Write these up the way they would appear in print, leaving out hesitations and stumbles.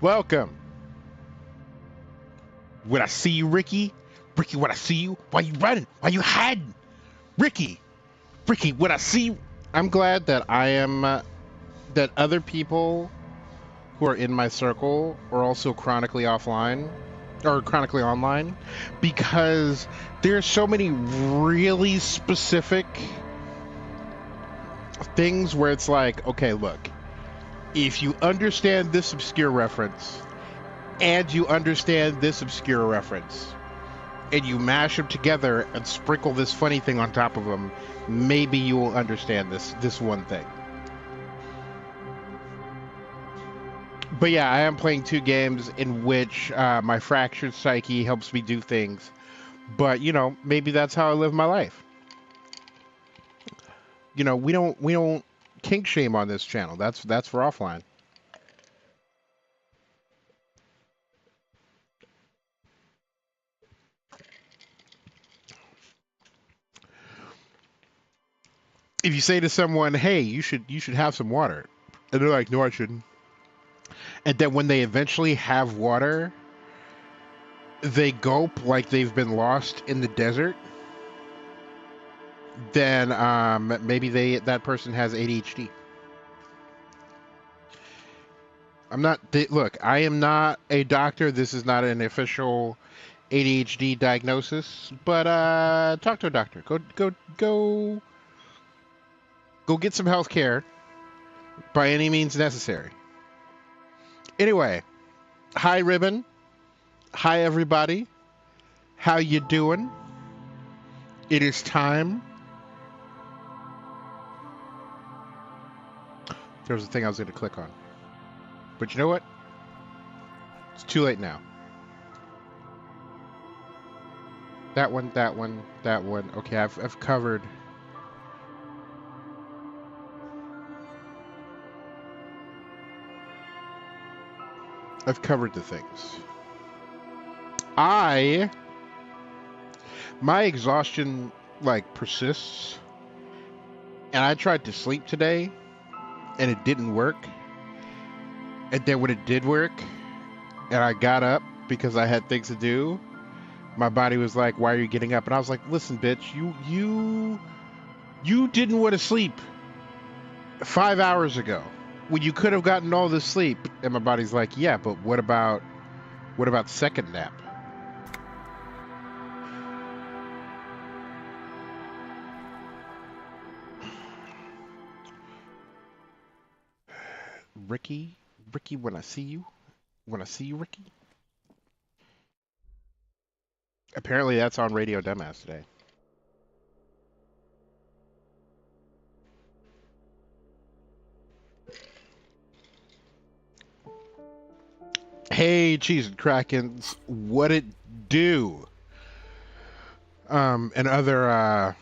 Welcome. When I see you, Ricky, Ricky, when I see you, why you running? Why you hiding? Ricky, Ricky, when I see you, I'm glad that I am, that other people who are in my circle are also chronically offline or chronically online because there's so many really specific things where it's like, okay, look, if you understand this obscure reference and you understand this obscure reference and you mash them together and sprinkle this funny thing on top of them, maybe you will understand this one thing. But yeah, I am playing two games in which my fractured psyche helps me do things. But you know, maybe that's how I live my life. You know, we don't kink shame on this channel. That's for offline. if you say to someone, "Hey, you should have some water," and they're like, "No, I shouldn't," and then when they eventually have water, they gulp like they've been lost in the desert, then maybe that person has ADHD. Look, I am not a doctor. This is not an official ADHD diagnosis, but talk to a doctor. Go get some health care by any means necessary. Anyway, hi Ribbon. Hi everybody. How you doing? It is time. There was a thing I was going to click on. But you know what? It's too late now. That one, that one, that one. Okay, I've covered. I've covered the things. My exhaustion like persists, and I tried to sleep today, and it didn't work. And then when it did work, and I got up because I had things to do, my body was like, "Why are you getting up?" And I was like, "Listen, bitch, you didn't want to sleep 5 hours ago when you could have gotten all this sleep." And my body's like, "Yeah, but what about second nap?" Ricky, when I see you, Ricky. Apparently, that's on Radio Dumbass today. Hey, Cheese and Krakens, what it do? And other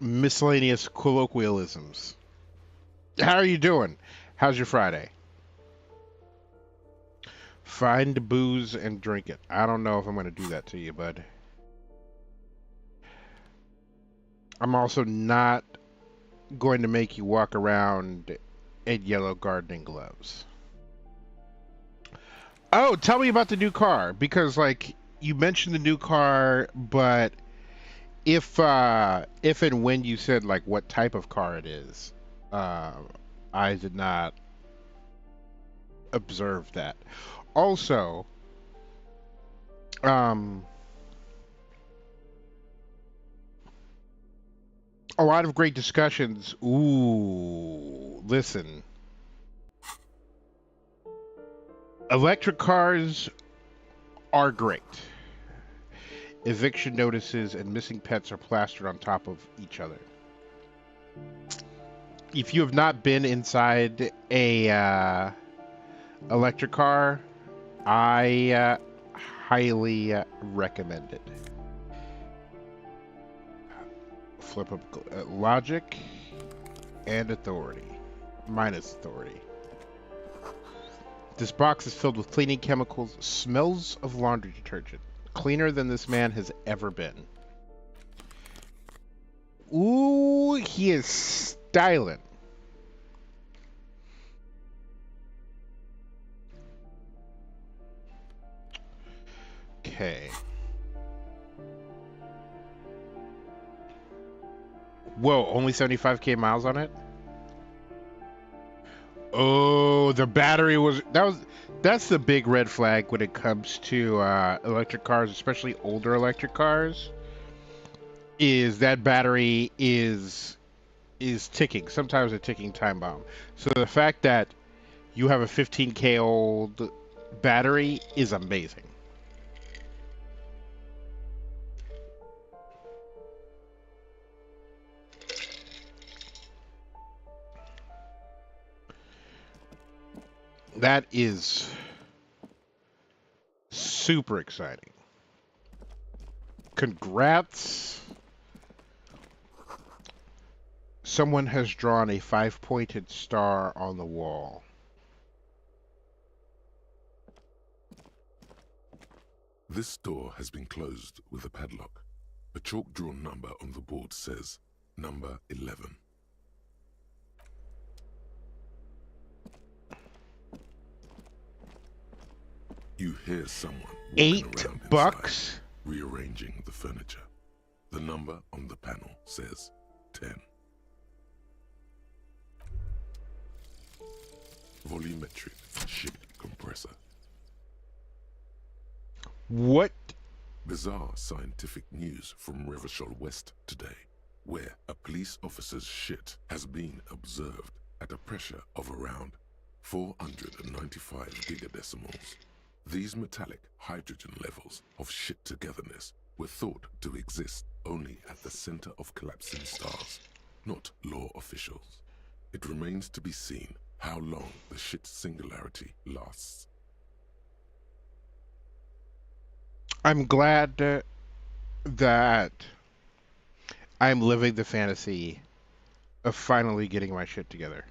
miscellaneous colloquialisms. How are you doing? How's your Friday? Find booze and drink it. I don't know if I'm going to do that to you, bud. I'm also not going to make you walk around in yellow gardening gloves. Oh, tell me about the new car, because like you mentioned the new car, but if and when you said like what type of car it is, uh, I did not observe that. Also, um, a lot of great discussions. Ooh, listen. Electric cars are great. Eviction notices and missing pets are plastered on top of each other. If you have not been inside a electric car, I highly recommend it. Flip up logic and authority. Minus authority. This box is filled with cleaning chemicals, smells of laundry detergent. Cleaner than this man has ever been. Ooh, he is styling. Okay. Whoa, only 75k miles on it? Oh, the battery that's the big red flag when it comes to electric cars, especially older electric cars, is that battery is ticking, sometimes a ticking time bomb. So the fact that you have a 15k old battery is amazing. That is super exciting. Congrats. Someone has drawn a 5-pointed star on the wall. This door has been closed with a padlock. A chalk-drawn number on the board says Number 11. You hear someone walking around $8? inside, rearranging the furniture. The number on the panel says 10. Volumetric ship compressor. What? Bizarre scientific news from Revachol West today, where a police officer's shit has been observed at a pressure of around 495 gigadecimals. These metallic hydrogen levels of shit togetherness were thought to exist only at the center of collapsing stars, not law officials. It remains to be seen how long the shit singularity lasts. I'm glad that I'm living the fantasy of finally getting my shit together.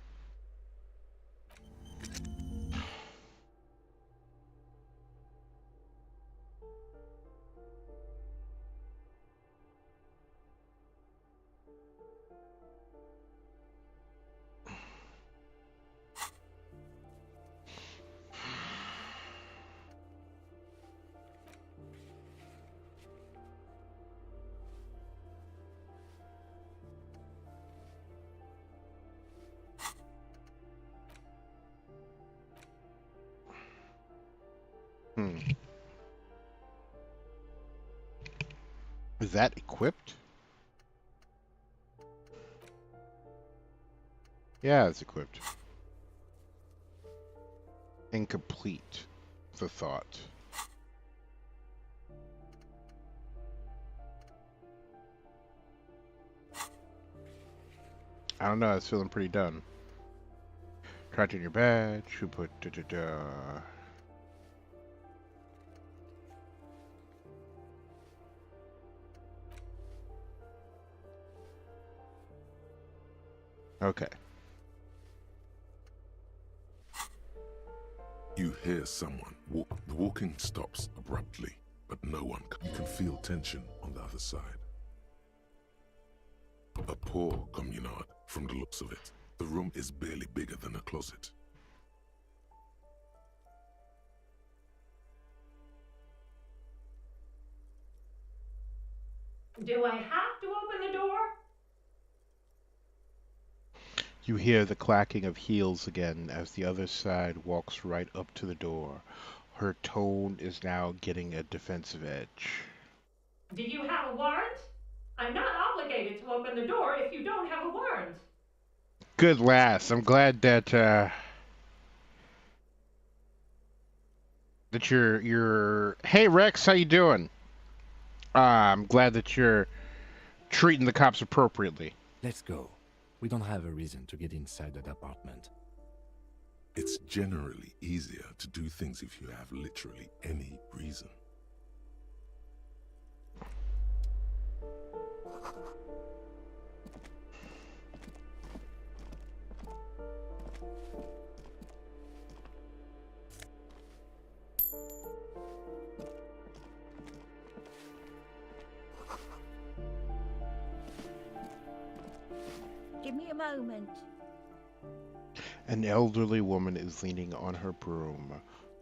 Is that equipped? Yeah, it's equipped. Incomplete. The thought. I don't know, it's feeling pretty done. Try to in your badge. You put Okay. You hear someone walk. The walking stops abruptly, but no one. You can feel tension on the other side. A poor communard from the looks of it. The room is barely bigger than a closet. Do I have to open the door? You hear the clacking of heels again as the other side walks right up to the door. Her tone is now getting a defensive edge. Do you have a warrant? I'm not obligated to open the door if you don't have a warrant. Good lass. I'm glad that you're Hey Rex, how you doing? I'm glad that you're treating the cops appropriately. Let's go. We don't have a reason to get inside that apartment. It's generally easier to do things if you have literally any reason. Give me a moment. An elderly woman is leaning on her broom,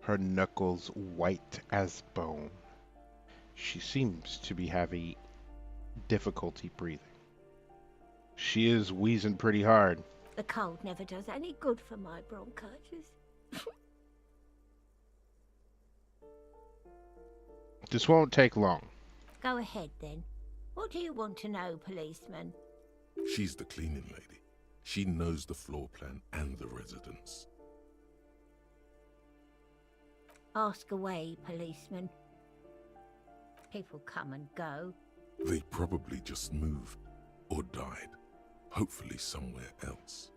her knuckles white as bone. She seems to be having difficulty breathing. She is wheezing pretty hard. The cold never does any good for my bronchitis. This won't take long. Go ahead then. What do you want to know, policeman? She's the cleaning lady. She knows the floor plan and the residence. Ask away, policeman. People come and go. They probably just moved or died, hopefully somewhere else.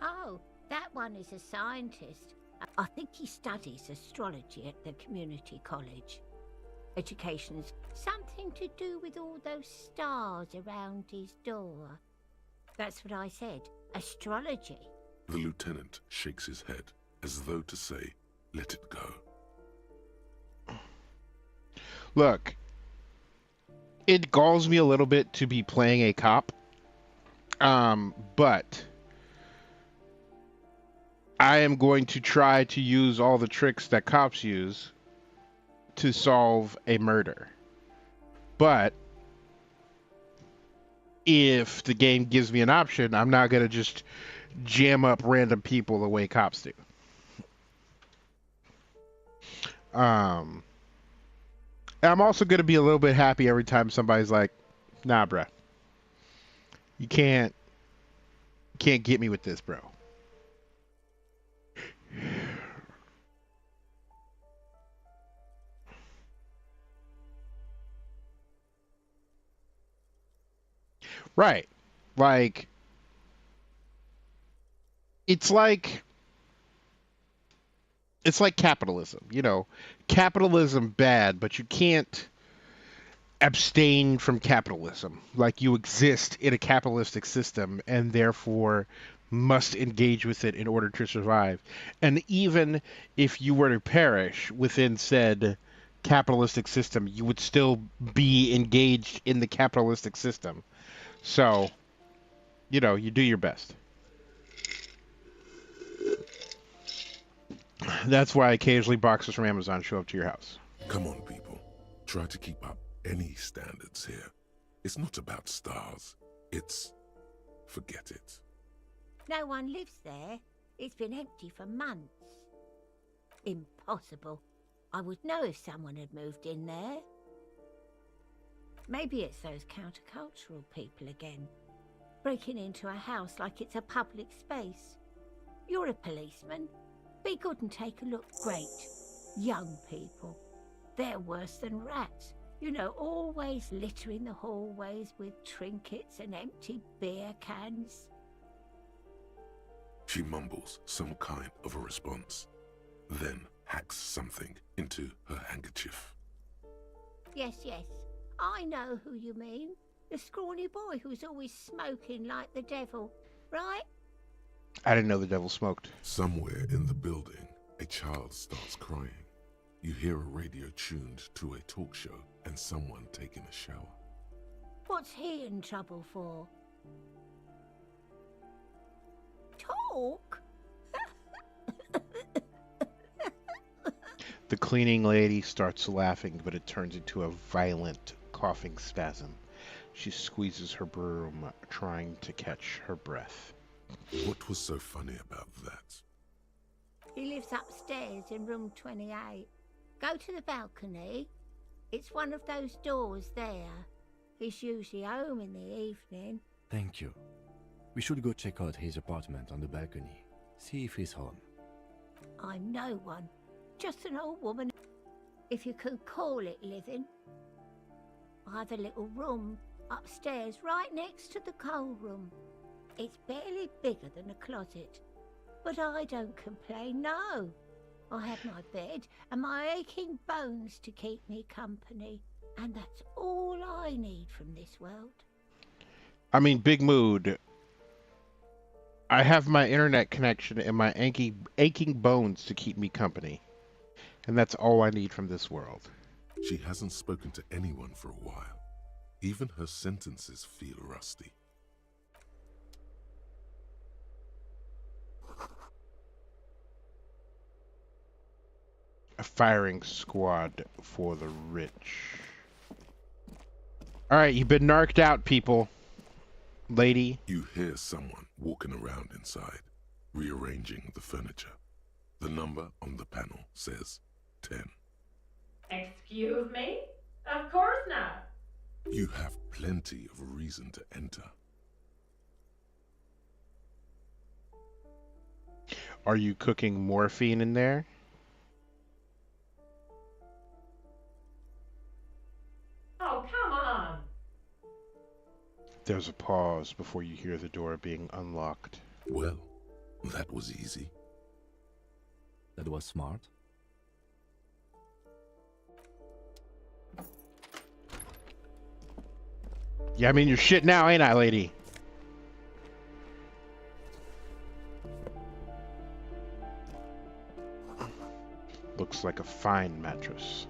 Oh, that one is a scientist. I think he studies astrology at the community college. Education's something to do with all those stars around his door. That's what I said. Astrology. The lieutenant shakes his head as though to say, let it go. Look, it galls me a little bit to be playing a cop, but I am going to try to use all the tricks that cops use to solve a murder. But if the game gives me an option, I'm not going to just jam up random people the way cops do. And I'm also going to be a little bit happy every time somebody's like, nah, bruh. You can't get me with this, bro. Right. Like, it's like capitalism, you know. Capitalism bad, but you can't abstain from capitalism. Like, you exist in a capitalistic system and therefore must engage with it in order to survive. And even if you were to perish within said capitalistic system, you would still be engaged in the capitalistic system. So, you know, you do your best. That's why occasionally boxes from Amazon show up to your house. Come on, people. Try to keep up any standards here. It's not about stars. It's... forget it. No one lives there. It's been empty for months. Impossible. I would know if someone had moved in there. Maybe it's those countercultural people again, breaking into a house like it's a public space. You're a policeman. Be good and take a look. Great. Young people. They're worse than rats. You know, always littering the hallways with trinkets and empty beer cans. She mumbles some kind of a response, then hacks something into her handkerchief. Yes, yes. I know who you mean. The scrawny boy who's always smoking like the devil, right? I didn't know the devil smoked. Somewhere in the building, a child starts crying. You hear a radio tuned to a talk show and someone taking a shower. What's he in trouble for? Talk? The cleaning lady starts laughing, but it turns into a violent coughing spasm. She squeezes her broom, trying to catch her breath. What was so funny about that? He lives upstairs in room 28. Go to the balcony. It's one of those doors there. He's usually home in the evening. Thank you. We should go check out his apartment on the balcony. See if he's home. I'm no one. Just an old woman, if you can call it living. I have a little room upstairs right next to the coal room. It's barely bigger than a closet. But I don't complain, no. I have my bed and my aching bones to keep me company. And that's all I need from this world. I mean, big mood. I have my internet connection and my aching bones to keep me company. And that's all I need from this world. She hasn't spoken to anyone for a while. Even her sentences feel rusty. A firing squad for the rich. Alright, you've been narked out, people. Lady. You hear someone walking around inside, rearranging the furniture. The number on the panel says 10. Excuse me? Of course not. You have plenty of reason to enter. Are you cooking morphine in there? Oh, come on. There's a pause before you hear the door being unlocked. Well, that was easy. That was smart. Yeah, I mean, you're shit now, ain't I, lady? Looks like a fine mattress.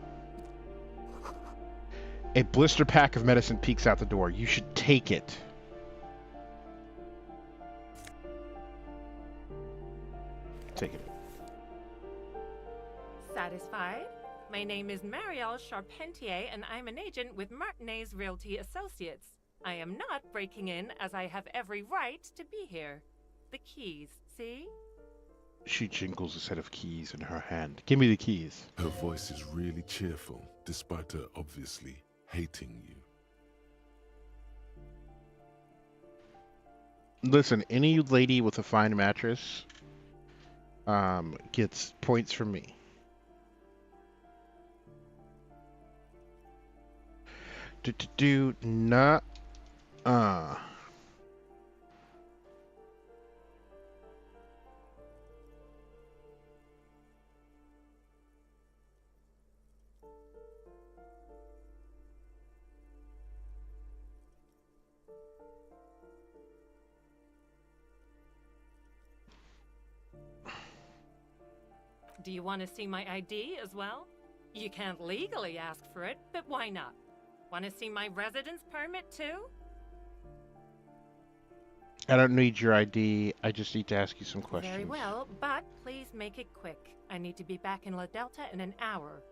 A blister pack of medicine peeks out the door. You should take it. Take it. Satisfied? My name is Marielle Charpentier, and I'm an agent with Martinez Realty Associates. I am not breaking in, as I have every right to be here. The keys, see? She jingles a set of keys in her hand. Give me the keys. Her voice is really cheerful, despite her obviously hating you. Listen, any lady with a fine mattress gets points from me. Not Do you want to see my ID as well? You can't legally ask for it, but why not? Want to see my residence permit too? I don't need your ID. I just need to ask you some questions. Very well, but please make it quick. I need to be back in La Delta in an hour.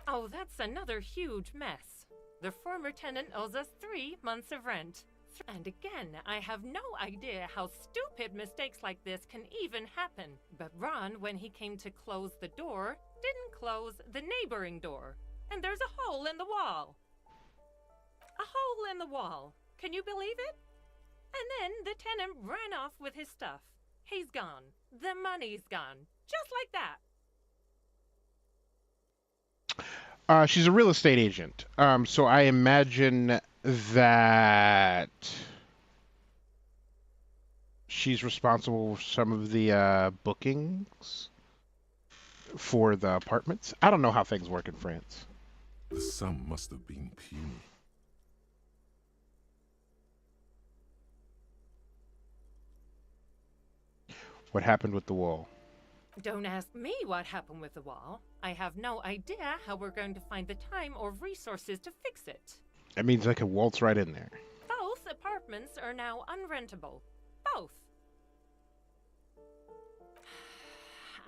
Oh, that's another huge mess. The former tenant owes us 3 months of rent. And again, I have no idea how stupid mistakes like this can even happen. But Ron, when he came to close the door, didn't close the neighboring door. And there's a hole in the wall. A hole in the wall. Can you believe it? And then the tenant ran off with his stuff. He's gone. The money's gone. Just like that. She's a real estate agent. So I imagine that she's responsible for some of the bookings for the apartments. I don't know how things work in France. The sum must have been puny. What happened with the wall? Don't ask me what happened with the wall. I have no idea how we're going to find the time or resources to fix it. That means I can waltz right in there. Both apartments are now unrentable. Both.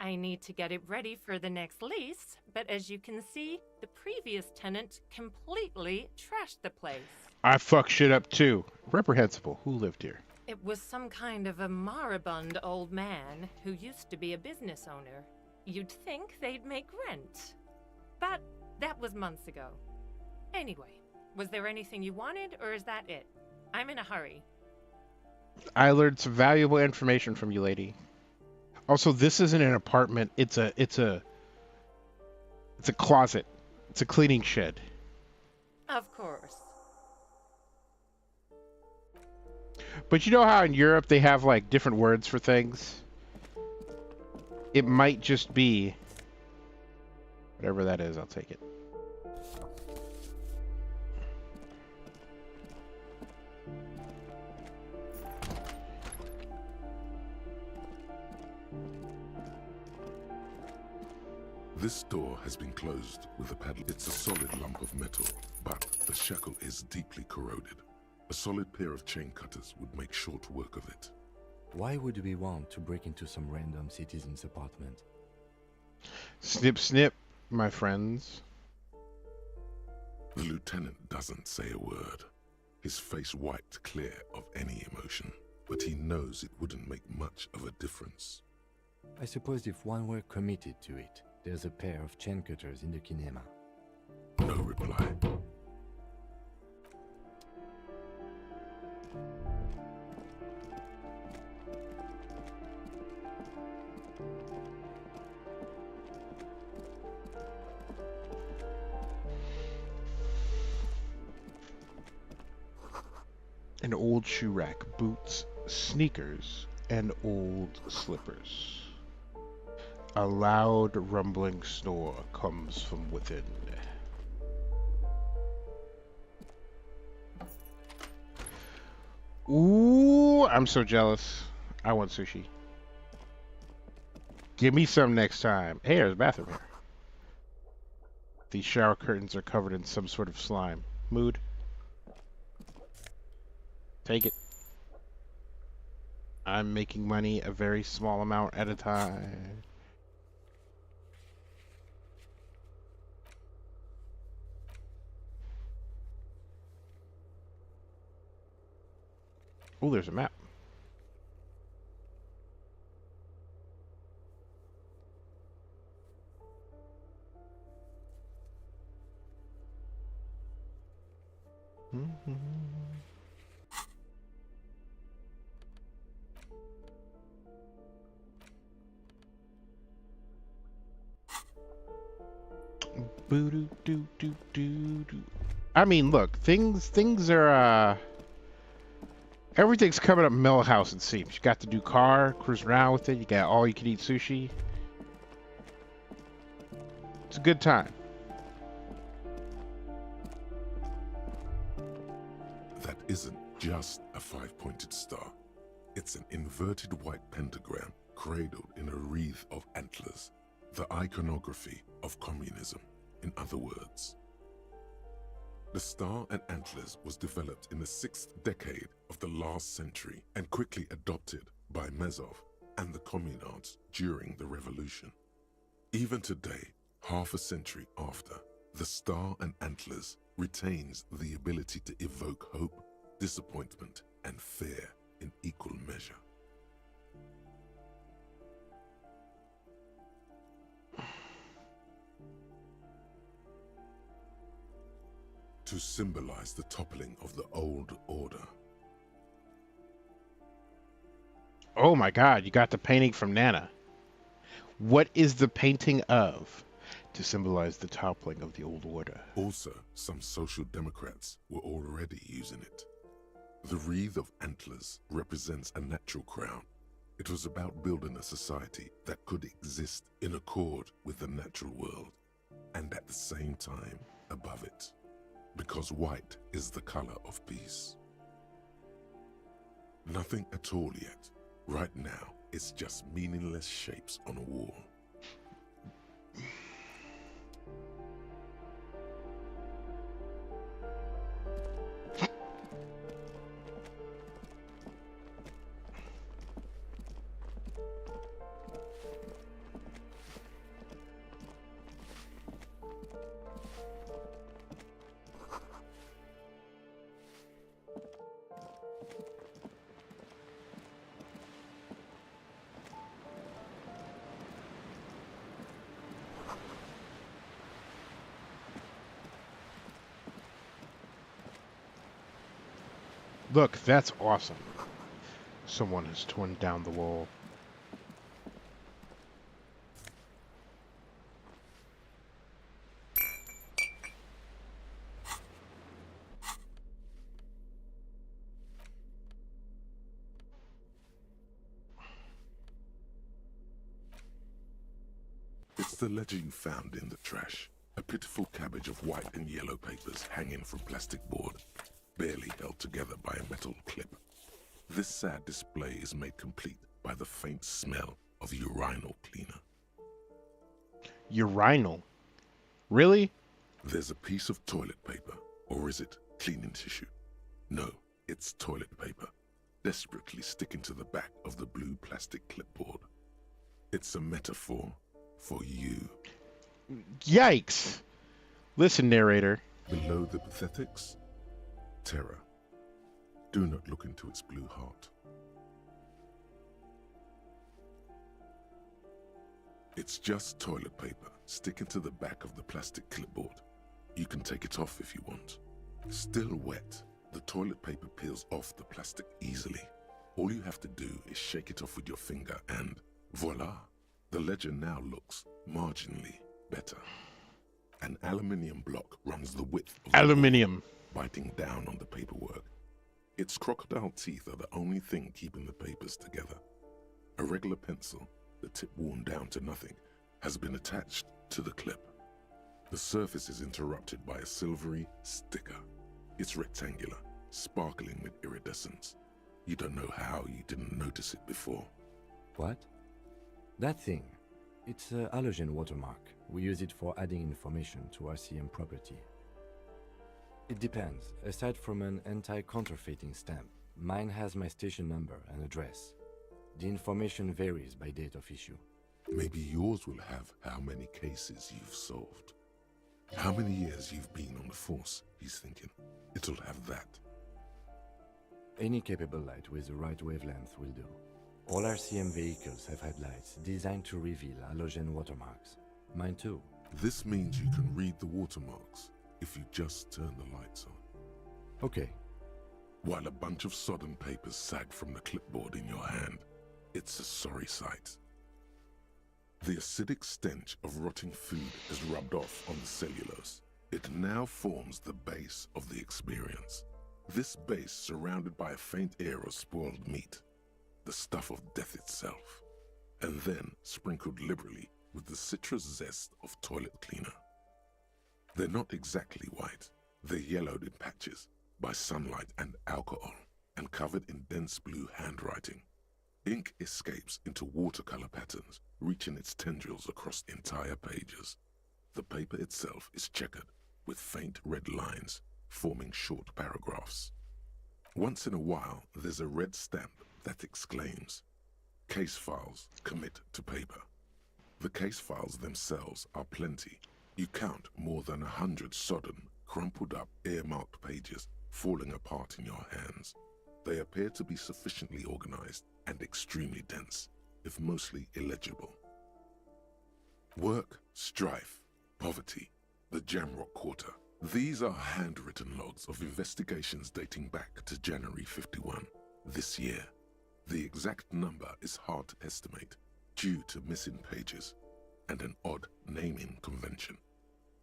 I need to get it ready for the next lease, but as you can see, the previous tenant completely trashed the place. I fuck shit up too. Reprehensible. Who lived here? It was some kind of a moribund old man who used to be a business owner. You'd think they'd make rent. But that was months ago. Anyway, was there anything you wanted, or is that it? I'm in a hurry. I learned some valuable information from you, lady. Also, this isn't an apartment. It's a closet. It's a cleaning shed. Of course. But you know how in Europe they have like different words for things? It might just be whatever that is. I'll take it. This door has been closed with a padlock. It's a solid lump of metal, but the shackle is deeply corroded. A solid pair of chain cutters would make short work of it. Why would we want to break into some random citizen's apartment? Snip, snip, my friends. The lieutenant doesn't say a word. His face wiped clear of any emotion, but he knows it wouldn't make much of a difference. I suppose if one were committed to it, there's a pair of chain cutters in the kinema. No reply. An old shoe rack, boots, sneakers, and old slippers. A loud rumbling snore comes from within. Ooh, I'm so jealous. I want sushi. Give me some next time. Hey, there's a bathroom here. These shower curtains are covered in some sort of slime. Mood. Take it. I'm making money a very small amount at a time. Oh, there's a map. Boo-doo-doo-doo-doo-doo. I mean, look, things are, everything's coming up Millhouse, it seems. You got the new car, cruise around with it, you got all-you-can-eat sushi. It's a good time. That isn't just a five-pointed star. It's an inverted white pentagram cradled in a wreath of antlers, the iconography of communism, in other words. The star and antlers was developed in the 6th decade of the last century and quickly adopted by Mezov and the communards during the revolution. Even today, half a century after, the star and antlers retains the ability to evoke hope, disappointment, and fear in equal measure. To symbolize the toppling of the old order. Oh my god, you got the painting from Nana. What is the painting of? To symbolize the toppling of the old order. Also, some social democrats were already using it. The wreath of antlers represents a natural crown. It was about building a society that could exist in accord with the natural world, and at the same time above it. Because white is the color of peace. Nothing at all yet. Right now, it's just meaningless shapes on a wall. Look, that's awesome. Someone has torn down the wall. It's the ledger you found in the trash. A pitiful cabbage of white and yellow papers hanging from plastic board, barely held together by a metal clip. This sad display is made complete by the faint smell of urinal cleaner. Urinal? Really? There's a piece of toilet paper, or is it cleaning tissue? No, it's toilet paper, desperately sticking to the back of the blue plastic clipboard. It's a metaphor for you. Yikes! Listen, narrator. Below the pathetics, terror. Do not look into its blue heart. It's just toilet paper sticking to the back of the plastic clipboard. You can take it off if you want. Still wet, the toilet paper peels off the plastic easily. All you have to do is shake it off with your finger and voila! The ledger now looks marginally better. An aluminium block runs the width of Aluminium. biting down on the paperwork. Its crocodile teeth are the only thing keeping the papers together. A regular pencil, the tip worn down to nothing, has been attached to the clip. The surface is interrupted by a silvery sticker. It's rectangular, sparkling with iridescence. You don't know how you didn't notice it before. What? That thing. It's a halogen watermark. We use it for adding information to RCM property. It depends. Aside from an anti-counterfeiting stamp, mine has my station number and address. The information varies by date of issue. Maybe yours will have how many cases you've solved. How many years you've been on the force, he's thinking. It'll have that. Any capable light with the right wavelength will do. All RCM vehicles have headlights designed to reveal halogen watermarks. Mine too. This means you can read the watermarks if you just turn the lights on. Okay. While a bunch of sodden papers sag from the clipboard in your hand, it's a sorry sight. The acidic stench of rotting food has rubbed off on the cellulose. It now forms the base of the experience. This base surrounded by a faint air of spoiled meat, the stuff of death itself, and then sprinkled liberally with the citrus zest of toilet cleaner. They're not exactly white. They're yellowed in patches by sunlight and alcohol, and covered in dense blue handwriting. Ink escapes into watercolor patterns, reaching its tendrils across entire pages. The paper itself is checkered with faint red lines, forming short paragraphs. Once in a while, there's a red stamp that exclaims, "Case files commit to paper." The case files themselves are plenty. You count more than 100 sodden, crumpled up, earmarked pages falling apart in your hands. They appear to be sufficiently organized and extremely dense, if mostly illegible. Work, strife, poverty, the Jamrock Quarter. These are handwritten logs of investigations dating back to January 51, this year. The exact number is hard to estimate due to missing pages and an odd naming convention.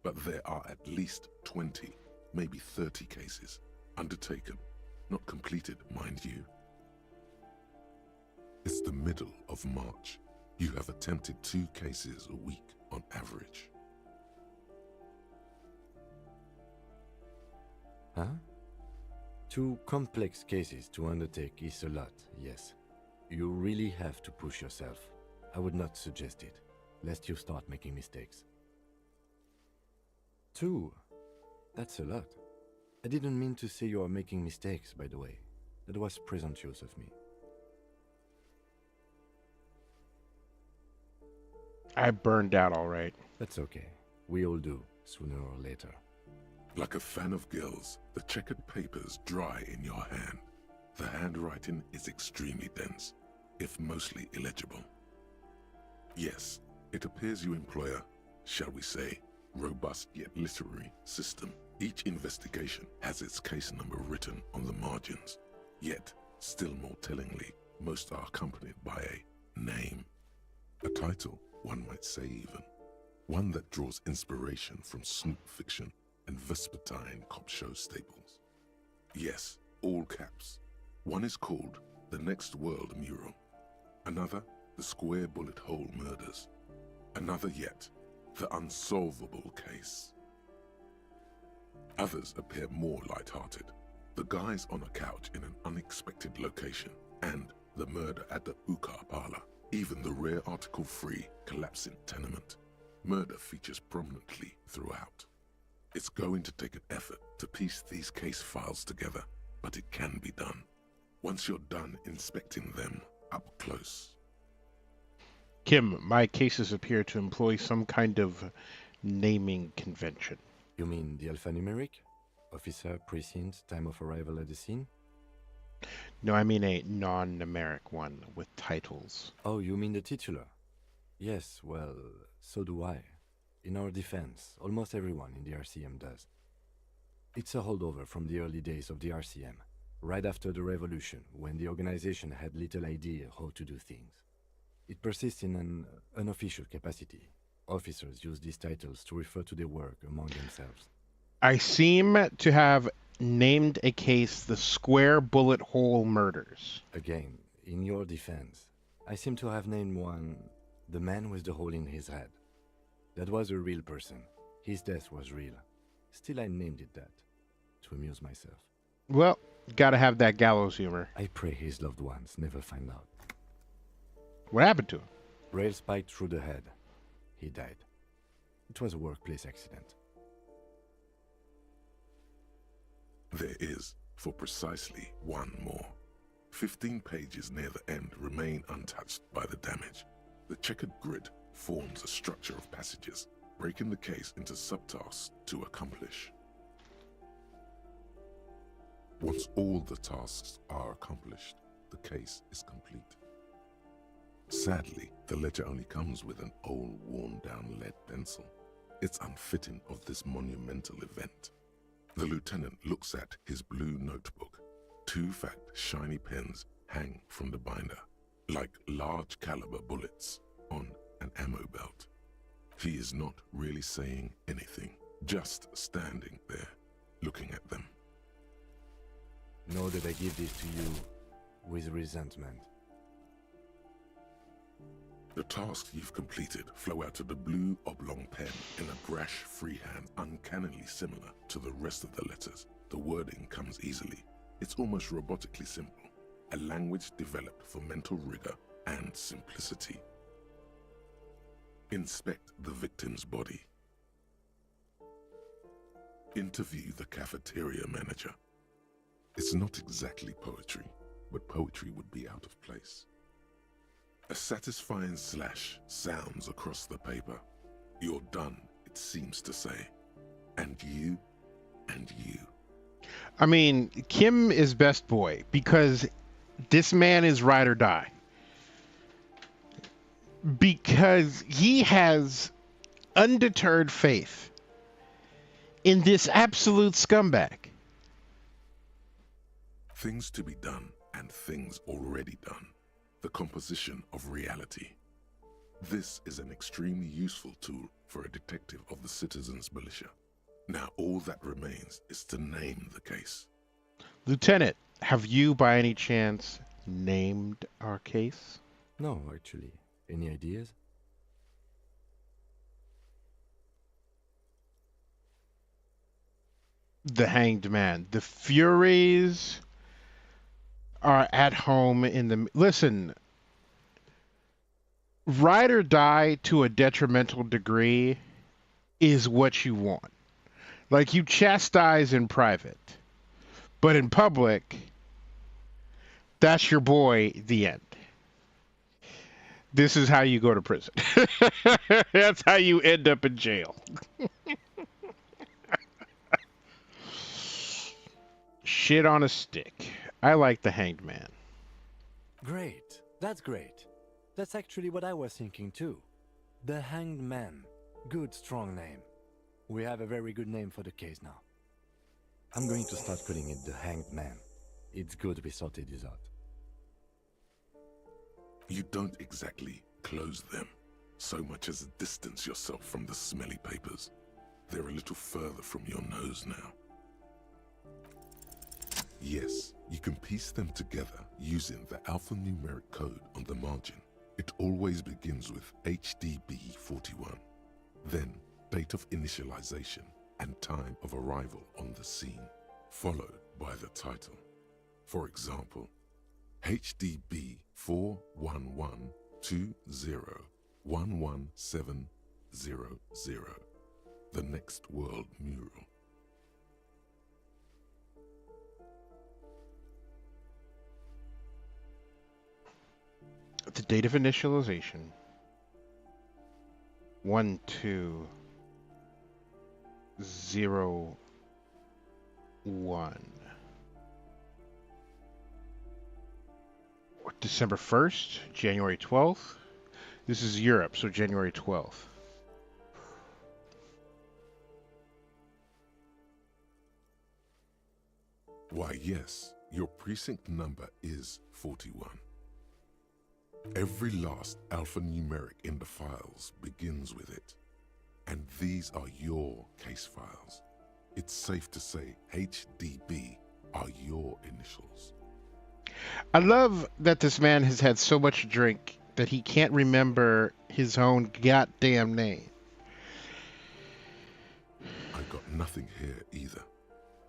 But there are at least 20, maybe 30 cases undertaken, not completed, mind you. It's the middle of March. You have attempted 2 cases a week on average. Huh? 2 complex cases to undertake is a lot, yes. You really have to push yourself. I would not suggest it, lest you start making mistakes. 2? That's a lot. I didn't mean to say you are making mistakes, by the way. That was presumptuous of me. I burned out all right. That's okay. We all do, sooner or later. Like a fan of gills, the checkered papers dry in your hand. The handwriting is extremely dense, if mostly illegible. Yes, it appears you employ a, shall we say, robust yet literary system. Each investigation has its case number written on the margins. Yet, still more tellingly, most are accompanied by a name. A title, one might say even. One that draws inspiration from snoop fiction and vespertine cop show staples. Yes, all caps. One is called The Next World Mural. Another, The Square Bullet Hole Murders. Another yet, The Unsolvable Case. Others appear more light-hearted. The guys on a couch in an unexpected location, and the murder at the hookah parlor. Even the rare article-free collapsing tenement. Murder features prominently throughout. It's going to take an effort to piece these case files together, but it can be done. Once you're done inspecting them up close. Kim, my cases appear to employ some kind of naming convention. You mean the alphanumeric? Officer, precinct, time of arrival at the scene? No, I mean a non-numeric one with titles. Oh, you mean the titular? Yes, well, so do I. In our defense, almost everyone in the RCM does. It's a holdover from the early days of the RCM, right after the revolution, when the organization had little idea how to do things. It persists in an unofficial capacity. Officers use these titles to refer to their work among themselves. I seem to have named a case the Square Bullet Hole Murders. Again, in your defense, I seem to have named one the man with the hole in his head. That was a real person. His death was real. Still, I named it that, to amuse myself. Well, gotta have that gallows humor. I pray his loved ones never find out. What happened to him? Rail spiked through the head. he died. It was a workplace accident. There is, for precisely one more. 15 pages near the end remain untouched by the damage. The checkered grid forms a structure of passages, breaking the case into subtasks to accomplish. Once all the tasks are accomplished, the case is complete. Sadly, the ledger only comes with an old, worn-down lead pencil. It's unfitting of this monumental event. The lieutenant looks at his blue notebook. 2 fat, shiny pens hang from the binder, like large-caliber bullets on an ammo belt. He is not really saying anything, just standing there, looking at them. Know that I give this to you with resentment. The tasks you've completed flow out of the blue oblong pen in a brash freehand uncannily similar to the rest of the letters. The wording comes easily. It's almost robotically simple, a language developed for mental rigor and simplicity. Inspect the victim's body. Interview the cafeteria manager. It's not exactly poetry, but poetry would be out of place. A satisfying slash sounds across the paper. You're done, it seems to say. And you, and you. I mean, Kim is best boy because this man is ride or die. Because he has undeterred faith in this absolute scumbag. Things to be done and things already done. The composition of reality. This is an extremely useful tool for a detective of the citizens' militia. Now all that remains is to name the case. Lieutenant, have you by any chance named our case? No, actually. Any ideas? The Hanged Man. The Furies are at home in the... Listen, ride or die to a detrimental degree is what you want. Like, you chastise in private, but in public, that's your boy, the end. This is how you go to prison. That's how you end up in jail. Shit on a stick. I like the Hanged Man. Great. That's great. That's actually what I was thinking too. The Hanged Man. Good, strong name. We have a very good name for the case now. I'm going to start calling it the Hanged Man. It's good we sorted this out. You don't exactly close them, so much as distance yourself from the smelly papers. They're a little further from your nose now. Yes, you can piece them together using the alphanumeric code on the margin. It always begins with HDB 41, then date of initialization and time of arrival on the scene, followed by the title. For example, HDB 41120111700, the next world mural. The date of initialization. 1201. December 1st, January 12th. This is Europe, so January 12th. Why, yes, your precinct number is 41. Every last alphanumeric in the files begins with it. And these are your case files. It's safe to say HDB are your initials. I love that this man has had so much drink that he can't remember his own goddamn name. I got nothing here either.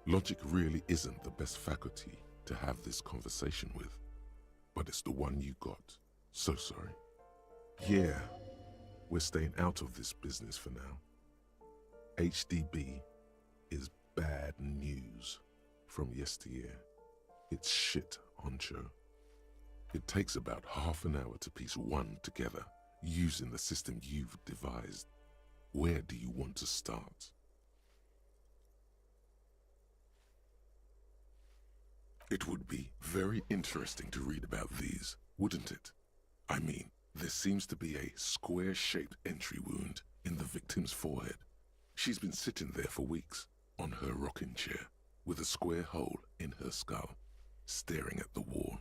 Logic really isn't the best faculty to have this conversation with, but it's the one you got. So sorry. Yeah, We're staying out of this business for now. HDB is bad news from yesteryear. It's shit, honcho. It takes about half an hour to piece one together using the system you've devised. Where do you want to start? It would be very interesting to read about these, wouldn't it? I mean, there seems to be a square-shaped entry wound in the victim's forehead. She's been sitting there for weeks, on her rocking chair, with a square hole in her skull, staring at the wall,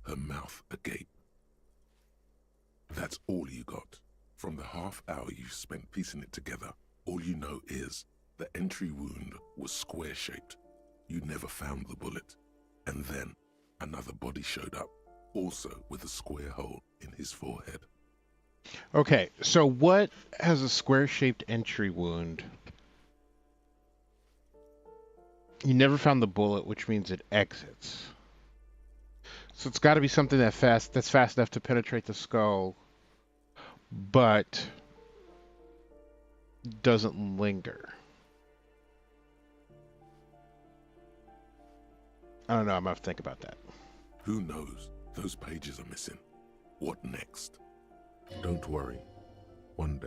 her mouth agape. That's all you got. From the half hour you spent piecing it together, all you know is the entry wound was square-shaped. You never found the bullet. And then another body showed up, also with a square hole in his forehead. Okay, so what has a square-shaped entry wound? You never found the bullet, which means it exits. So it's got to be something that's fast enough to penetrate the skull, but doesn't linger. I don't know. I'm going to have to think about that. Who knows? Those pages are missing. What next? Don't worry. One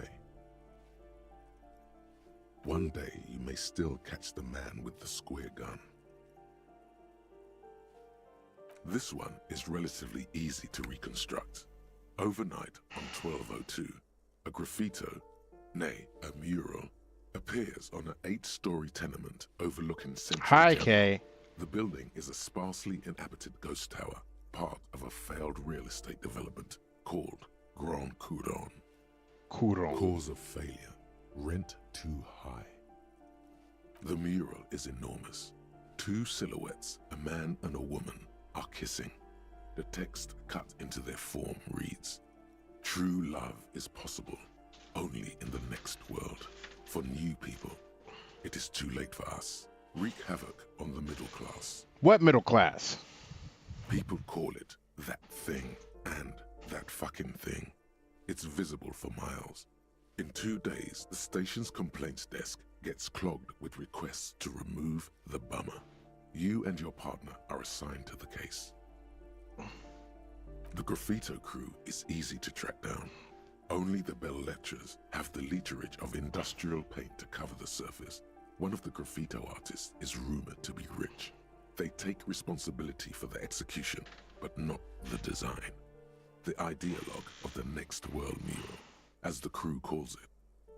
day you may still catch the man with the square gun. This one is relatively easy to reconstruct. Overnight on 1202, a graffito, nay, a mural, appears on an 8-story tenement overlooking central Hi, Jamrock. Kay. The building is a sparsely inhabited ghost tower, part of a failed real estate development called Grand Couron. Couron. Cause of failure, rent too high. The mural is enormous. 2 silhouettes, a man and a woman, are kissing. The text cut into their form reads, "True love is possible only in the next world. For new people, it is too late for us. Wreak havoc on the middle class." What middle class? People call it that thing and that fucking thing. It's visible for miles. In 2 days, the station's complaints desk gets clogged with requests to remove the bummer. You and your partner are assigned to the case. The graffito crew is easy to track down. Only the bell lectures have the literage of industrial paint to cover the surface. One of the graffito artists is rumored to be rich. They take responsibility for the execution, but not the design. The ideologue of the next world mural, as the crew calls it,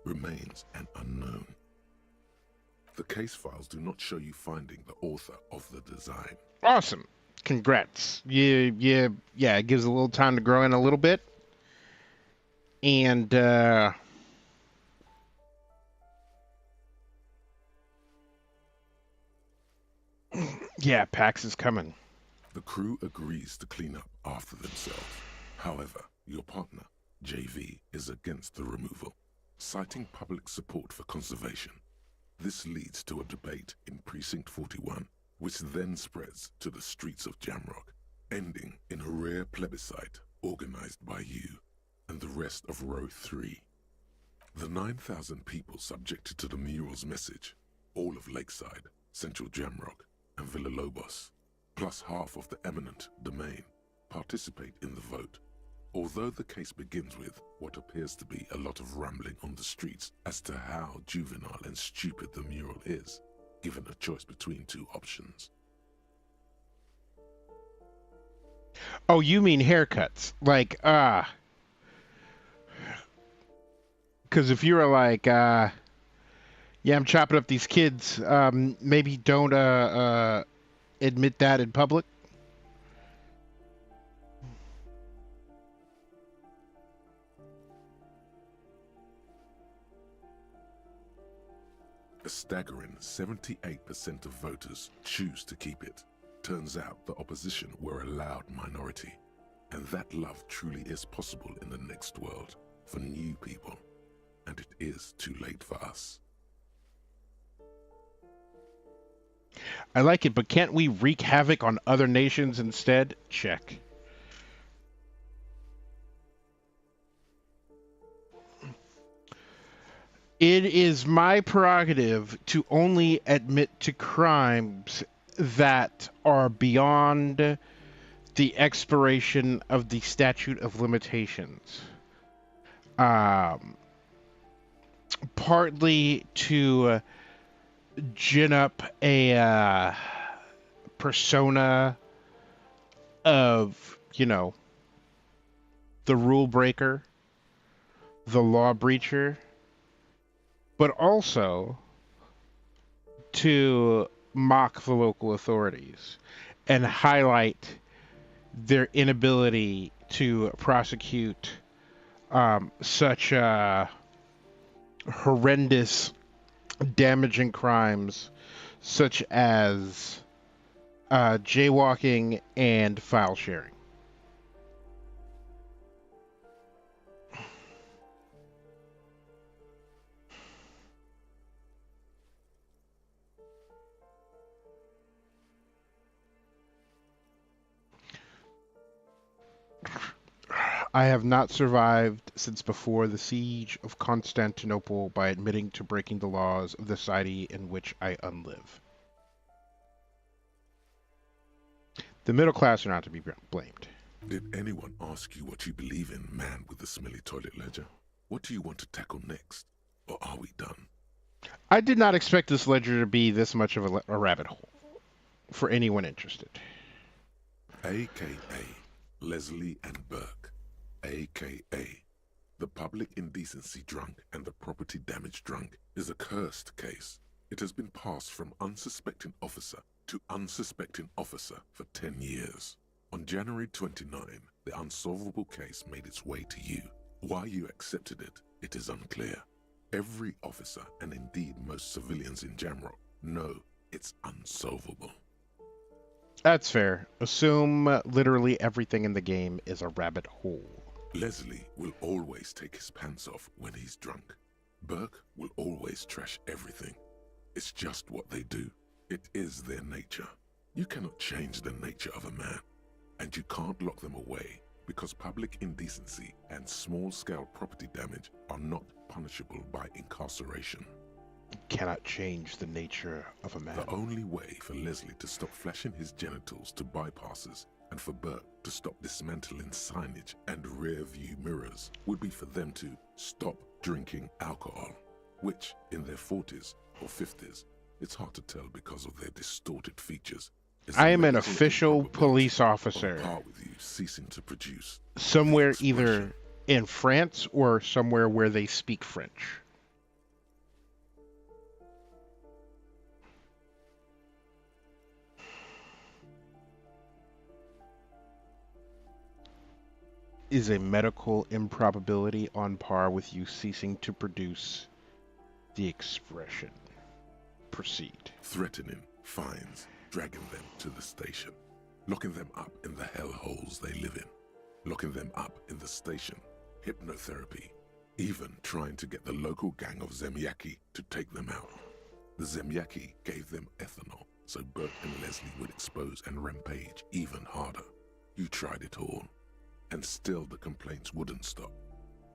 remains an unknown. The case files do not show you finding the author of the design. Awesome. Congrats. Yeah, it gives a little time to grow in a little bit. And, yeah, PAX is coming. The crew agrees to clean up after themselves. However, your partner, JV, is against the removal, citing public support for conservation. This leads to a debate in Precinct 41, which then spreads to the streets of Jamrock, ending in a rare plebiscite organized by you and the rest of Row 3. The 9,000 people subjected to the mural's message, all of Lakeside, Central Jamrock, and Villa Lobos, plus half of the eminent domain, participate in the vote. Although the case begins with what appears to be a lot of rambling on the streets as to how juvenile and stupid the mural is, given a choice between 2 options. Oh, you mean haircuts. Like, because if you were like, yeah, I'm chopping up these kids, maybe don't admit that in public. A staggering 78% of voters choose to keep it. Turns out the opposition were a loud minority, and that love truly is possible in the next world for new people, and it is too late for us. I like it, but can't we wreak havoc on other nations instead? Check. It is my prerogative to only admit to crimes that are beyond the expiration of the statute of limitations. Um, Partly to gin up a persona of, the rule breaker, the law breacher, but also to mock the local authorities and highlight their inability to prosecute such horrendous, damaging crimes such as jaywalking and file sharing. I have not survived since before the siege of Constantinople by admitting to breaking the laws of the society in which I unlive. The middle class are not to be blamed. Did anyone ask you what you believe in, man with the smelly toilet ledger? What do you want to tackle next? Or are we done? I did not expect this ledger to be this much of a rabbit hole for anyone interested. AKA Leslie and Burke. AKA the public indecency drunk and the property damage drunk is a cursed case. It has been passed from unsuspecting officer to unsuspecting officer for 10 years. On January 29, the unsolvable case made its way to you. Why you accepted it, it is unclear. Every officer, and indeed most civilians in general, know it's unsolvable. That's fair. Assume literally everything in the game is a rabbit hole. Leslie will always take his pants off when he's drunk. Burke will always trash everything. It's just what they do. It is their nature. You cannot change the nature of a man, and you can't lock them away because public indecency and small-scale property damage are not punishable by incarceration. Cannot change the nature of a man. The only way for Leslie to stop flashing his genitals to bypassers and for Burke to stop dismantling signage and rear-view mirrors would be for them to stop drinking alcohol, which in their 40s or 50s, it's hard to tell because of their distorted features. I am an official police officer. On par with you ceasing to produce somewhere either in France or somewhere where they speak French. Is a medical improbability on par with you ceasing to produce the expression? Proceed. Threatening fines, dragging them to the station, locking them up in the hellholes they live in, locking them up in the station, hypnotherapy, even trying to get the local gang of Zemyaki to take them out. The Zemyaki gave them ethanol, so Burke and Leslie would expose and rampage even harder. You tried it all, and still the complaints wouldn't stop,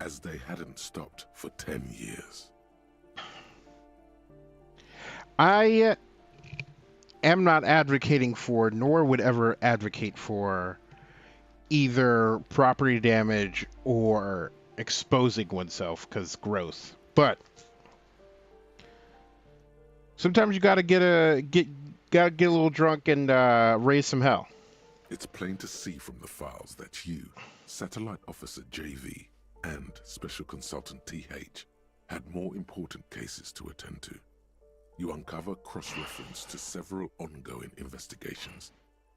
as they hadn't stopped for 10 years. I am not advocating for, nor would ever advocate for, either property damage or exposing oneself, because gross. But sometimes you gotta get a little drunk and raise some hell. It's plain to see from the files that you, Satellite Officer JV, and Special Consultant TH had more important cases to attend to. You uncover cross-reference to several ongoing investigations,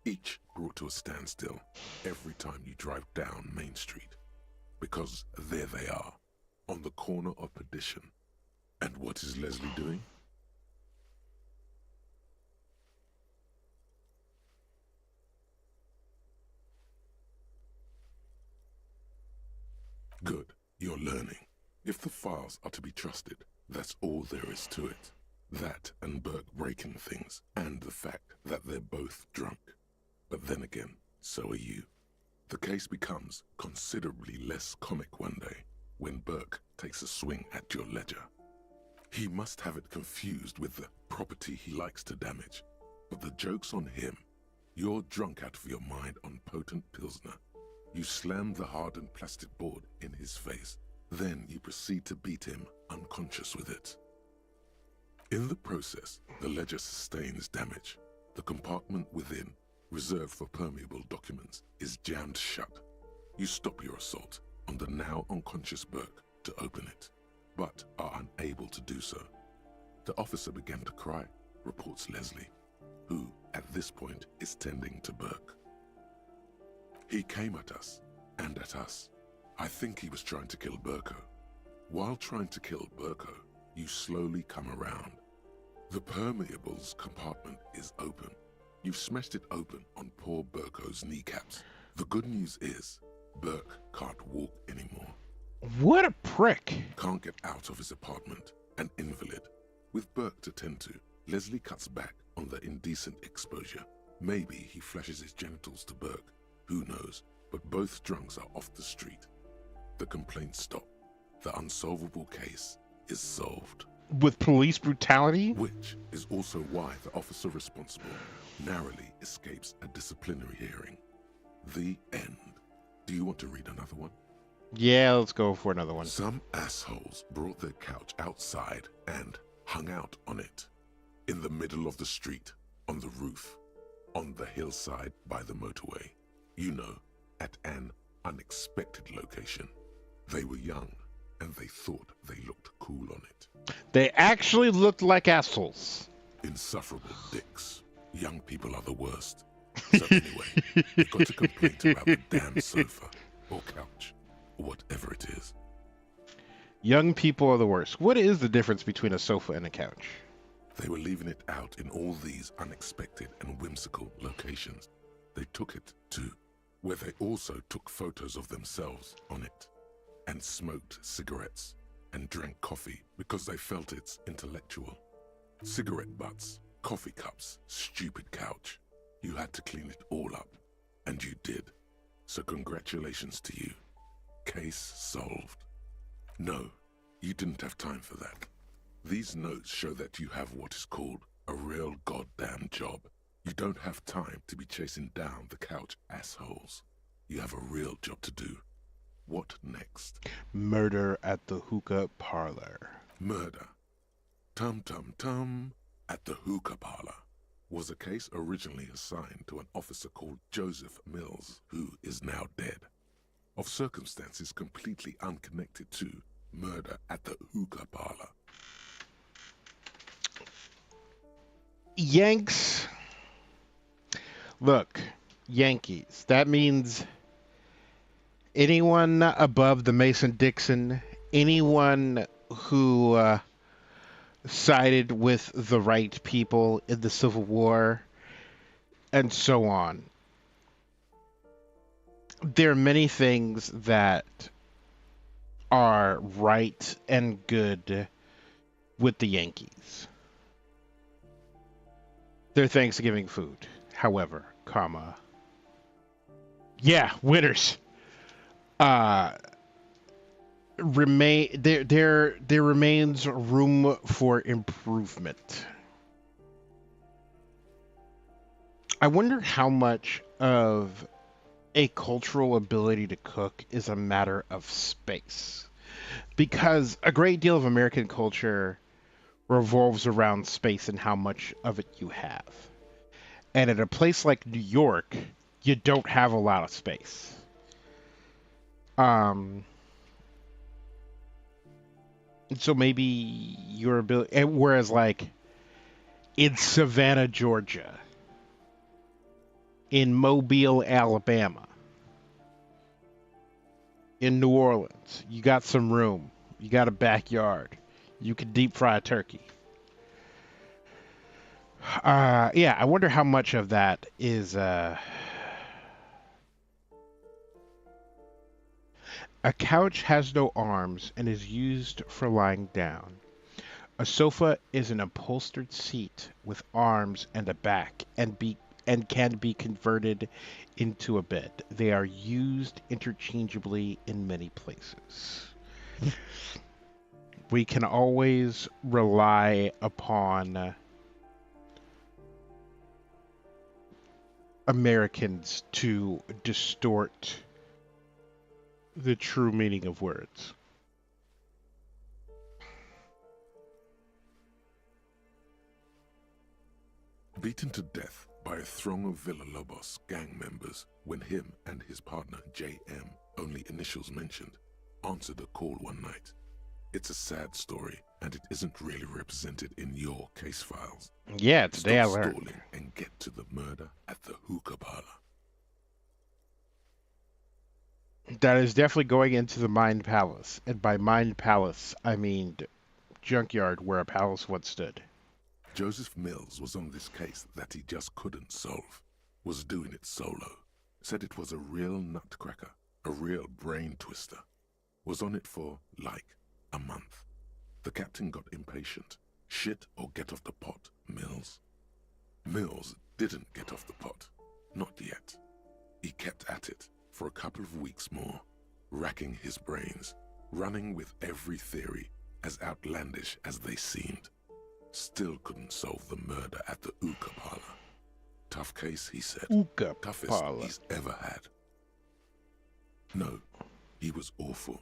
each brought to a standstill every time you drive down Main Street. Because there they are, on the corner of Perdition. And what is Leslie doing? Good, you're learning. If the files are to be trusted, that's all there is to it. That and Burke breaking things, and the fact that they're both drunk. But then again, so are you. The case becomes considerably less comic one day when Burke takes a swing at your ledger. He must have it confused with the property he likes to damage. But the joke's on him. You're drunk out of your mind on potent Pilsner. You slam the hardened plastic board in his face. Then you proceed to beat him unconscious with it. In the process, the ledger sustains damage. The compartment within, reserved for permeable documents, is jammed shut. You stop your assault on the now unconscious Burke to open it, but are unable to do so. The officer began to cry, reports Leslie, who, at this point, is tending to Burke. He came at us, and at us. I think he was trying to kill Burko. While trying to kill Burko, you slowly come around. The permeables compartment is open. You've smashed it open on poor Burko's kneecaps. The good news is, Burke can't walk anymore. What a prick. Can't get out of his apartment, an invalid. With Burke to tend to, Leslie cuts back on the indecent exposure. Maybe he flashes his genitals to Burke. Who knows? But both drunks are off the street. The complaints stop. The unsolvable case is solved. With police brutality? Which is also why the officer responsible narrowly escapes a disciplinary hearing. The end. Do you want to read another one? Yeah, let's go for another one. Some assholes brought their couch outside and hung out on it. In the middle of the street, on the roof, on the hillside by the motorway. You know, at an unexpected location. They were young, and they thought they looked cool on it. They actually looked like assholes. Insufferable dicks. Young people are the worst. So anyway, you've got a complaint about the damn sofa, or couch, or whatever it is. Young people are the worst. What is the difference between a sofa and a couch? They were leaving it out in all these unexpected and whimsical locations. They took it to where they also took photos of themselves on it, and smoked cigarettes, and drank coffee because they felt it's intellectual. Cigarette butts, coffee cups, stupid couch. You had to clean it all up, and you did. So congratulations to you. Case solved. No, you didn't have time for that. These notes show that you have what is called a real goddamn job. You don't have time to be chasing down the couch assholes. You have a real job to do. What next? Murder at the hookah parlor. Murder. Tum tum tum at the hookah parlor was a case originally assigned to an officer called Joseph Mills, who is now dead, of circumstances completely unconnected to murder at the hookah parlor. Yanks. Look, Yankees. That means anyone above the Mason-Dixon, anyone who sided with the right people in the Civil War, and so on. There are many things that are right and good with the Yankees. Their Thanksgiving food, however, yeah, winners. There remains room for improvement. I wonder how much of a cultural ability to cook is a matter of space, because a great deal of American culture revolves around space and how much of it you have. And at a place like New York, you don't have a lot of space. So maybe your ability, whereas like in Savannah, Georgia, in Mobile, Alabama, in New Orleans, you got some room, you got a backyard, you can deep fry a turkey. Yeah, I wonder how much of that is a couch has no arms and is used for lying down. A sofa is an upholstered seat with arms and a back and can be converted into a bed. They are used interchangeably in many places. we can always rely upon Americans to distort the true meaning of words. Beaten to death by a throng of Villalobos gang members when him and his partner JM, only initials mentioned, answered a call one night. It's a sad story, and it isn't really represented in your case files. Yeah, today I Stop learned. stalling and get to the murder at the hookah parlor. That is definitely going into the Mind Palace. And by Mind Palace, I mean junkyard where a palace once stood. Joseph Mills was on this case that he just couldn't solve, was doing it solo, said it was a real nutcracker, a real brain twister, was on it for, like, a month. The captain got impatient. Shit or get off the pot, Mills. Mills didn't get off the pot. Not yet. He kept at it for a couple of weeks more, racking his brains, running with every theory, as outlandish as they seemed. Still couldn't solve the murder at the hookah parlor. Tough case, he said. Hookah Toughest parlor. he's ever had. No, he was awful.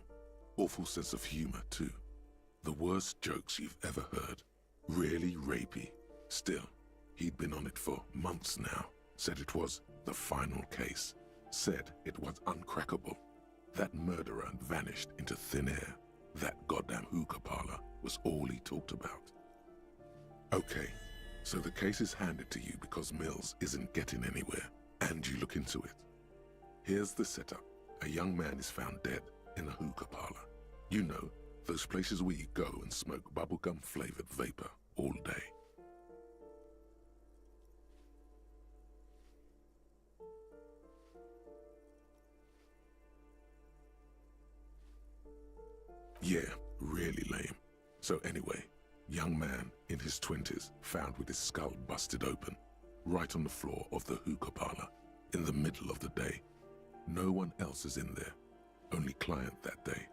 Awful sense of humor, too. The worst jokes you've ever heard. Really rapey. Still, he'd been on it for months now. Said it was the final case. Said it was uncrackable. That murderer vanished into thin air. That goddamn hookah parlor was all he talked about. Okay, so the case is handed to you because Mills isn't getting anywhere, and you look into it. Here's the setup. A young man is found dead in a hookah parlor. You know, those places where you go and smoke bubblegum-flavored vapor all day. Yeah, really lame. So anyway, young man in his 20s found with his skull busted open, right on the floor of the hookah parlor, in the middle of the day. No one else is in there, only client that day.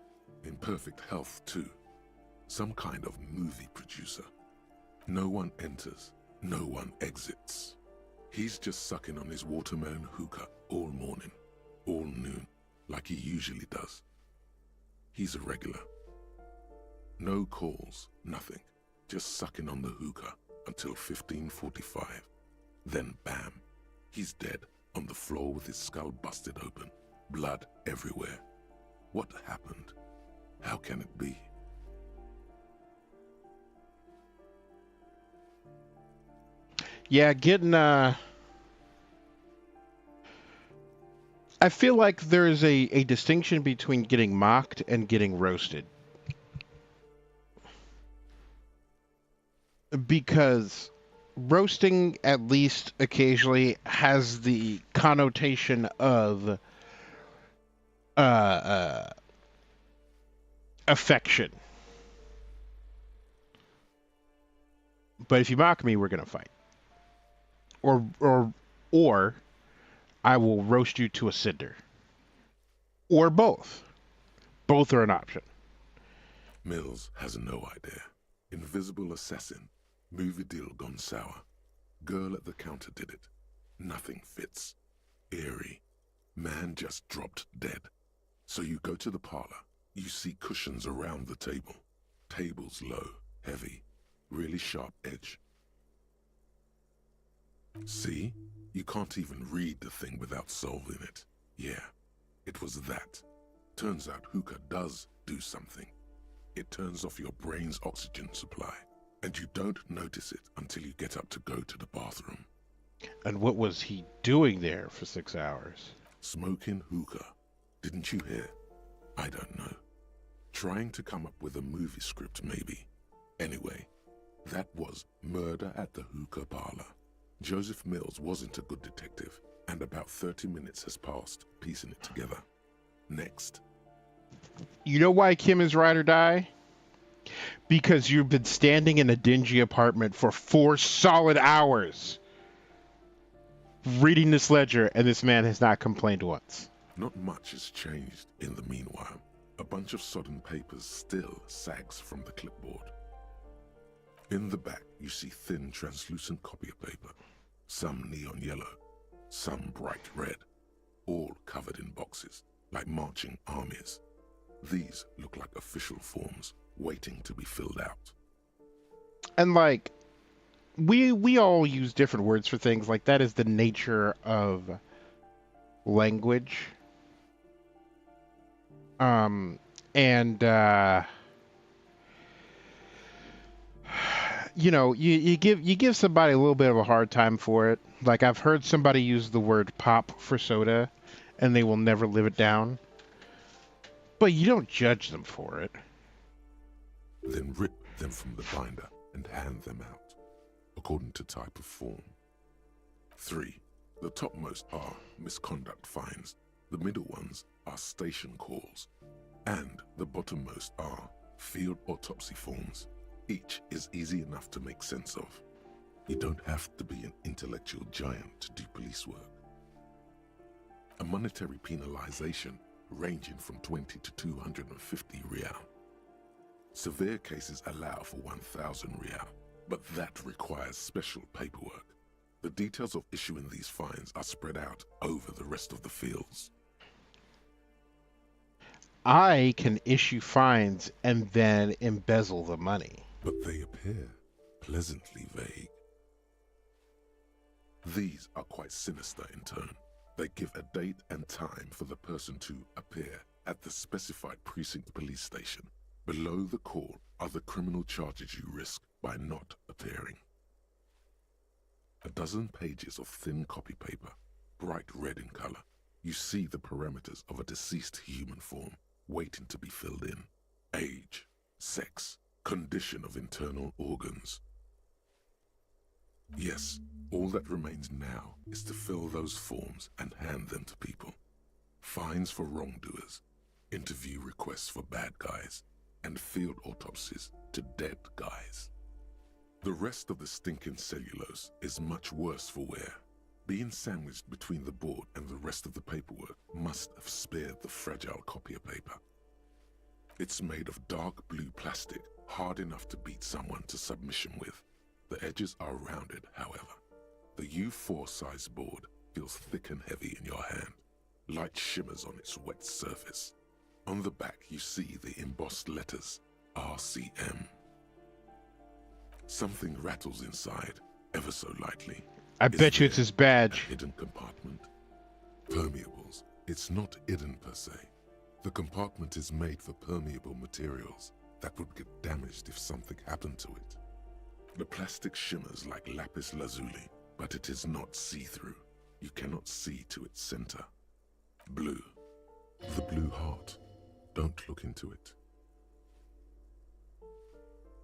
In perfect health too. Some kind of movie producer. No one enters, no one exits. He's just sucking on his watermelon hookah all morning, all noon, like he usually does. He's a regular. No calls, nothing. Just sucking on the hookah until 15:45. Then bam, he's dead on the floor with his skull busted open, blood everywhere. What happened? How can it be? Yeah, getting I feel like there's a distinction between getting mocked and getting roasted. Because roasting, at least occasionally, has the connotation of affection. But if you mock me, we're gonna fight. Or I will roast you to a cinder. Or both. Both are an option. Mills has no idea. Invisible assassin. Movie deal gone sour. Girl at the counter did it. Nothing fits. Eerie. Man just dropped dead. So you go to the parlor. You see cushions around the table. Tables low, heavy, really sharp edge. See? You can't even read the thing without solving it. Yeah, it was that. Turns out hookah does do something. It turns off your brain's oxygen supply, and you don't notice it until you get up to go to the bathroom. And what was he doing there for 6 hours? Smoking hookah. Didn't you hear? I don't know. Trying to come up with a movie script, maybe. Anyway, that was Murder at the Hookah Parlor. Joseph Mills wasn't a good detective, and about 30 minutes has passed, piecing it together. Next. You know why Kim is ride or die? Because you've been standing in a dingy apartment for 4 solid hours reading this ledger, and this man has not complained once. Not much has changed in the meanwhile. A bunch of sodden papers still sags from the clipboard. In the back, you see thin, translucent copier paper, some neon yellow, some bright red, all covered in boxes, like marching armies. These look like official forms, waiting to be filled out. And like, we all use different words for things. Like, that is the nature of language. And you know, you give somebody a little bit of a hard time for it. Like, I've heard somebody use the word pop for soda, and they will never live it down. But you don't judge them for it. Then rip them from the binder and hand them out, according to type of form. 3. The topmost are misconduct fines, the middle ones are station calls, and the bottommost are field autopsy forms. Each is easy enough to make sense of. You don't have to be an intellectual giant to do police work. A monetary penalization ranging from 20 to 250 real. Severe cases allow for 1,000 real, but that requires special paperwork. The details of issuing these fines are spread out over the rest of the fields. I can issue fines and then embezzle the money. But they appear pleasantly vague. These are quite sinister in tone. They give a date and time for the person to appear at the specified precinct police station. Below the call are the criminal charges you risk by not appearing. A dozen pages of thin copy paper, bright red in color. You see the parameters of a deceased human form waiting to be filled in. Age, sex, condition of internal organs. Yes, all that remains now is to fill those forms and hand them to people. Fines for wrongdoers, interview requests for bad guys, and field autopsies to dead guys. The rest of the stinking cellulose is much worse for wear. Being sandwiched between the board and the rest of the paperwork must have spared the fragile copier paper. It's made of dark blue plastic, hard enough to beat someone to submission with. The edges are rounded, however. The U4 size board feels thick and heavy in your hand. Light shimmers on its wet surface. On the back you see the embossed letters, RCM. Something rattles inside, ever so lightly. I bet you it's his badge. A hidden compartment. Permeables. It's not hidden per se. The compartment is made for permeable materials that would get damaged if something happened to it. The plastic shimmers like lapis lazuli, but it is not see-through. You cannot see to its center. Blue. The blue heart. Don't look into it.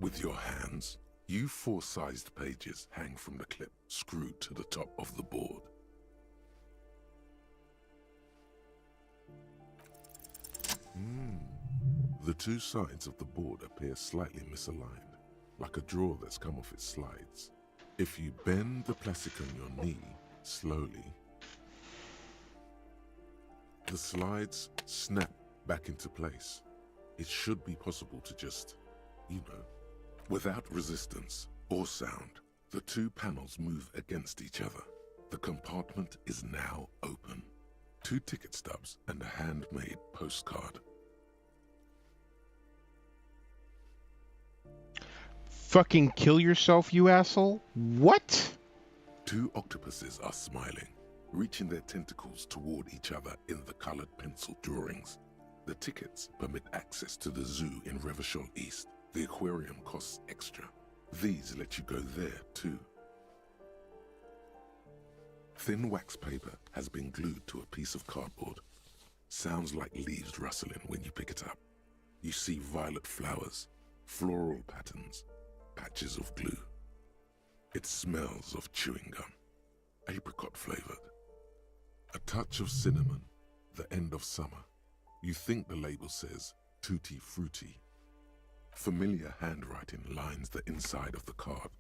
With your hands, U4 sized pages hang from the clip screwed to the top of the board. The two sides of the board appear slightly misaligned, like a drawer that's come off its slides. If you bend the plastic on your knee slowly, the slides snap back into place. It should be possible to just, without resistance or sound, the two panels move against each other. The compartment is now open. 2 ticket stubs and a handmade postcard. Fucking kill yourself, you asshole? What? 2 octopuses are smiling, reaching their tentacles toward each other in the colored pencil drawings. The tickets permit access to the zoo in Revachol East. The aquarium costs extra. These let you go there too. Thin wax paper has been glued to a piece of cardboard. Sounds like leaves rustling when you pick it up. You see violet flowers, floral patterns, patches of glue. It smells of chewing gum, apricot flavored. A touch of cinnamon, the end of summer. You think the label says tutti frutti. Familiar handwriting lines the inside of the card,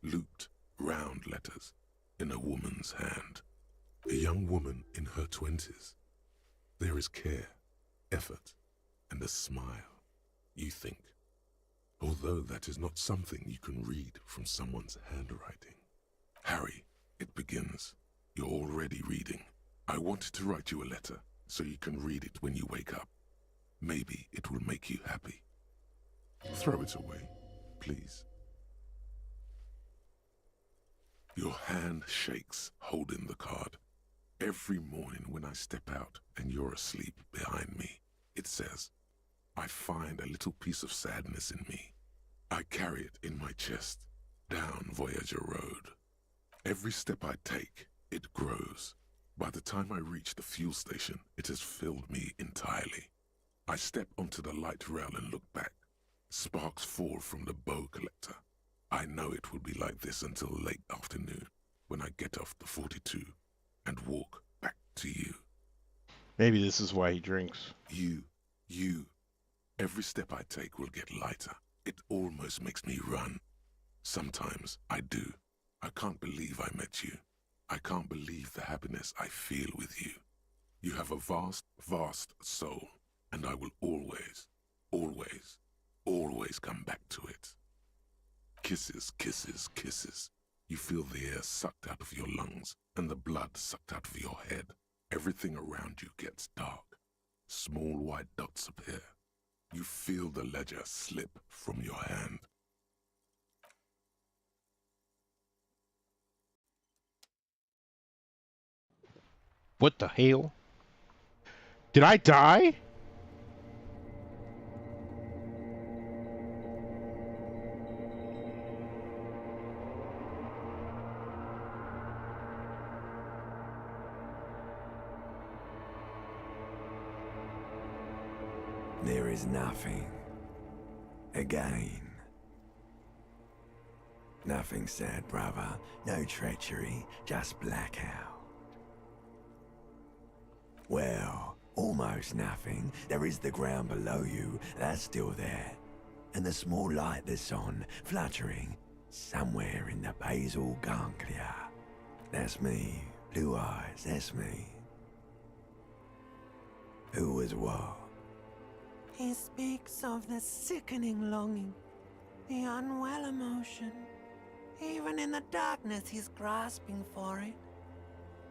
looped, round letters in a woman's hand. A young woman in her 20s. There is care, effort, and a smile. You think, although that is not something you can read from someone's handwriting. Harry, it begins. You're already reading. I wanted to write you a letter so you can read it when you wake up. Maybe it will make you happy. Throw it away, please. Your hand shakes holding the card. Every morning when I step out and you're asleep behind me, it says, I find a little piece of sadness in me. I carry it in my chest, down Voyager Road. Every step I take, it grows. By the time I reach the fuel station, it has filled me entirely. I step onto the light rail and look back. Sparks fall from the bow collector. I know it will be like this until late afternoon, when I get off the 42 and walk back to you. Maybe this is why he drinks. You. Every step I take will get lighter. It almost makes me run. Sometimes I do. I can't believe I met you. I can't believe the happiness I feel with you. You have a vast, vast soul, and I will always, always, always come back to it. Kisses, kisses, kisses. You feel the air sucked out of your lungs and the blood sucked out of your head. Everything around you gets dark. Small white dots appear. You feel the ledger slip from your hand. What the hell? Did I die? There is nothing. Again. Nothing sad, brother. No treachery, just blackout. Well, almost nothing. There is the ground below you, that's still there. And the small light that's on, fluttering, somewhere in the basal ganglia. That's me. Blue eyes, that's me. Who was what? He speaks of the sickening longing, the unwell emotion. Even in the darkness, he's grasping for it.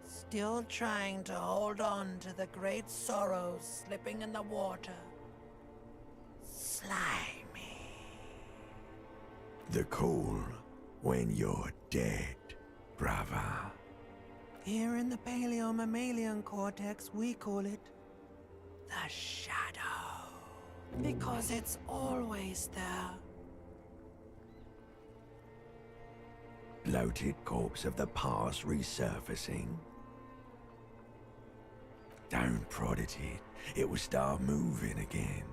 Still trying to hold on to the great sorrows slipping in the water. Slimy. The call when you're dead, brother. Here in the paleo-mammalian cortex, we call it the shadow. Because it's always there. Bloated corpse of the past resurfacing. Don't prod at it. It will start moving again.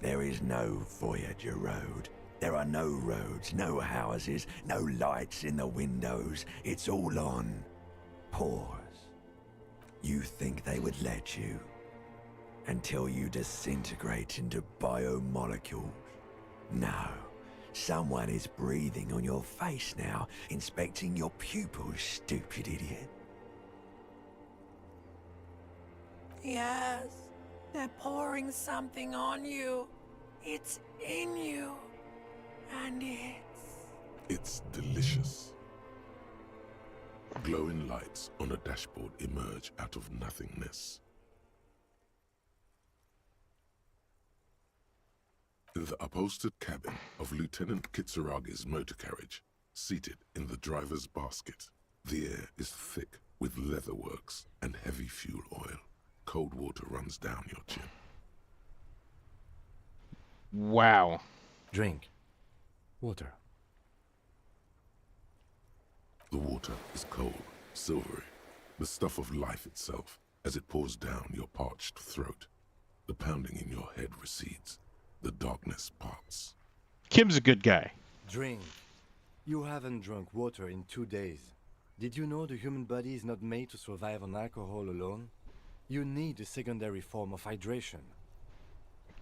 There is no Voyager Road. There are no roads, no houses, no lights in the windows. It's all on pause. You think they would let you? Until you disintegrate into biomolecules. No. Someone is breathing on your face now, inspecting your pupils, stupid idiot. Yes, they're pouring something on you. It's in you. And It's delicious. Glowing lights on a dashboard emerge out of nothingness. In the upholstered cabin of Lieutenant Kitsuragi's motor carriage, seated in the driver's basket, the air is thick with leatherworks and heavy fuel oil. Cold water runs down your chin. Wow. Drink. Water. The water is cold, silvery, the stuff of life itself as it pours down your parched throat. The pounding in your head recedes. The darkness parts. Kim's a good guy. Drink. You haven't drunk water in 2 days. Did you know the human body is not made to survive on alcohol alone? You need a secondary form of hydration.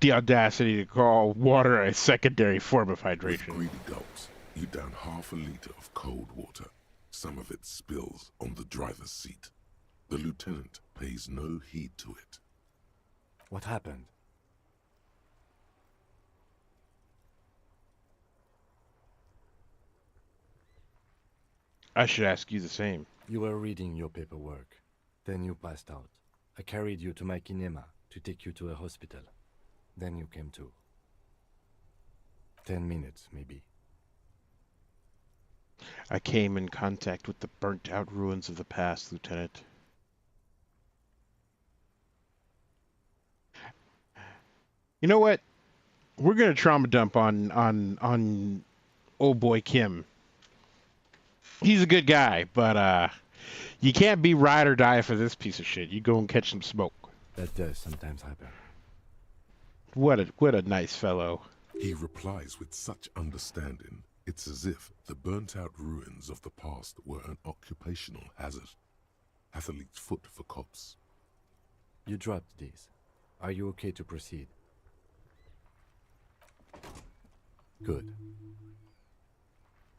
The audacity to call water a secondary form of With hydration. greedy gulps, you down half a liter of cold water. Some of it spills on the driver's seat. The lieutenant pays no heed to it. What happened? I should ask you the same. You were reading your paperwork. Then you passed out. I carried you to my kinema to take you to a hospital. Then you came to. 10 minutes, maybe. I came in contact with the burnt-out ruins of the past, Lieutenant. You know what? We're gonna trauma dump on old boy Kim. He's a good guy, but you can't be ride or die for this piece of shit. You go and catch some smoke. That does sometimes happen. What a nice fellow. He replies with such understanding, it's as if the burnt-out ruins of the past were an occupational hazard. Athlete's foot for cops. You dropped these. Are you okay to proceed? Good.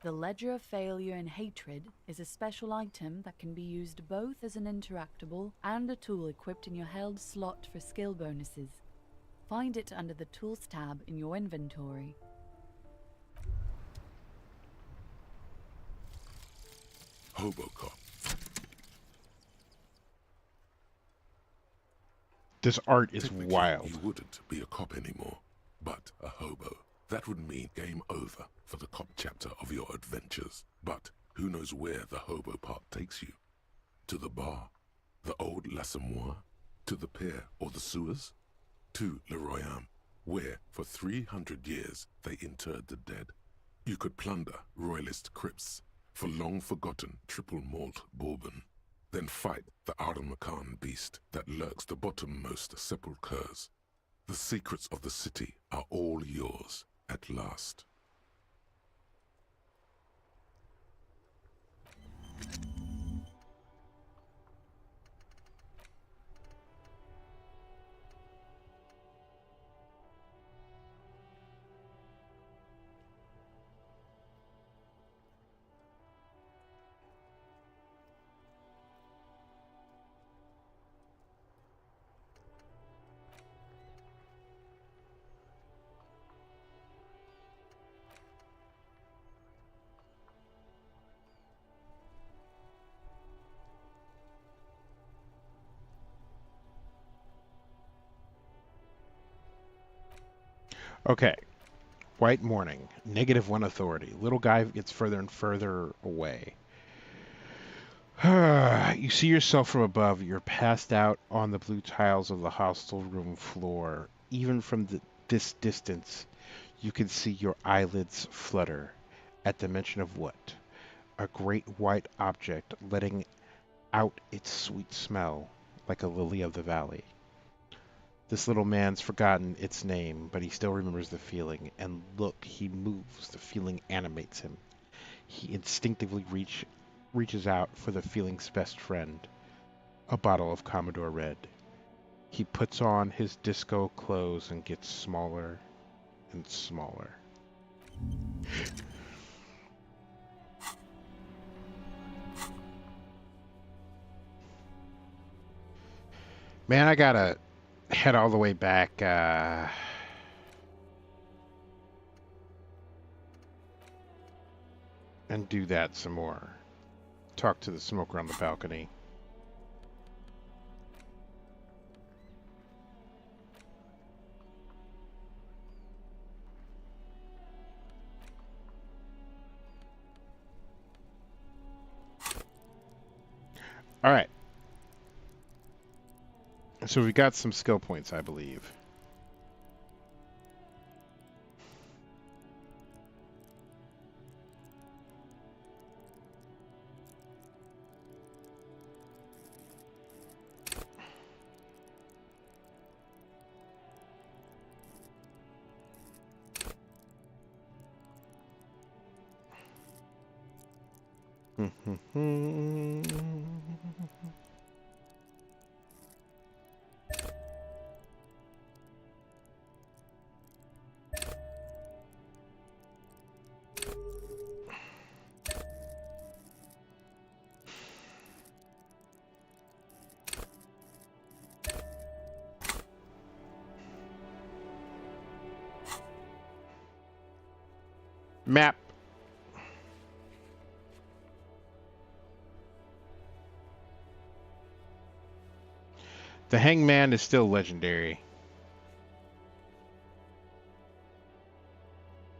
The Ledger of Failure and Hatred is a special item that can be used both as an interactable and a tool equipped in your held slot for skill bonuses. Find it under the Tools tab in your inventory. Hobocop. This art is Technically, wild. He wouldn't be a cop anymore, but a hobo. That would mean game over for the cop chapter of your adventures. But who knows where the hobo part takes you? To the bar? The old L'Assommoir? To the pier or the sewers? To Le Royaume, where for 300 years they interred the dead. You could plunder royalist crypts for long-forgotten triple malt bourbon, then fight the Aramakan beast that lurks the bottommost sepulchres. The secrets of the city are all yours at last. Okay. White morning. -1 authority. Little guy gets further and further away. You see yourself from above. You're passed out on the blue tiles of the hostel room floor. Even from this distance, you can see your eyelids flutter at the mention of what? A great white object letting out its sweet smell like a lily of the valley. This little man's forgotten its name, but he still remembers the feeling. And look, he moves. The feeling animates him. He instinctively reaches out for the feeling's best friend, a bottle of Commodore Red. He puts on his disco clothes and gets smaller and smaller. Man, I gotta head all the way back. And do that some more. Talk to the smoker on the balcony. All right. So we got some skill points, I believe. Map. The Hangman is still legendary.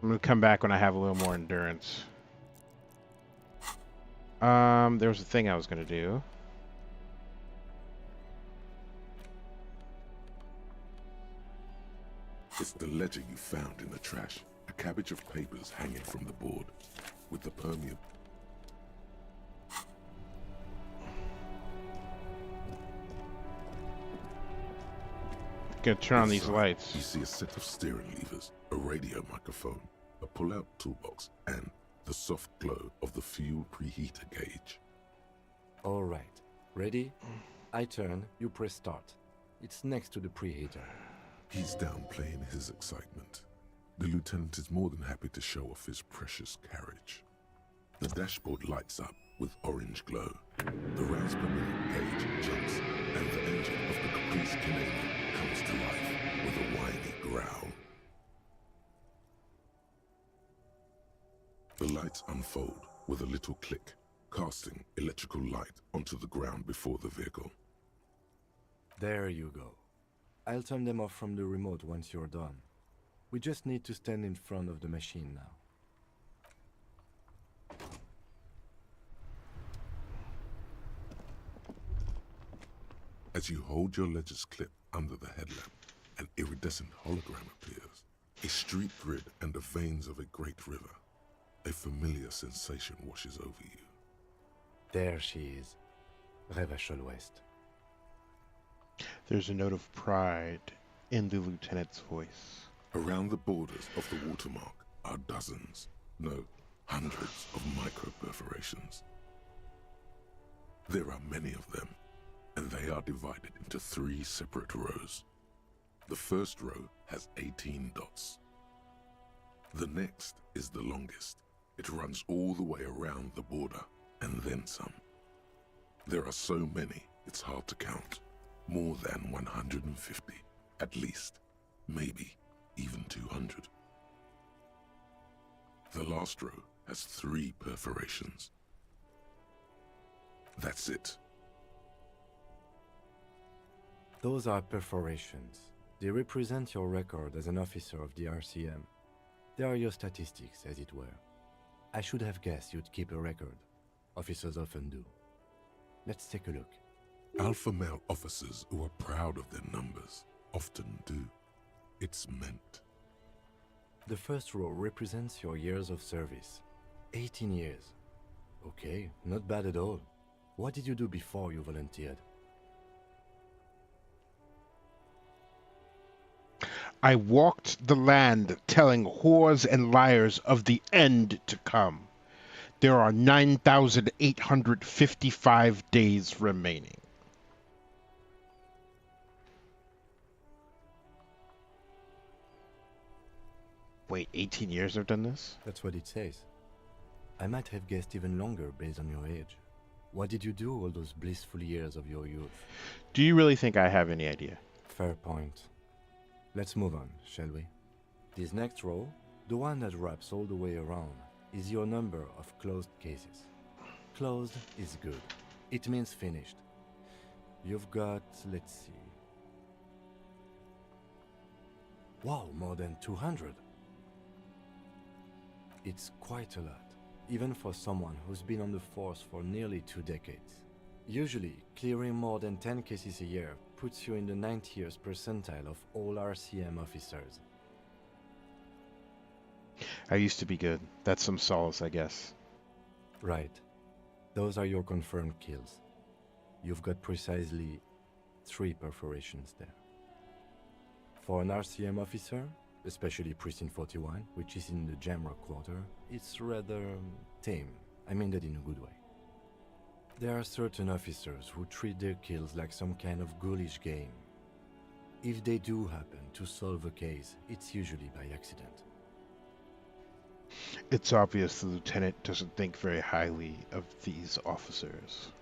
I'm gonna come back when I have a little more endurance. There was a thing I was gonna do. It's the ledger you found in the trash. A cabbage of papers hanging from the board. With the permeable. Gonna turn on these Inside, lights. You see a set of steering levers, a radio microphone, a pull-out toolbox, and the soft glow of the fuel preheater gauge. All right. Ready? I turn, you press start. It's next to the preheater. He's downplaying his excitement. The lieutenant is more than happy to show off his precious carriage. The dashboard lights up with orange glow. The rounds per minute gauge jumps, and the engine of the Caprice Canadian comes to life with a whiny growl. The lights unfold with a little click, casting electrical light onto the ground before the vehicle. There you go. I'll turn them off from the remote once you're done. We just need to stand in front of the machine now. As you hold your ledger's clip under the headlamp, an iridescent hologram appears. A street grid and the veins of a great river. A familiar sensation washes over you. There she is. Revachol West. There's a note of pride in the lieutenant's voice. Around the borders of the watermark are dozens, no, hundreds of micro-perforations. There are many of them, and they are divided into 3 separate rows. The first row has 18 dots. The next is the longest. It runs all the way around the border, and then some. There are so many, it's hard to count. More than 150, at least, maybe even 200. The last row has 3 perforations. That's it. Those are perforations. They represent your record as an officer of the RCM. They are your statistics, as it were. I should have guessed you'd keep a record. Officers often do. Let's take a look. Alpha male officers who are proud of their numbers often do. It's meant. The first row represents your years of service. 18 years. Okay, not bad at all. What did you do before you volunteered? I walked the land telling whores and liars of the end to come. There are 9,855 days remaining. Wait, 18 years I've done this? That's what it says. I might have guessed even longer based on your age. What did you do all those blissful years of your youth? Do you really think I have any idea? Fair point. Let's move on, shall we? This next row, the one that wraps all the way around, is your number of closed cases. Closed is good. It means finished. You've got, let's see. Wow, more than 200. It's quite a lot, even for someone who's been on the force for nearly 2 decades. Usually, clearing more than 10 cases a year puts you in the 90th percentile of all RCM officers. I used to be good. That's some solace, I guess. Right. Those are your confirmed kills. You've got precisely 3 perforations there. For an RCM officer, especially Precinct 41, which is in the Jamrock quarter, it's rather tame. I mean that in a good way. There are certain officers who treat their kills like some kind of ghoulish game. If they do happen to solve a case, it's usually by accident. It's obvious the lieutenant doesn't think very highly of these officers.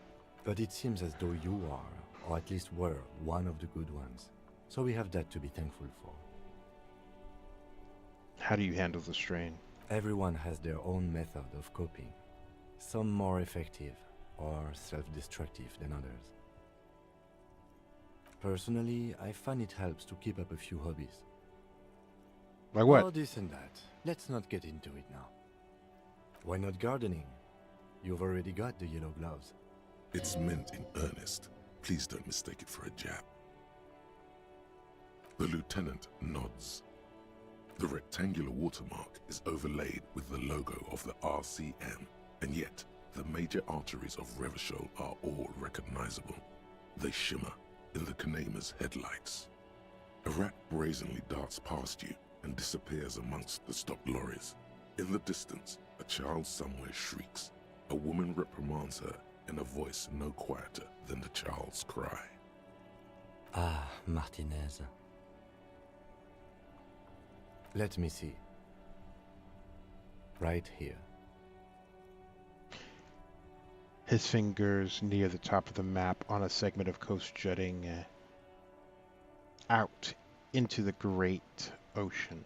But it seems as though you are, or at least were, one of the good ones. So we have that to be thankful for. How do you handle the strain? Everyone has their own method of coping. Some more effective or self-destructive than others. Personally, I find it helps to keep up a few hobbies. Like what? Oh, this and that. Let's not get into it now. Why not gardening? You've already got the yellow gloves. It's meant in earnest. Please don't mistake it for a jab. The lieutenant nods. The rectangular watermark is overlaid with the logo of the RCM, and yet the major arteries of Revachol are all recognizable. They shimmer in the Kanema's headlights. A rat brazenly darts past you and disappears amongst the stopped lorries. In the distance, a child somewhere shrieks. A woman reprimands her in a voice no quieter than the child's cry. Ah, Martinez. Let me see. Right here. His fingers near the top of the map on a segment of coast jutting out into the great ocean.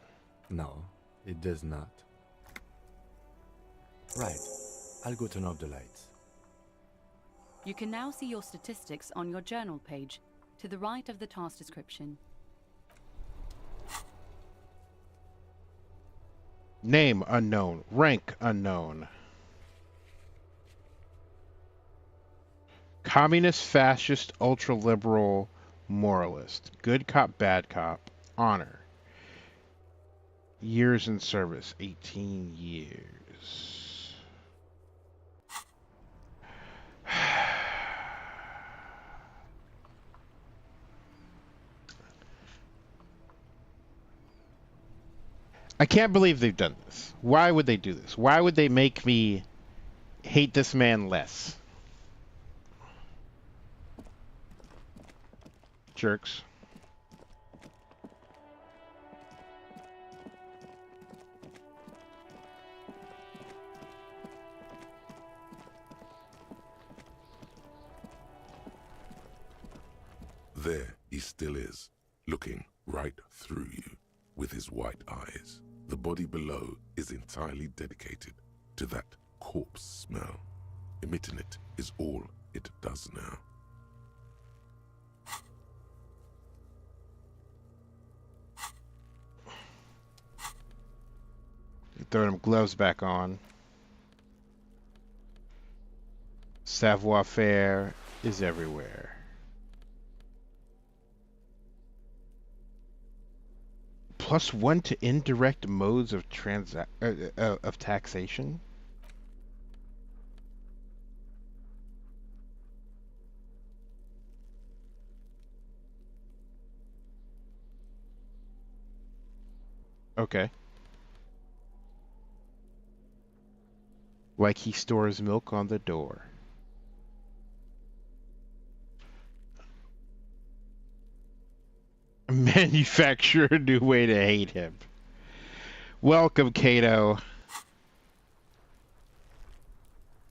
No, it does not. Right. I'll go turn off the lights. You can now see your statistics on your journal page, to the right of the task description. Name unknown. Rank unknown. Communist, fascist, ultra-liberal, moralist. Good cop, bad cop. Honor. Years in service. 18 years. I can't believe they've done this. Why would they do this? Why would they make me hate this man less? Jerks. There he still is, looking right through you with his white eyes. The body below is entirely dedicated to that corpse smell. Emitting it is all it does now. Throw them gloves back on. Savoir-faire is everywhere. +1 to indirect modes of taxation. Okay. Like he stores milk on the door. Manufacture a new way to hate him. Welcome, Kato.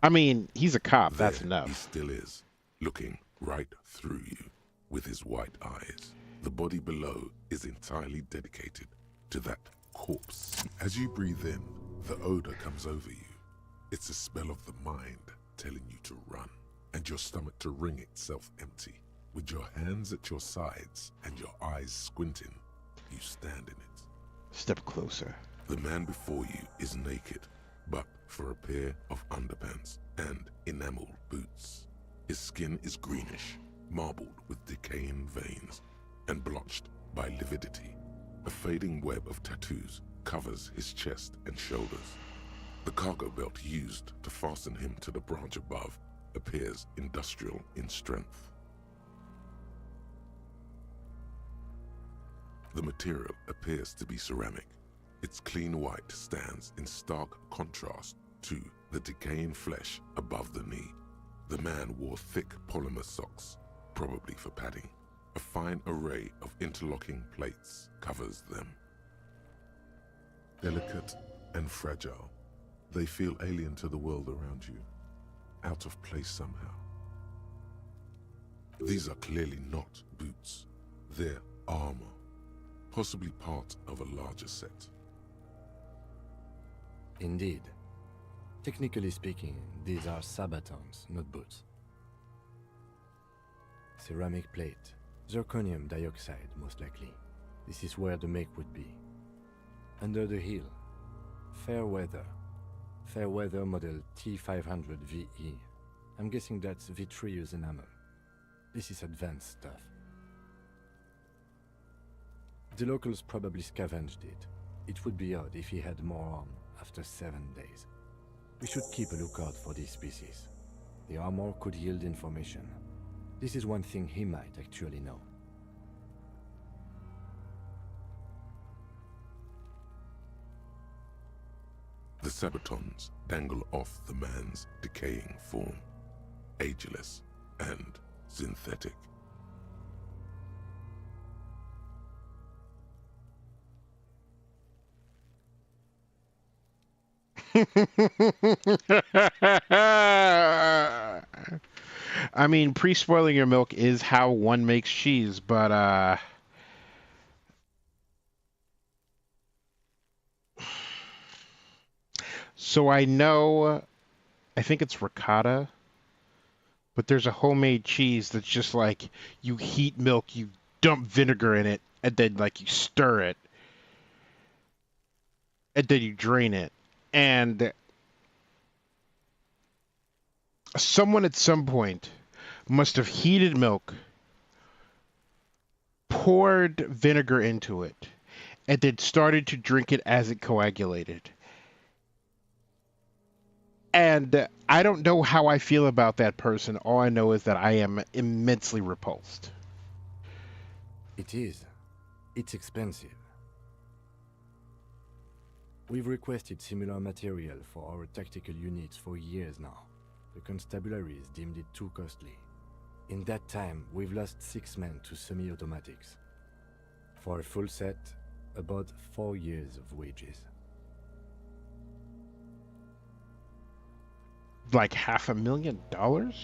I mean, he's a cop. There That's enough. He still is, looking right through you with his white eyes. The body below is entirely dedicated to that corpse. As you breathe in, the odor comes over you. It's a smell of the mind telling you to run, and your stomach to wring itself empty. With your hands at your sides and your eyes squinting, you stand in it. Step closer. The man before you is naked, but for a pair of underpants and enameled boots. His skin is greenish, marbled with decaying veins, and blotched by lividity. A fading web of tattoos covers his chest and shoulders. The cargo belt used to fasten him to the branch above appears industrial in strength. The material appears to be ceramic. Its clean white stands in stark contrast to the decaying flesh above the knee. The man wore thick polymer socks, probably for padding. A fine array of interlocking plates covers them. Delicate and fragile, they feel alien to the world around you, out of place somehow. These are clearly not boots. They're armor. Possibly part of a larger set. Indeed. Technically speaking, these are sabatons, not boots. Ceramic plate, Zirconium dioxide, most likely. This is where the make would be. Under the hill. Fair weather. Fair weather model T500 VE. I'm guessing that's vitreous enamel. This is advanced stuff. The locals probably scavenged it. It would be odd if he had more on after 7 days. We should keep a lookout for these species. The armor could yield information. This is one thing he might actually know. The Sabatons dangle off the man's decaying form, ageless and synthetic. I mean, pre-spoiling your milk is how one makes cheese, but so I know, I think it's ricotta, but there's a homemade cheese that's just like you heat milk, you dump vinegar in it, and then like you stir it, and then you drain it. And someone at some point must have heated milk, poured vinegar into it, and then started to drink it as it coagulated. And I don't know how I feel about that person. All I know is that I am immensely repulsed. It is. It's expensive. We've requested similar material for our tactical units for years now. The constabularies deemed it too costly. In that time, we've lost 6 men to semi-automatics. For a full set, about 4 years of wages. Like $500,000?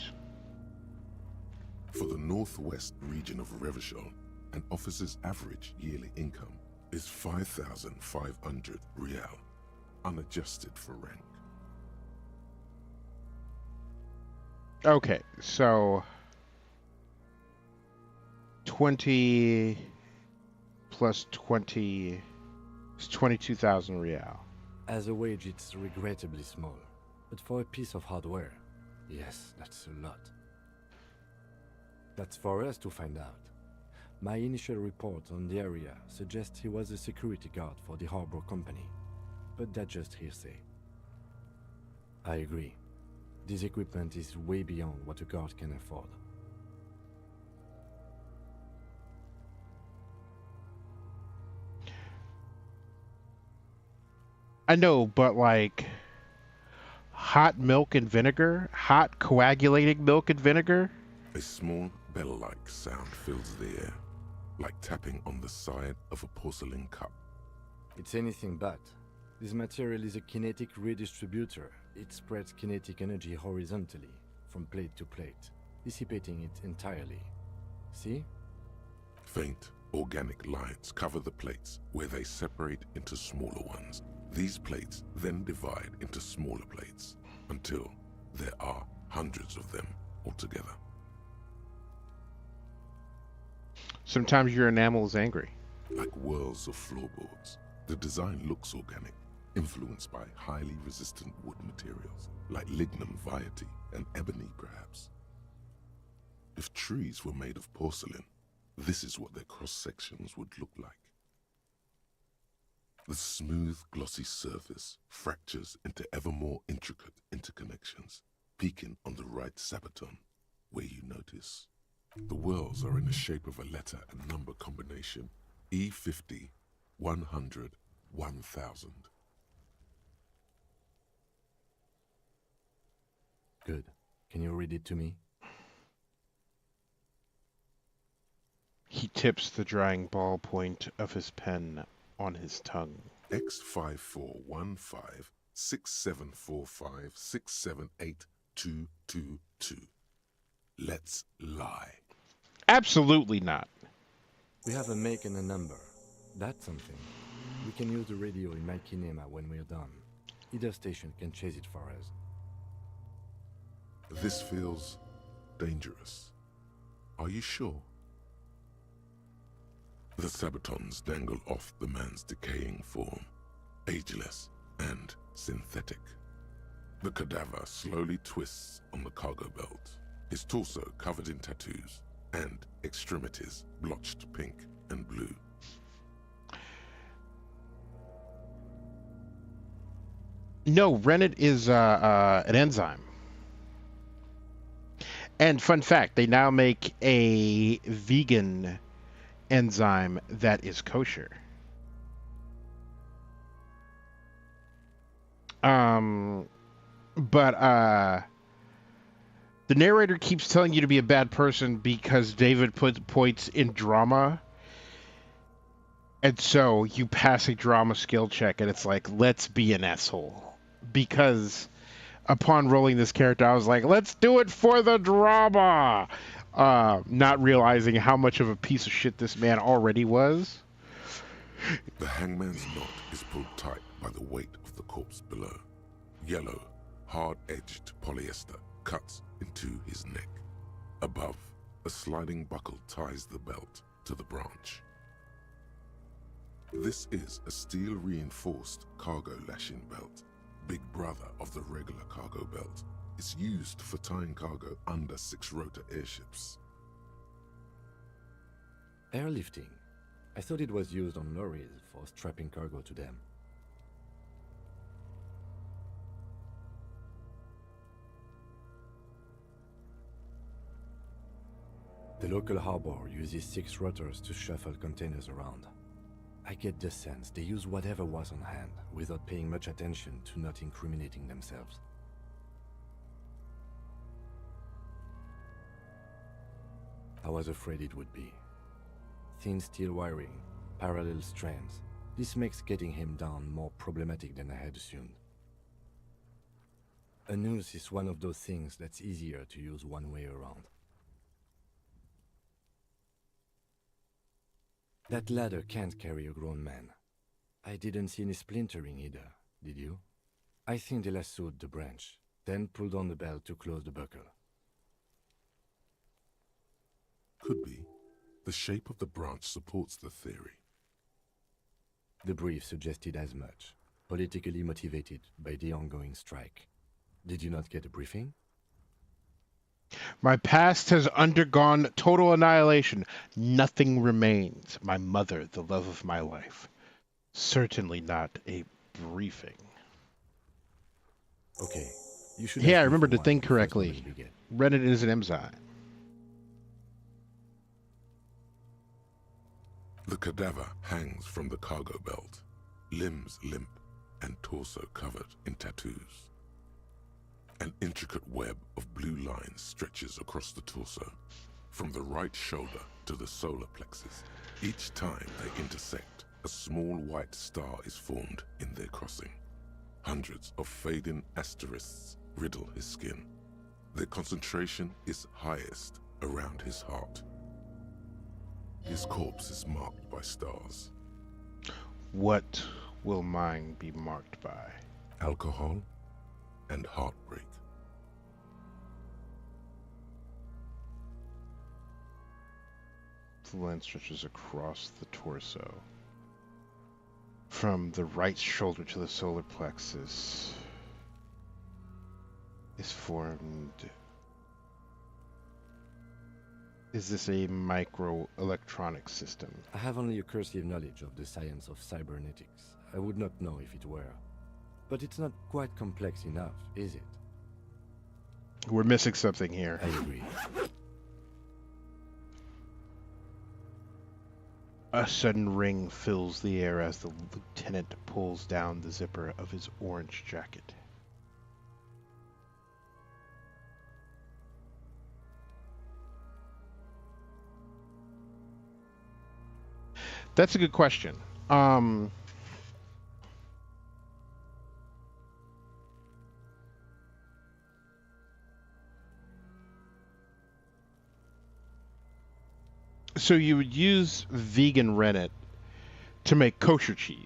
For the northwest region of Revachol, an officer's average yearly income is 5,500 real, unadjusted for rank. Okay, so 20 plus 20 is 22,000 real. As a wage, it's regrettably small. But for a piece of hardware, yes, that's a lot. That's for us to find out. My initial report on the area suggests he was a security guard for the harbor company, but that's just hearsay. I agree. This equipment is way beyond what a guard can afford. I know, but like hot milk and vinegar? Hot coagulating milk and vinegar? A small bell-like sound fills the air, like tapping on the side of a porcelain cup. It's anything but. This material is a kinetic redistributor. It spreads kinetic energy horizontally, from plate to plate, dissipating it entirely. See? Faint, organic lines cover the plates where they separate into smaller ones. These plates then divide into smaller plates until there are hundreds of them altogether. Sometimes your enamel is angry. Like whirls of floorboards, the design looks organic, influenced by highly resistant wood materials, like lignum vitae and ebony perhaps. If trees were made of porcelain, this is what their cross-sections would look like. The smooth, glossy surface fractures into ever more intricate interconnections, peaking on the right sabaton, where you notice. The whirls are in the shape of a letter and number combination, E50, 100, 1000. Good. Can you read it to me? He tips the drying ballpoint of his pen on his tongue. X5415 6745 678222. Let's lie. Absolutely not. We have a make and a number. That's something. We can use the radio in my kinema when we're done. Either station can chase it for us. This feels dangerous. Are you sure? The sabatons dangle off the man's decaying form, ageless and synthetic. The cadaver slowly twists on the cargo belt, his torso covered in tattoos and extremities blotched pink and blue. No, rennet is an enzyme. And fun fact, they now make a vegan enzyme that is kosher. But the narrator keeps telling you to be a bad person because David puts points in drama. And so you pass a drama skill check and it's like, let's be an asshole. Because upon rolling this character, I was like, let's do it for the drama. Not realizing how much of a piece of shit this man already was. The hangman's knot is pulled tight by the weight of the corpse below. Yellow, hard-edged polyester cuts into his neck. Above, a sliding buckle ties the belt to the branch. This is a steel-reinforced cargo lashing belt, big brother of the regular cargo belt. It's used for tying cargo under 6-rotor airships. Airlifting. I thought it was used on lorries for strapping cargo to them. The local harbor uses 6 rotors to shuffle containers around. I get the sense they use whatever was on hand without paying much attention to not incriminating themselves. I was afraid it would be. Thin steel wiring, parallel strands. This makes getting him down more problematic than I had assumed. A noose is one of those things that's easier to use one way around. That ladder can't carry a grown man. I didn't see any splintering either, did you? I think they lassoed the branch, then pulled on the belt to close the buckle. Could be. The shape of the branch supports the theory. The brief suggested as much, politically motivated by the ongoing strike. Did you not get a briefing? My past has undergone total annihilation. Nothing remains. My mother, the love of my life. Certainly not a briefing. Okay. You should Yeah, I ask me remembered for to one think the first correctly. moment we get. Rennet is an enzyme. The cadaver hangs from the cargo belt, limbs limp and torso covered in tattoos. An intricate web of blue lines stretches across the torso, from the right shoulder to the solar plexus. Each time they intersect, a small white star is formed in their crossing. Hundreds of fading asterisks riddle his skin. Their concentration is highest around his heart. His corpse is marked by stars. What will mine be marked by? Alcohol and heartbreak. The line stretches across the torso. From the right shoulder to the solar plexus is formed. Is this a microelectronic system? I have only a cursive knowledge of the science of cybernetics. I would not know if it were. But it's not quite complex enough, is it? We're missing something here. I agree. A sudden ring fills the air as the lieutenant pulls down the zipper of his orange jacket. That's a good question. So you would use vegan rennet to make kosher cheese.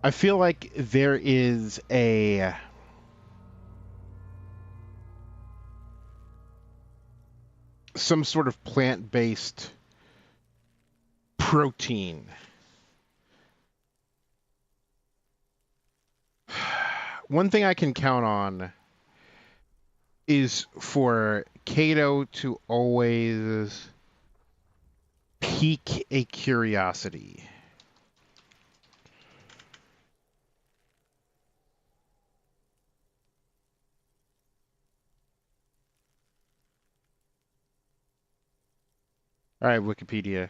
I feel like there is some sort of plant-based protein. One thing I can count on is for Kato to always pique a curiosity. All right, Wikipedia.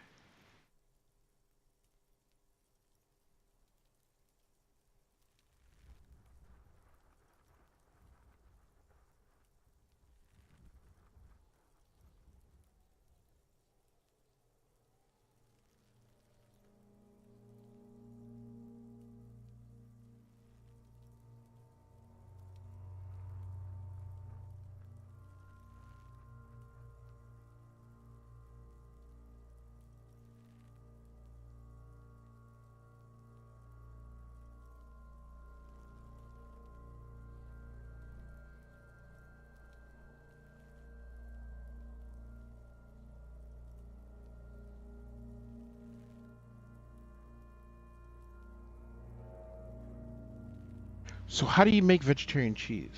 So how do you make vegetarian cheese?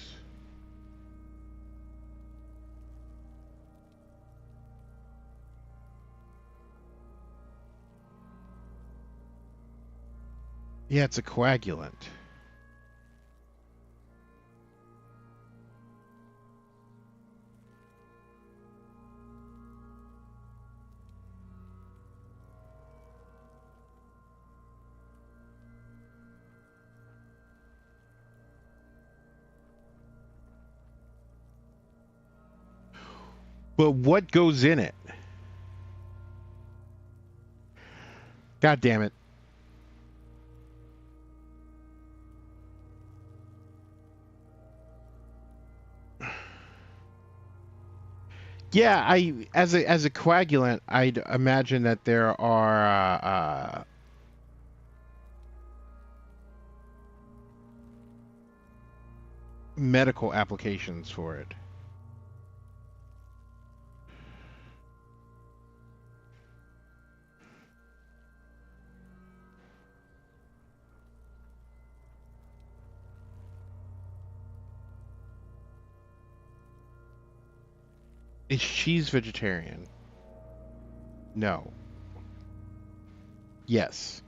Yeah, it's a coagulant. But what goes in it? God damn it. Yeah, I as a coagulant, I'd imagine that there are medical applications for it. Is cheese vegetarian? No. Yes.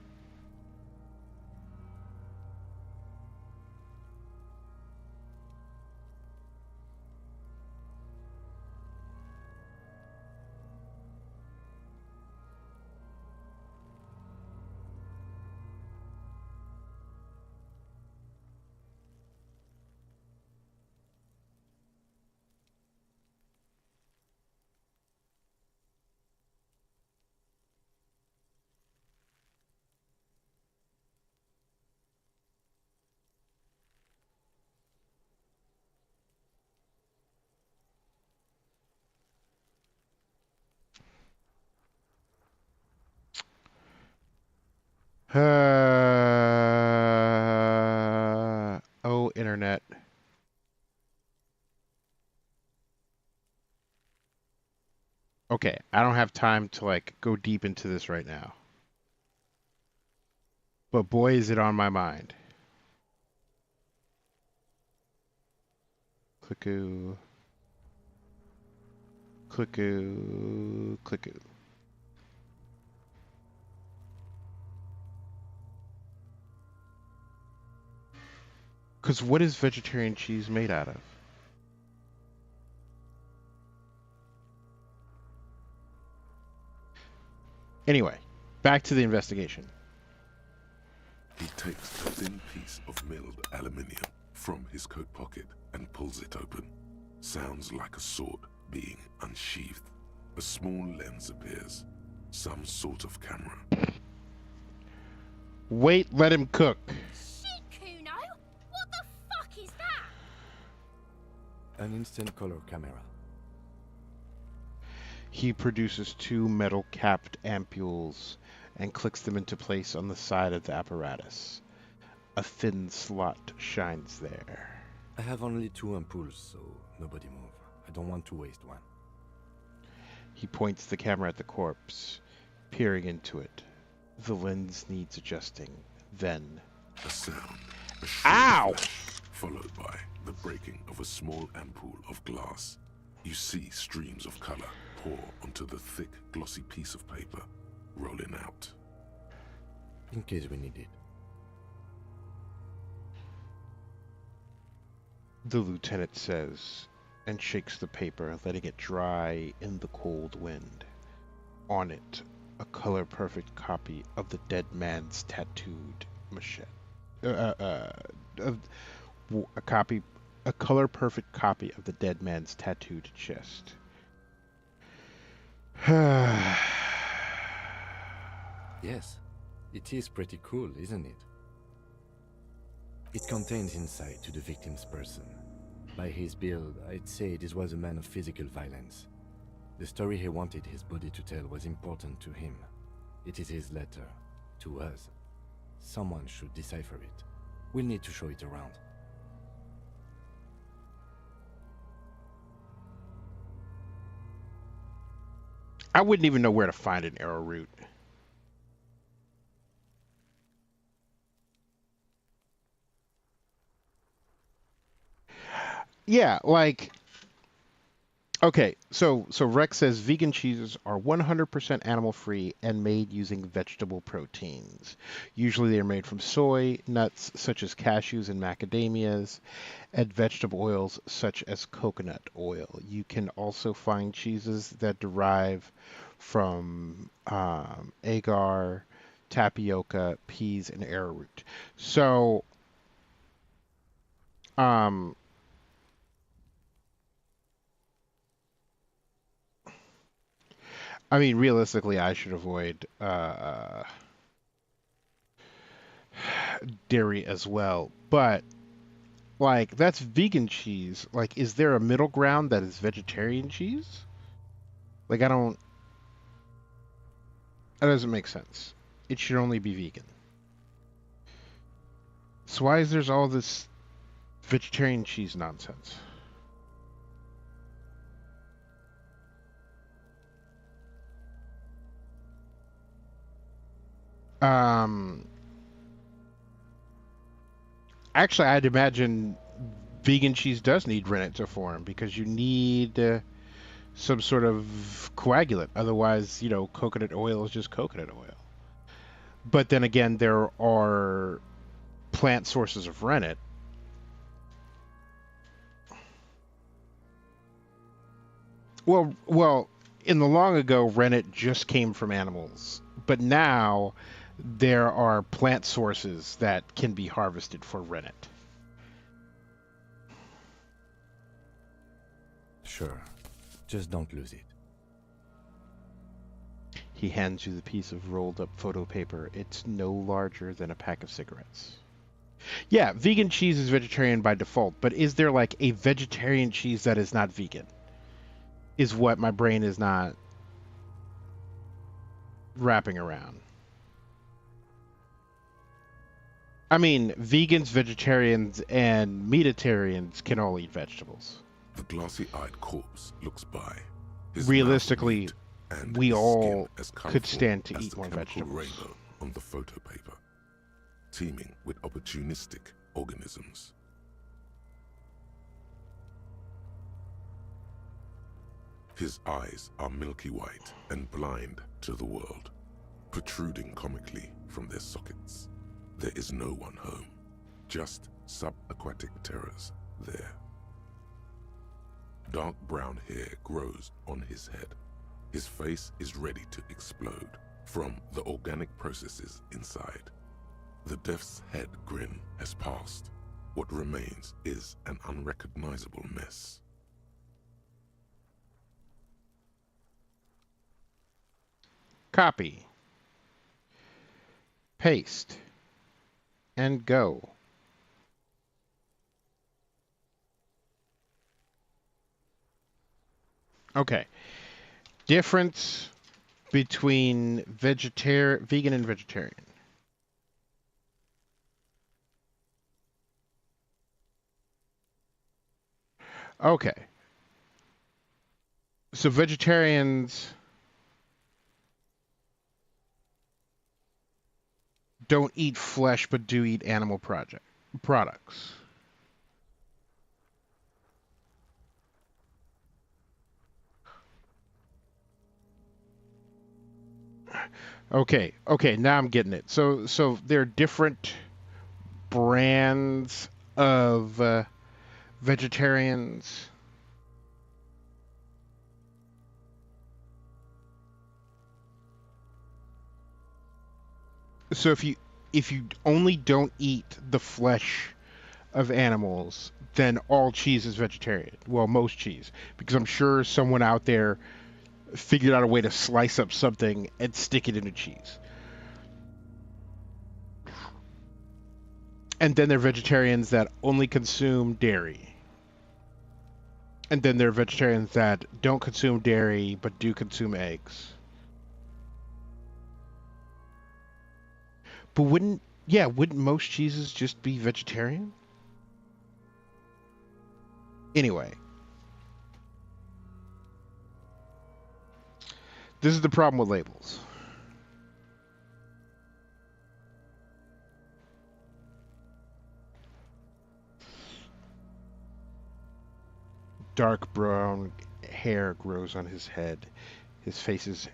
Oh, internet. Okay, I don't have time to like go deep into this right now. But boy, is it on my mind. Clicku. Clicku. Clicku. Because what is vegetarian cheese made out of? Anyway, back to the investigation. He takes a thin piece of milled aluminium from his coat pocket and pulls it open. Sounds like a sword being unsheathed. A small lens appears. Some sort of camera. Wait, let him cook. Shit, Kuno! What the fuck is that? An instant color camera. He produces two metal-capped ampules and clicks them into place on the side of the apparatus. A thin slot shines there. I have only 2 ampoules, so nobody move. I don't want to waste one. He points the camera at the corpse, peering into it. The lens needs adjusting. Then... A sound. A Ow! flash, followed by the breaking of a small ampoule of glass. You see streams of color pour onto the thick, glossy piece of paper, rolling out. In case we need it. The lieutenant says, and shakes the paper, letting it dry in the cold wind. On it, a color-perfect copy of the dead man's tattooed machete. A color-perfect copy of the dead man's tattooed chest. Yes, it is pretty cool, isn't it? It contains insight to the victim's person. By his build, I'd say this was a man of physical violence. The story he wanted his body to tell was important to him. It is his letter, to us. Someone should decipher it. We'll need to show it around. I wouldn't even know where to find an arrowroot. Yeah, like, okay, so Rex says vegan cheeses are 100% animal-free and made using vegetable proteins. Usually they're made from soy, nuts such as cashews and macadamias, and vegetable oils such as coconut oil. You can also find cheeses that derive from agar, tapioca, peas, and arrowroot. So, I mean, realistically, I should avoid dairy as well. But, like, that's vegan cheese. Like, is there a middle ground that is vegetarian cheese? Like, that doesn't make sense. It should only be vegan. So why is there's all this vegetarian cheese nonsense? Actually, I'd imagine vegan cheese does need rennet to form because you need some sort of coagulant. Otherwise, coconut oil is just coconut oil. But then again, there are plant sources of rennet. Well, in the long ago, rennet just came from animals. But now there are plant sources that can be harvested for rennet. Sure. Just don't lose it. He hands you the piece of rolled up photo paper. It's no larger than a pack of cigarettes. Yeah, vegan cheese is vegetarian by default, but is there like a vegetarian cheese that is not vegan? Is what my brain is not wrapping around. I mean, vegans, vegetarians, and meatitarians can all eat vegetables. The glossy-eyed corpse looks by. Realistically, we all could stand to eat more vegetables. Rainbow on the photo paper, teeming with opportunistic organisms. His eyes are milky white and blind to the world, protruding comically from their sockets. There is no one home, just subaquatic terrors there. Dark brown hair grows on his head. His face is ready to explode from the organic processes inside. The death's head grin has passed. What remains is an unrecognizable mess. Copy. Paste. And go. Okay. Difference between vegan and vegetarian. Okay. So vegetarians don't eat flesh but do eat animal products. Okay, now I'm getting it. So there are different brands of vegetarians. So if you only don't eat the flesh of animals, then all cheese is vegetarian. Well, most cheese, because I'm sure someone out there figured out a way to slice up something and stick it into cheese. And then there are vegetarians that only consume dairy. And then there are vegetarians that don't consume dairy but do consume eggs. But wouldn't most cheeses just be vegetarian? Anyway, this is the problem with labels. Dark brown hair grows on his head. His face is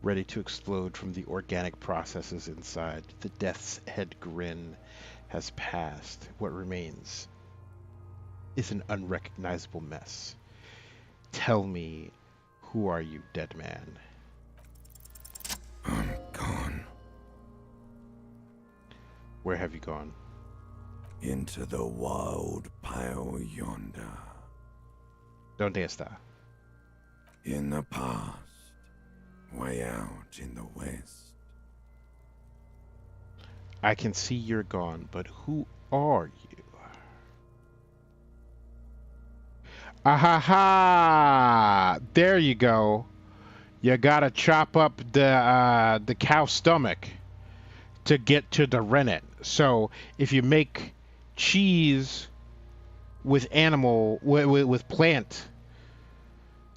ready to explode from the organic processes inside. The death's head grin has passed. What remains is an unrecognizable mess. Tell me, who are you, dead man? I'm gone. Where have you gone? Into the wild pale yonder. ¿Dónde está? In the past. Way out in the west. I can see you're gone, but who are you? Ahaha! There you go. You gotta chop up the cow stomach to get to the rennet. So if you make cheese with with plant,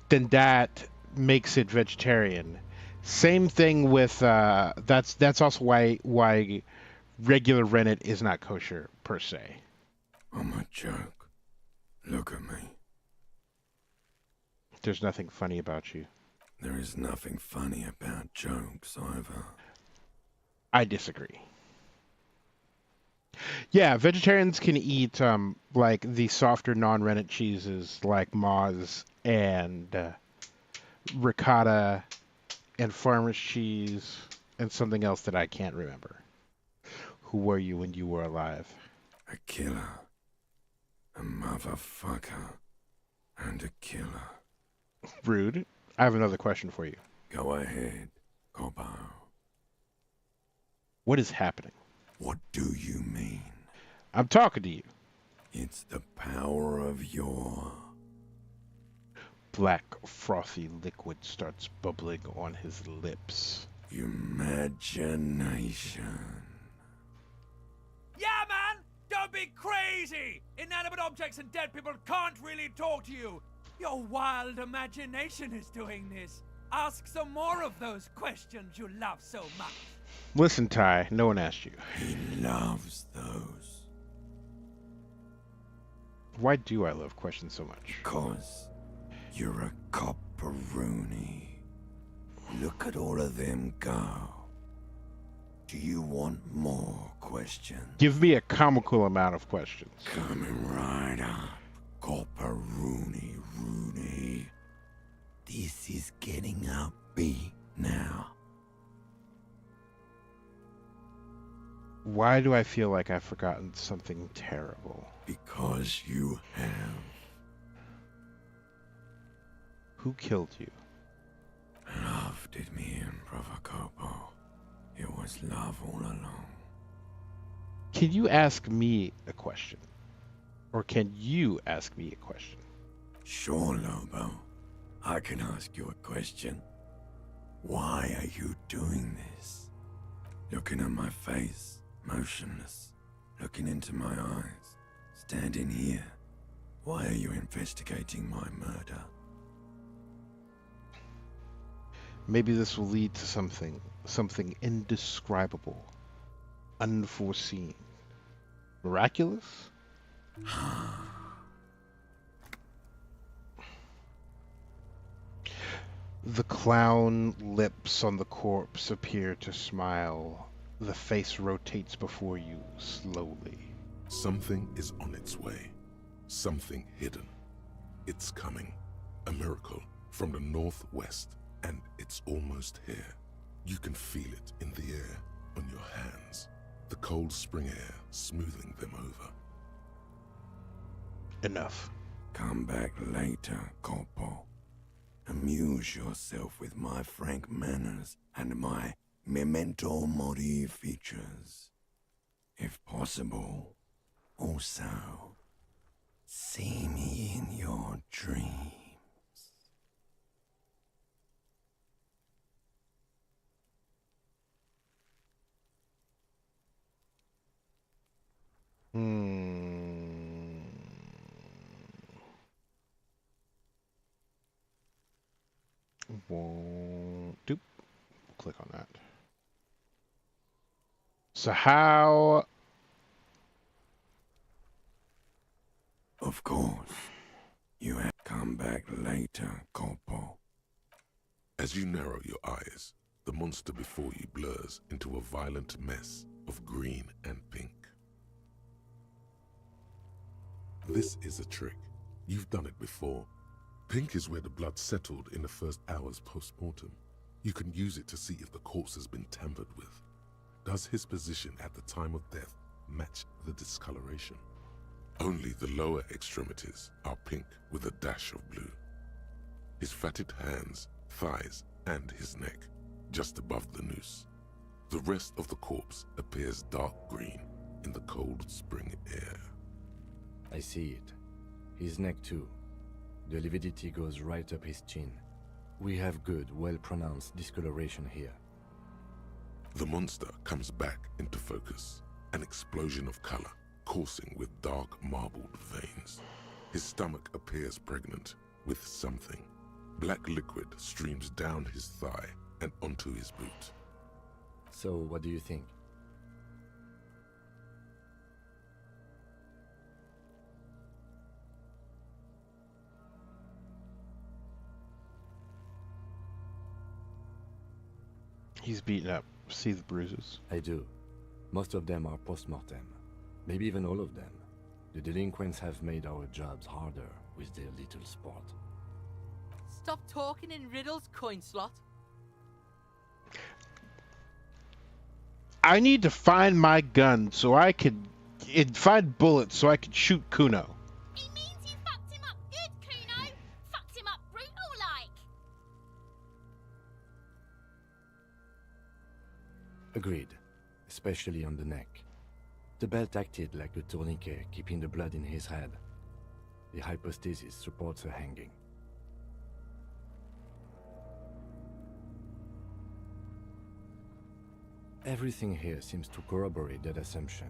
then that makes it vegetarian. Same thing with that's also why regular rennet is not kosher per se. I'm a joke. Look at me. There's nothing funny about you. There is nothing funny about jokes either. I disagree. Yeah, vegetarians can eat like the softer non-rennet cheeses like Moz and ricotta and farmer's cheese and something else that I can't remember. Who were you when you were alive? A killer. A motherfucker. And a killer. Rude. I have another question for you. Go ahead, Cobbo. What is happening? What do you mean? I'm talking to you. It's the power of your... Black, frothy liquid starts bubbling on his lips. Imagination. Yeah, man! Don't be crazy! Inanimate objects and dead people can't really talk to you. Your wild imagination is doing this. Ask some more of those questions you love so much. Listen, Ty, no one asked you. He loves those. Why do I love questions so much? Because you're a copperoonie. Look at all of them go. Do you want more questions? Give me a comical amount of questions. Coming right up. Copperoonie, Rooney. This is getting upbeat now. Why do I feel like I've forgotten something terrible? Because you have. Who killed you? Love did me in, Brother Copo. It was love all along. Can you ask me a question? Or can you ask me a question? Sure, Lobo. I can ask you a question. Why are you doing this? Looking at my face, motionless. Looking into my eyes. Standing here. Why are you investigating my murder? Maybe this will lead to something indescribable, unforeseen, miraculous? The clown lips on the corpse appear to smile. The face rotates before you slowly. Something is on its way. Something hidden. It's coming. A miracle from the northwest, and it's almost here. You can feel it in the air, on your hands. The cold spring air smoothing them over. Enough. Come back later, Corpo. Amuse yourself with my frank manners and my memento mori features. If possible, also, see me in your dreams. Won't do. Click on that. So how? Of course. You have come back later, Corpo. As you narrow your eyes, the monster before you blurs into a violent mess of green and pink. This is a trick. You've done it before. Pink is where the blood settled in the first hours post-mortem. You can use it to see if the corpse has been tampered with. Does his position at the time of death match the discoloration? Only the lower extremities are pink with a dash of blue. His fatted hands, thighs, and his neck, just above the noose. The rest of the corpse appears dark green in the cold spring air. I see it. His neck too. The lividity goes right up his chin. We have good, well-pronounced discoloration here. The monster comes back into focus, an explosion of color, coursing with dark marbled veins. His stomach appears pregnant with something. Black liquid streams down his thigh and onto his boot. So, what do you think? He's beaten up. See the bruises? I do. Most of them are post-mortem. Maybe even all of them. The delinquents have made our jobs harder with their little sport. Stop talking in riddles, coin slot. I need to find my gun so I could find bullets so I could shoot Kuno. He means you fucked him up good, Kuno. Fucked him up brutal like. Agreed. Especially on the neck. The belt acted like a tourniquet, keeping the blood in his head. The hypostasis supports her hanging. Everything here seems to corroborate that assumption,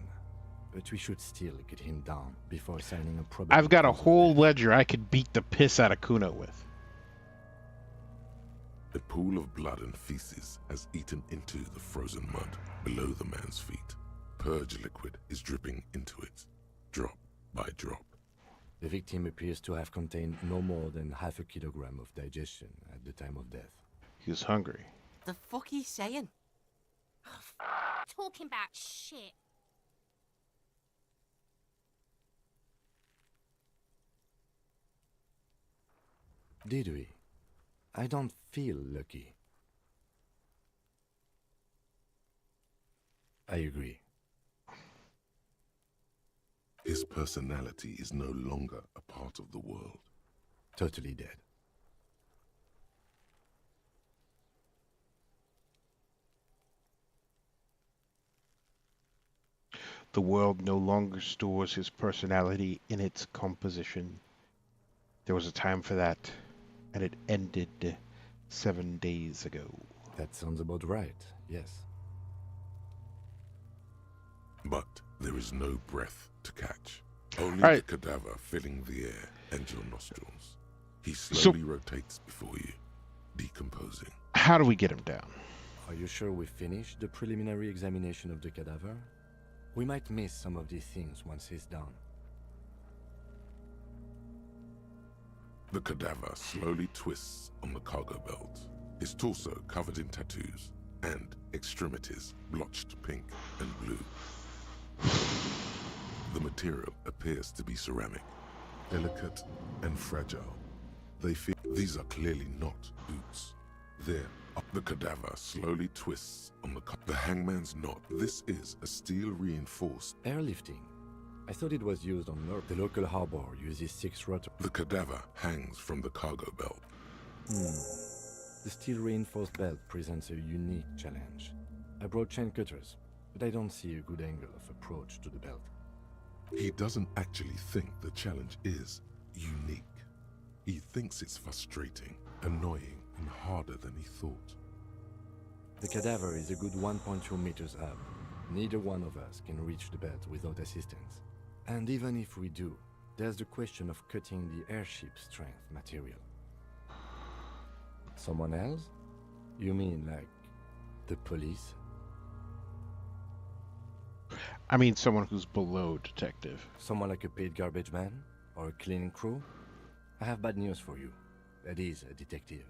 but we should still get him down before signing a probable. I've got a whole ledger I could beat the piss out of Kuno with. A pool of blood and feces has eaten into the frozen mud below the man's feet. Purge liquid is dripping into it, drop by drop. The victim appears to have contained no more than half a kilogram of digestion at the time of death. He was hungry. The fuck he saying? Talking about shit. Did we? I don't feel lucky. I agree. His personality is no longer a part of the world. Totally dead. The world no longer stores his personality in its composition. There was a time for that, and it ended 7 days ago. That sounds about right, yes. But there is no breath to catch. Only All right. the cadaver filling the air and your nostrils. He slowly rotates before you, decomposing. How do we get him down? Are you sure we finished the preliminary examination of the cadaver? We might miss some of these things once he's done. The cadaver slowly twists on the cargo belt, his torso covered in tattoos, and extremities blotched pink and blue. The material appears to be ceramic, delicate and fragile. These are clearly not boots. The cadaver slowly twists on the hangman's knot. This is a steel-reinforced Airlifting. I thought it was used on Earth. The local harbor uses 6 rotor. The cadaver hangs from the cargo belt. The steel-reinforced belt presents a unique challenge. I brought chain cutters, but I don't see a good angle of approach to the belt. He doesn't actually think the challenge is unique. He thinks it's frustrating, annoying, and harder than he thought. The cadaver is a good 1.2 meters up. Neither one of us can reach the belt without assistance. And even if we do, there's the question of cutting the airship strength material. Someone else? You mean like the police? I mean someone who's below detective. Someone like a paid garbage man? Or a cleaning crew? I have bad news for you. That is a detective.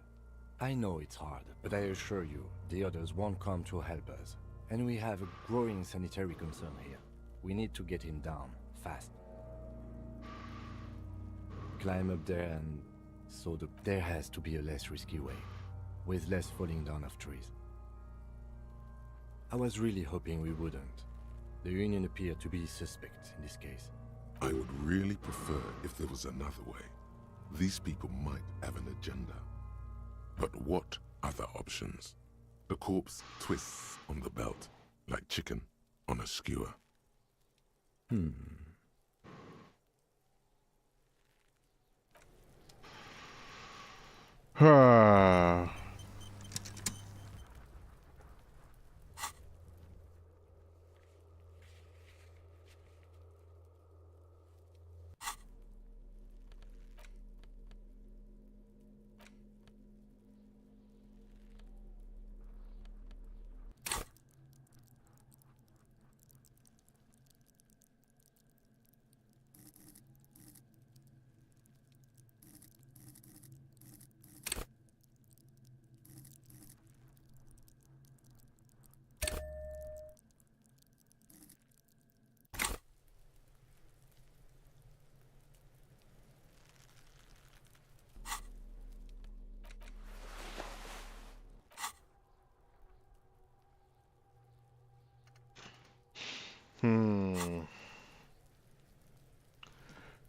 I know it's hard, but I assure you, the others won't come to help us. And we have a growing sanitary concern here. We need to get him down, fast. Climb up there and... there has to be a less risky way, with less falling down of trees. I was really hoping we wouldn't. The Union appeared to be suspect in this case. I would really prefer if there was another way. These people might have an agenda. But what other options? The corpse twists on the belt, like chicken on a skewer.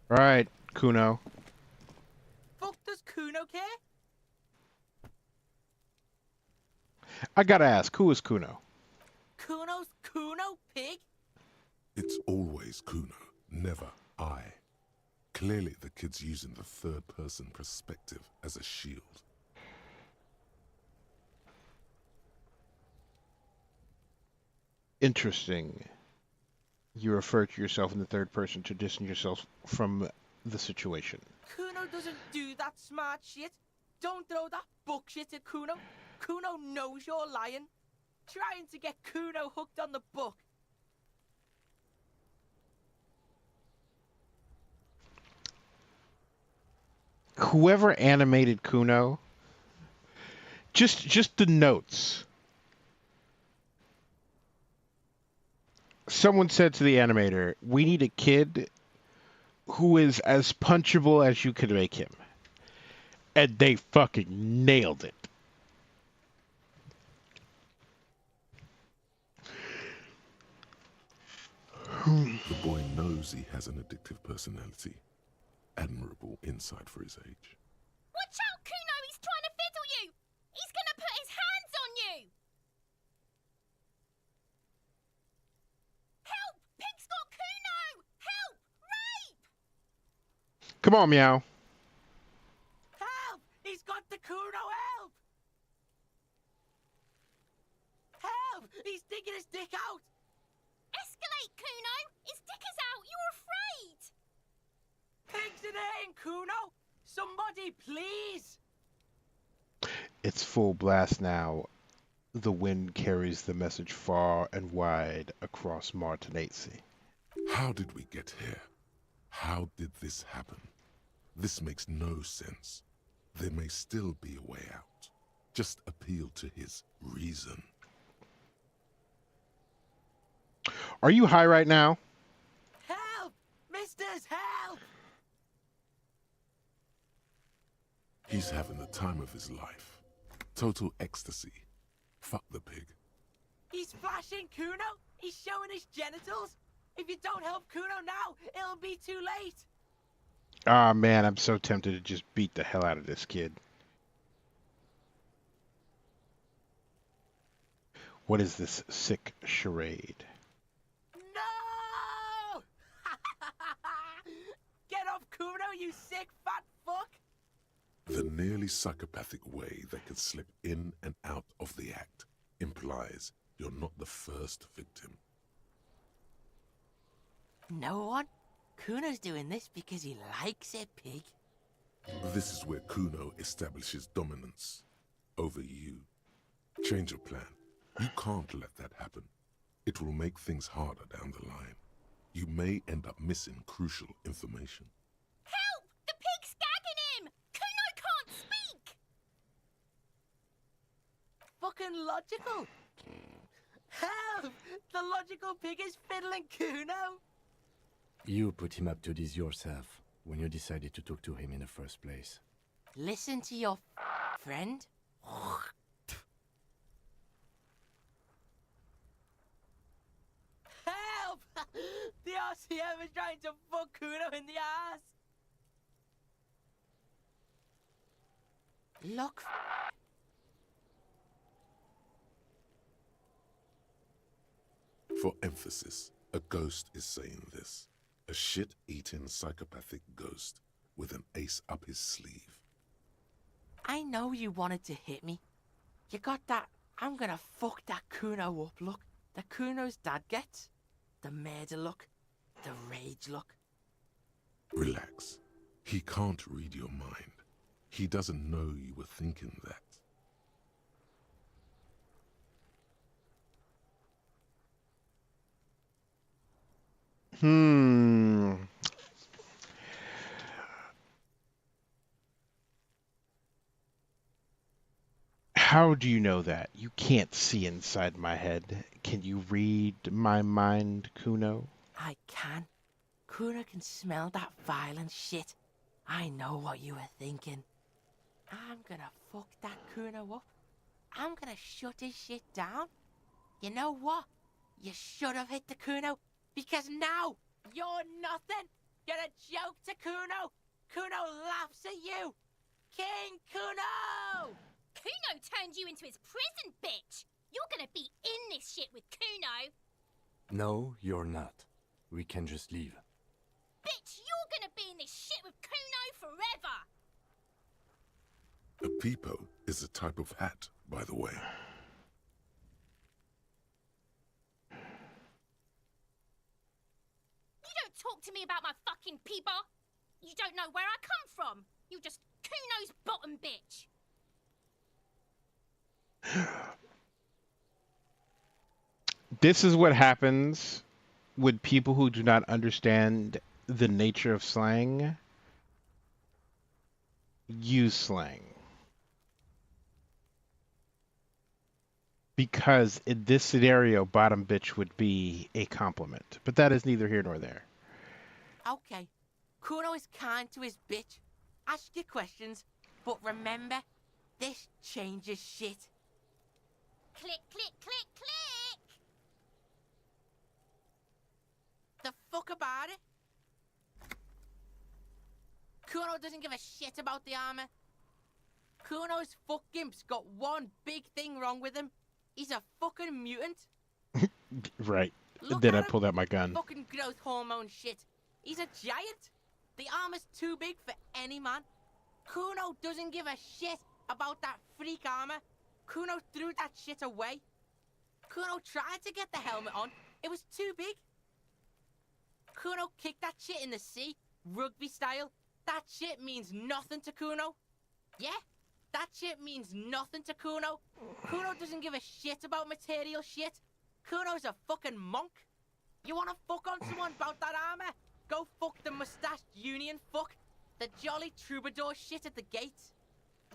Right, Kuno. Fuck does Kuno care? I gotta ask, who is Kuno? Kuno's Kuno, pig? It's always Kuno, never I. Clearly the kid's using the third-person perspective as a shield. Interesting. You refer to yourself in the third person to distance yourself from the situation. Kuno doesn't do that smart shit. Don't throw that bullshit at Kuno. Kuno knows you're lying. Trying to get Kuno hooked on the book. Whoever animated Kuno, just the notes. Someone said to the animator, we need a kid who is as punchable as you can make him. And they fucking nailed it. The boy knows he has an addictive personality. Admirable insight for his age. Watch out, Kuno! He's trying to fiddle you! He's gonna put his hands on you! Help! Pig's got Kuno! Help! Rape! Come on, Meow. Help! He's got the Kuno, help! Help! He's digging his dick out! Escalate, Kuno! His dick is out! You're afraid! me, please! It's full blast now. The wind carries the message far and wide across Martinaise. How did we get here? How did this happen? This makes no sense. There may still be a way out. Just appeal to his reason. Are you high right now? Help! Misters, help! He's having the time of his life. Total ecstasy. Fuck the pig. He's flashing Kuno! He's showing his genitals! If you don't help Kuno now, it'll be too late! Ah, man, I'm so tempted to just beat the hell out of this kid. What is this sick charade? No! Get off Kuno, you sick fat fuck! The nearly psychopathic way they can slip in and out of the act implies you're not the first victim. No one? Kuno's doing this because he likes it, pig. This is where Kuno establishes dominance over you. Change your plan. You can't let that happen. It will make things harder down the line. You may end up missing crucial information. Help! The pig's gagging him! Kuno can't speak! Fucking logical! Help! The logical pig is fiddling Kuno! You put him up to this yourself when you decided to talk to him in the first place. Listen to your friend. Help! The RCM is trying to fuck Kuno in the ass! Look. For emphasis, a ghost is saying this. A shit-eating psychopathic ghost with an ace up his sleeve. I know you wanted to hit me. You got that I'm gonna fuck that Kuno up look that Kuno's dad gets. The murder look. The rage look. Relax. He can't read your mind. He doesn't know you were thinking that. How do you know that? You can't see inside my head. Can you read my mind, Kuno? I can. Kuno can smell that violent shit. I know what you were thinking. I'm gonna fuck that Kuno up. I'm gonna shut his shit down. You know what? You should have hit the Kuno, because now you're nothing. You're a joke to Kuno. Kuno laughs at you. King Kuno! Kuno turned you into his prison, bitch! You're gonna be in this shit with Kuno! No, you're not. We can just leave. Bitch, you're gonna be in this shit with Kuno forever! A peepo is a type of hat, by the way. You don't talk to me about my fucking peeper! You don't know where I come from! You're just Kuno's bottom bitch! This is what happens with people who do not understand the nature of slang. Use slang. Because in this scenario, bottom bitch would be a compliment. But that is neither here nor there. Okay, Kuno is kind to his bitch. Ask your questions, but remember, this changes shit. Click, click, click, click! The fuck about it? Kuno doesn't give a shit about the armor. Kuno's fuckgimp's got one big thing wrong with him. He's a fucking mutant. Right. Look Then at I him. pulled out my gun. Fucking growth hormone shit. He's a giant. The armor's too big for any man. Kuno doesn't give a shit about that freak armor. Kuno threw that shit away. Kuno tried to get the helmet on. It was too big. Kuno kicked that shit in the sea, rugby style. That shit means nothing to Kuno. Yeah? That shit means nothing to Kuno. Kuno doesn't give a shit about material shit. Kuno's a fucking monk. You wanna fuck on someone about that armor? Go fuck the mustached union fuck. The jolly troubadour shit at the gate.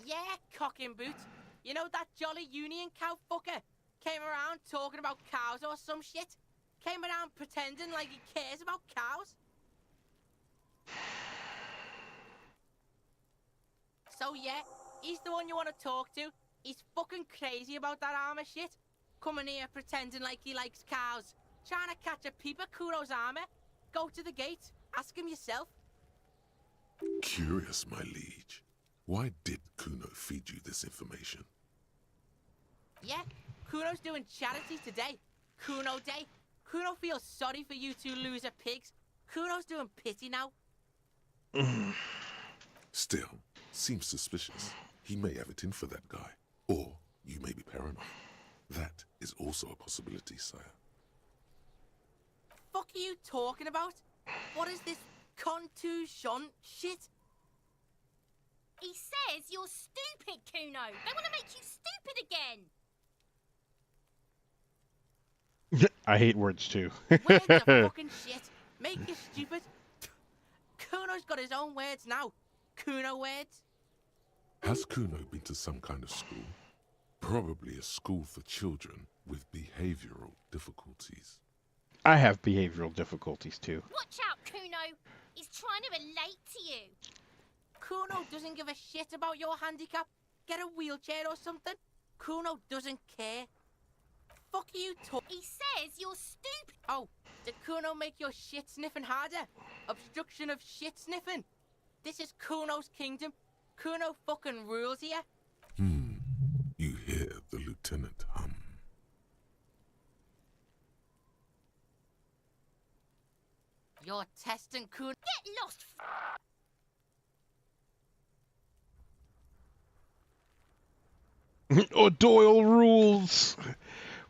Yeah, cocking boot. You know that jolly union cow fucker? Came around talking about cows or some shit? Came around pretending like he cares about cows? So yeah, he's the one you want to talk to. He's fucking crazy about that armor shit. Coming here pretending like he likes cows. Trying to catch a peep at Kuno's armor. Go to the gate. Ask him yourself. Curious, my liege. Why did Kuno feed you this information? Yeah, Kuno's doing charity today. Kuno Day. Kuno feels sorry for you two loser pigs. Kuno's doing pity now. Still, seems suspicious. He may have it in for that guy. Or you may be paranoid. That is also a possibility, sire. Fuck are you talking about? What is this contusion shit? He says you're stupid, Kuno. They want to make you stupid again. I hate words too. Words are fucking shit. Make you stupid. Kuno's got his own words now. Kuno words. Has Kuno been to some kind of school? Probably a school for children with behavioral difficulties. I have behavioral difficulties too. Watch out, Kuno. He's trying to relate to you. Kuno doesn't give a shit about your handicap. Get a wheelchair or something. Kuno doesn't care. Fuck are you talking? He says you're stupid. Oh, did Kuno make your shit sniffing harder? Obstruction of shit sniffing. This is Kuno's kingdom. Kuno fucking rules here. You hear the lieutenant hum. You're testing Kuno. Get lost. Oh, Doyle rules.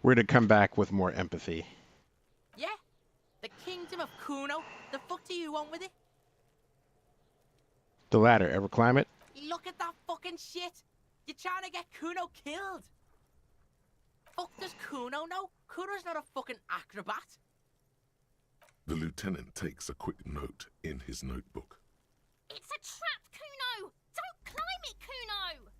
We're to come back with more empathy. Yeah? The kingdom of Kuno? The fuck do you want with it? The ladder, ever climb it? Look at that fucking shit! You're trying to get Kuno killed! Fuck does Kuno know? Kuno's not a fucking acrobat. The lieutenant takes a quick note in his notebook. It's a trap, Kuno. Don't climb it, Kuno.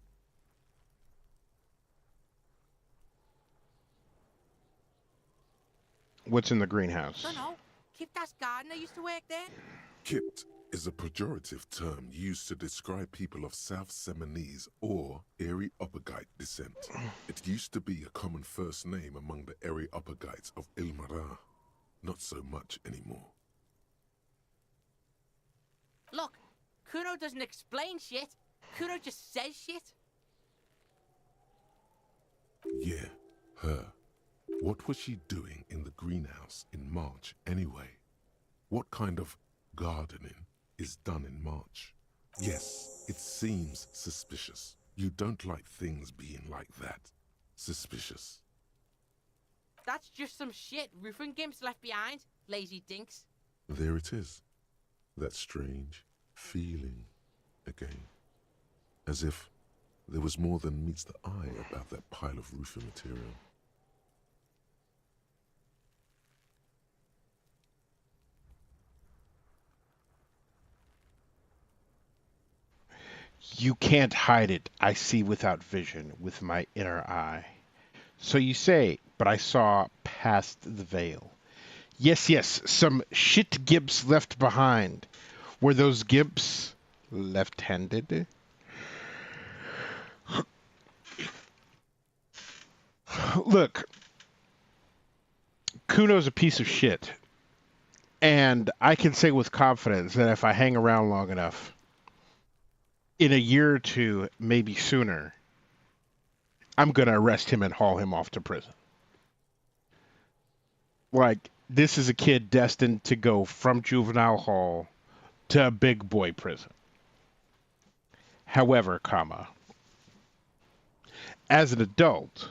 What's in the greenhouse? Dunno. Kipta's gardener used to work there. Kipt is a pejorative term used to describe people of South Seminese or Areopagite descent. It used to be a common first name among the Areopagites of Ilmara. Not so much anymore. Look, Kuno doesn't explain shit. Kuno just says shit. Yeah, her. What was she doing in the greenhouse in March anyway? What kind of gardening is done in March? Yes, it seems suspicious. You don't like things being like that. Suspicious. That's just some shit roofing gimps left behind, lazy dinks. There it is. That strange feeling again. As if there was more than meets the eye about that pile of roofing material. You can't hide it. I see without vision with my inner eye. So you say, but I saw past the veil. Yes, yes, some shit gimps left behind. Were those gimps left-handed? Look, Kuno's a piece of shit. And I can say with confidence that if I hang around long enough, in a year or two, maybe sooner, I'm going to arrest him and haul him off to prison. Like, this is a kid destined to go from juvenile hall to a big boy prison. However, as an adult,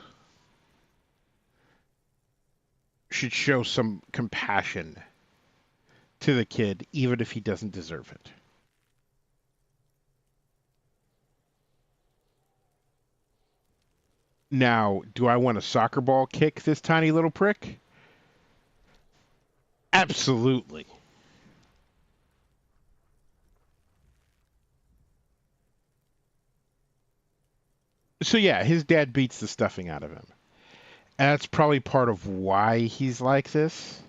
should show some compassion to the kid, even if he doesn't deserve it. Now, do I want a soccer ball kick this tiny little prick? Absolutely. So yeah, his dad beats the stuffing out of him. And that's probably part of why he's like this.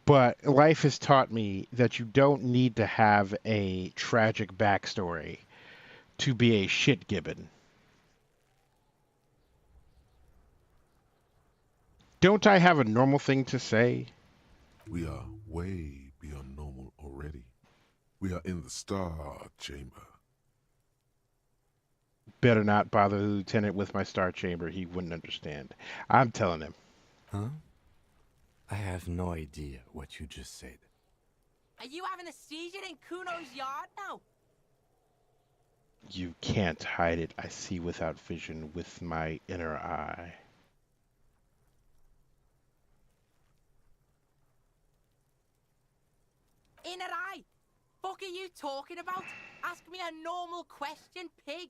But life has taught me that you don't need to have a tragic backstory to be a shit gibbon. Don't I have a normal thing to say? We are way beyond normal already. We are in the Star Chamber. Better not bother the lieutenant with my star chamber. He wouldn't understand. I'm telling him. Huh? I have no idea what you just said. Are you having a seizure in Kuno's yard now? You can't hide it. I see without vision with my inner eye. Inner eye? Fuck are you talking about? Ask me a normal question, pig.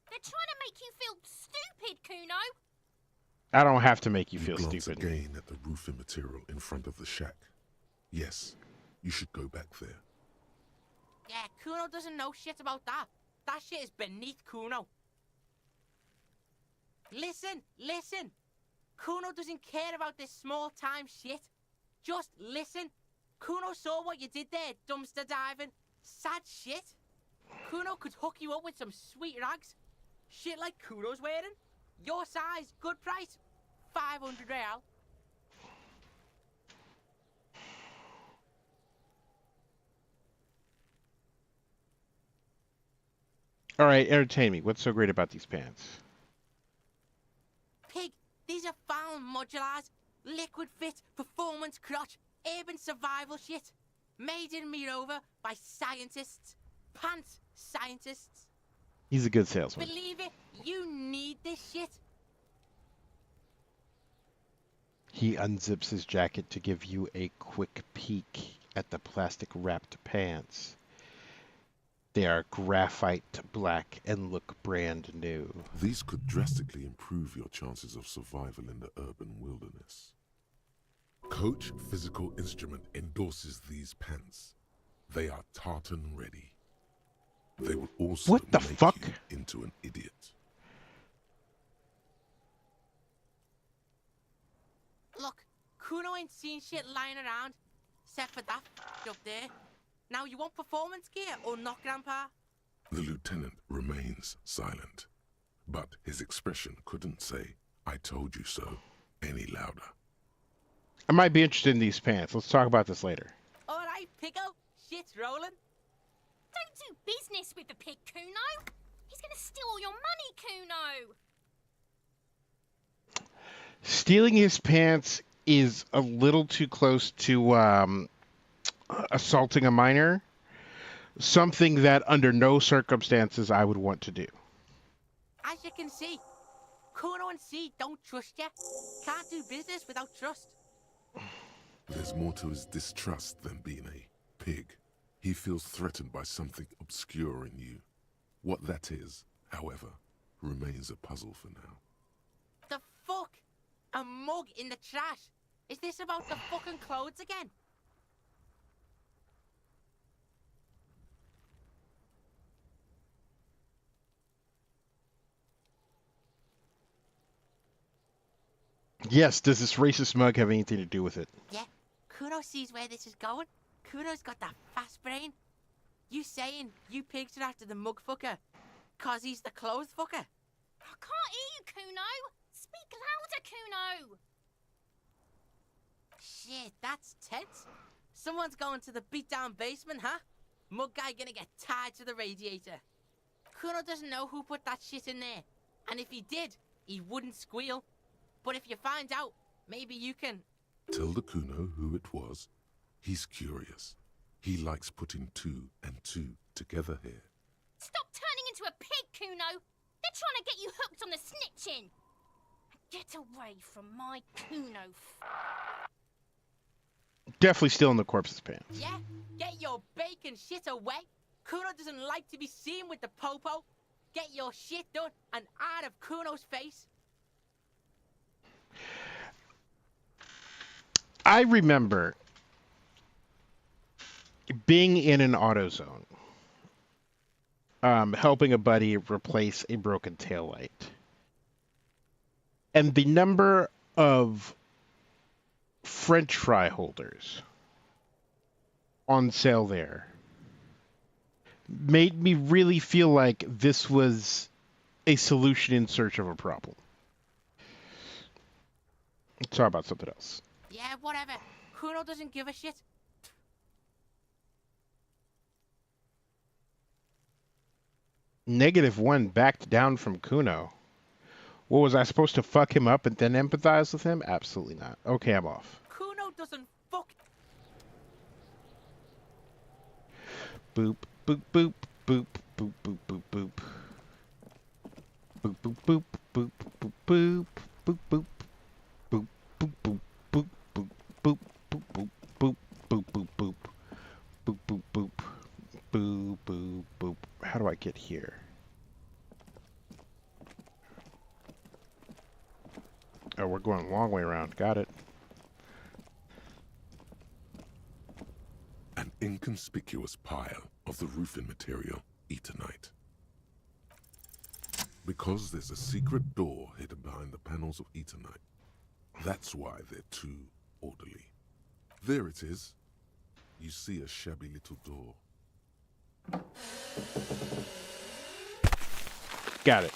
They're trying to make you feel stupid, Kuno. I don't have to make you You feel glance stupid. again at the roofing material in front of the shack. Yes, you should go back there. Yeah, Kuno doesn't know shit about that. That shit is beneath Kuno. Listen. Kuno doesn't care about this small-time shit. Just listen. Kuno saw what you did there, dumpster diving. Sad shit. Kuno could hook you up with some sweet rags. Shit like Kuno's wearing. Your size, good price. 500 real. All right, entertain me. What's so great about these pants? Pig, these are found modulars. Liquid fit, performance crotch, urban survival shit. Made in Mirova by scientists. Pants scientists. He's a good salesman. Believe it, you need this shit. He unzips his jacket to give you a quick peek at the plastic-wrapped pants. They are graphite black and look brand new. These could drastically improve your chances of survival in the urban wilderness. Coach Physical Instrument endorses these pants. They are tartan ready. They will also What the make fuck? you into an idiot. Look, Kuno ain't seen shit lying around, except for that up there. Now you want performance gear or not, Grandpa? The lieutenant remains silent, but his expression couldn't say, "I told you so," any louder. I might be interested in these pants. Let's talk about this later. Alright, Pickle, shit's rolling. Don't do business with the pig, Kuno. He's gonna steal all your money, Kuno. Stealing his pants is a little too close to assaulting a minor. Something that under no circumstances I would want to do. As you can see, Kuno and C don't trust you. Can't do business without trust. There's more to his distrust than being a pig. He feels threatened by something obscure in you. What that is, however, remains a puzzle for now. The fuck? A mug in the trash? Is this about the fucking clothes again? Yes, does this racist mug have anything to do with it? Yeah, Kuno sees where this is going. Kuno's got that fast brain. You saying you pigs are after the mug fucker, 'cause he's the clothes fucker? I can't hear you, Kuno. Speak louder, Kuno. Shit, that's tense. Someone's going to the beat-down basement, huh? Mug guy gonna get tied to the radiator. Kuno doesn't know who put that shit in there. And if he did, he wouldn't squeal. But if you find out, maybe you can... Tell the Kuno who it was. He's curious. He likes putting two and two together here. Stop turning into a pig, Kuno. They're trying to get you hooked on the snitching. Get away from my Kuno. Definitely stealing the corpse's pants. Yeah? Get your bacon shit away. Kuno doesn't like to be seen with the popo. get your shit done and out of Kuno's face? I remember being in an AutoZone, helping a buddy replace a broken taillight. And the number of French fry holders on sale there made me really feel like this was a solution in search of a problem. Let's talk about something else. Yeah, whatever. Kuno doesn't give a shit. -1 backed down from Kuno. What, was I supposed to fuck him up and then empathize with him? Absolutely not. Okay, I'm off. Kuno doesn't fuck. Boop, boop, boop, boop, boop, boop, boop, boop. Boop, boop, boop, boop, boop, boop, boop, boop. Boop, boop, boop, boop, boop, boop, boop, boop, boop, boop, boop, boop. Boop, boop, boop. Boop, boop, boop. How do I get here? Oh, we're going a long way around. Got it. An inconspicuous pile of the roofing material, Eternite. Because there's a secret door hidden behind the panels of Eternite. That's why they're too orderly. There it is. You see a shabby little door. Got it.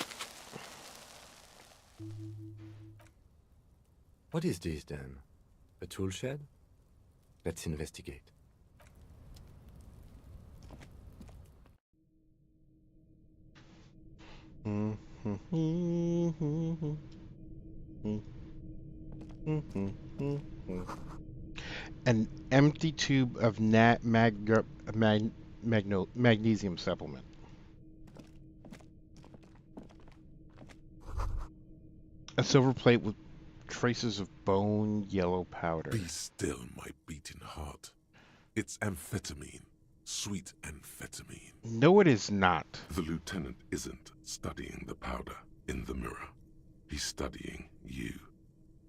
What is this then? A tool shed? Let's investigate. An empty tube of magnesium supplement. A silver plate with traces of bone yellow powder. Be still, my beating heart. It's amphetamine. Sweet amphetamine. No, it is not. The lieutenant isn't studying the powder in the mirror. He's studying you.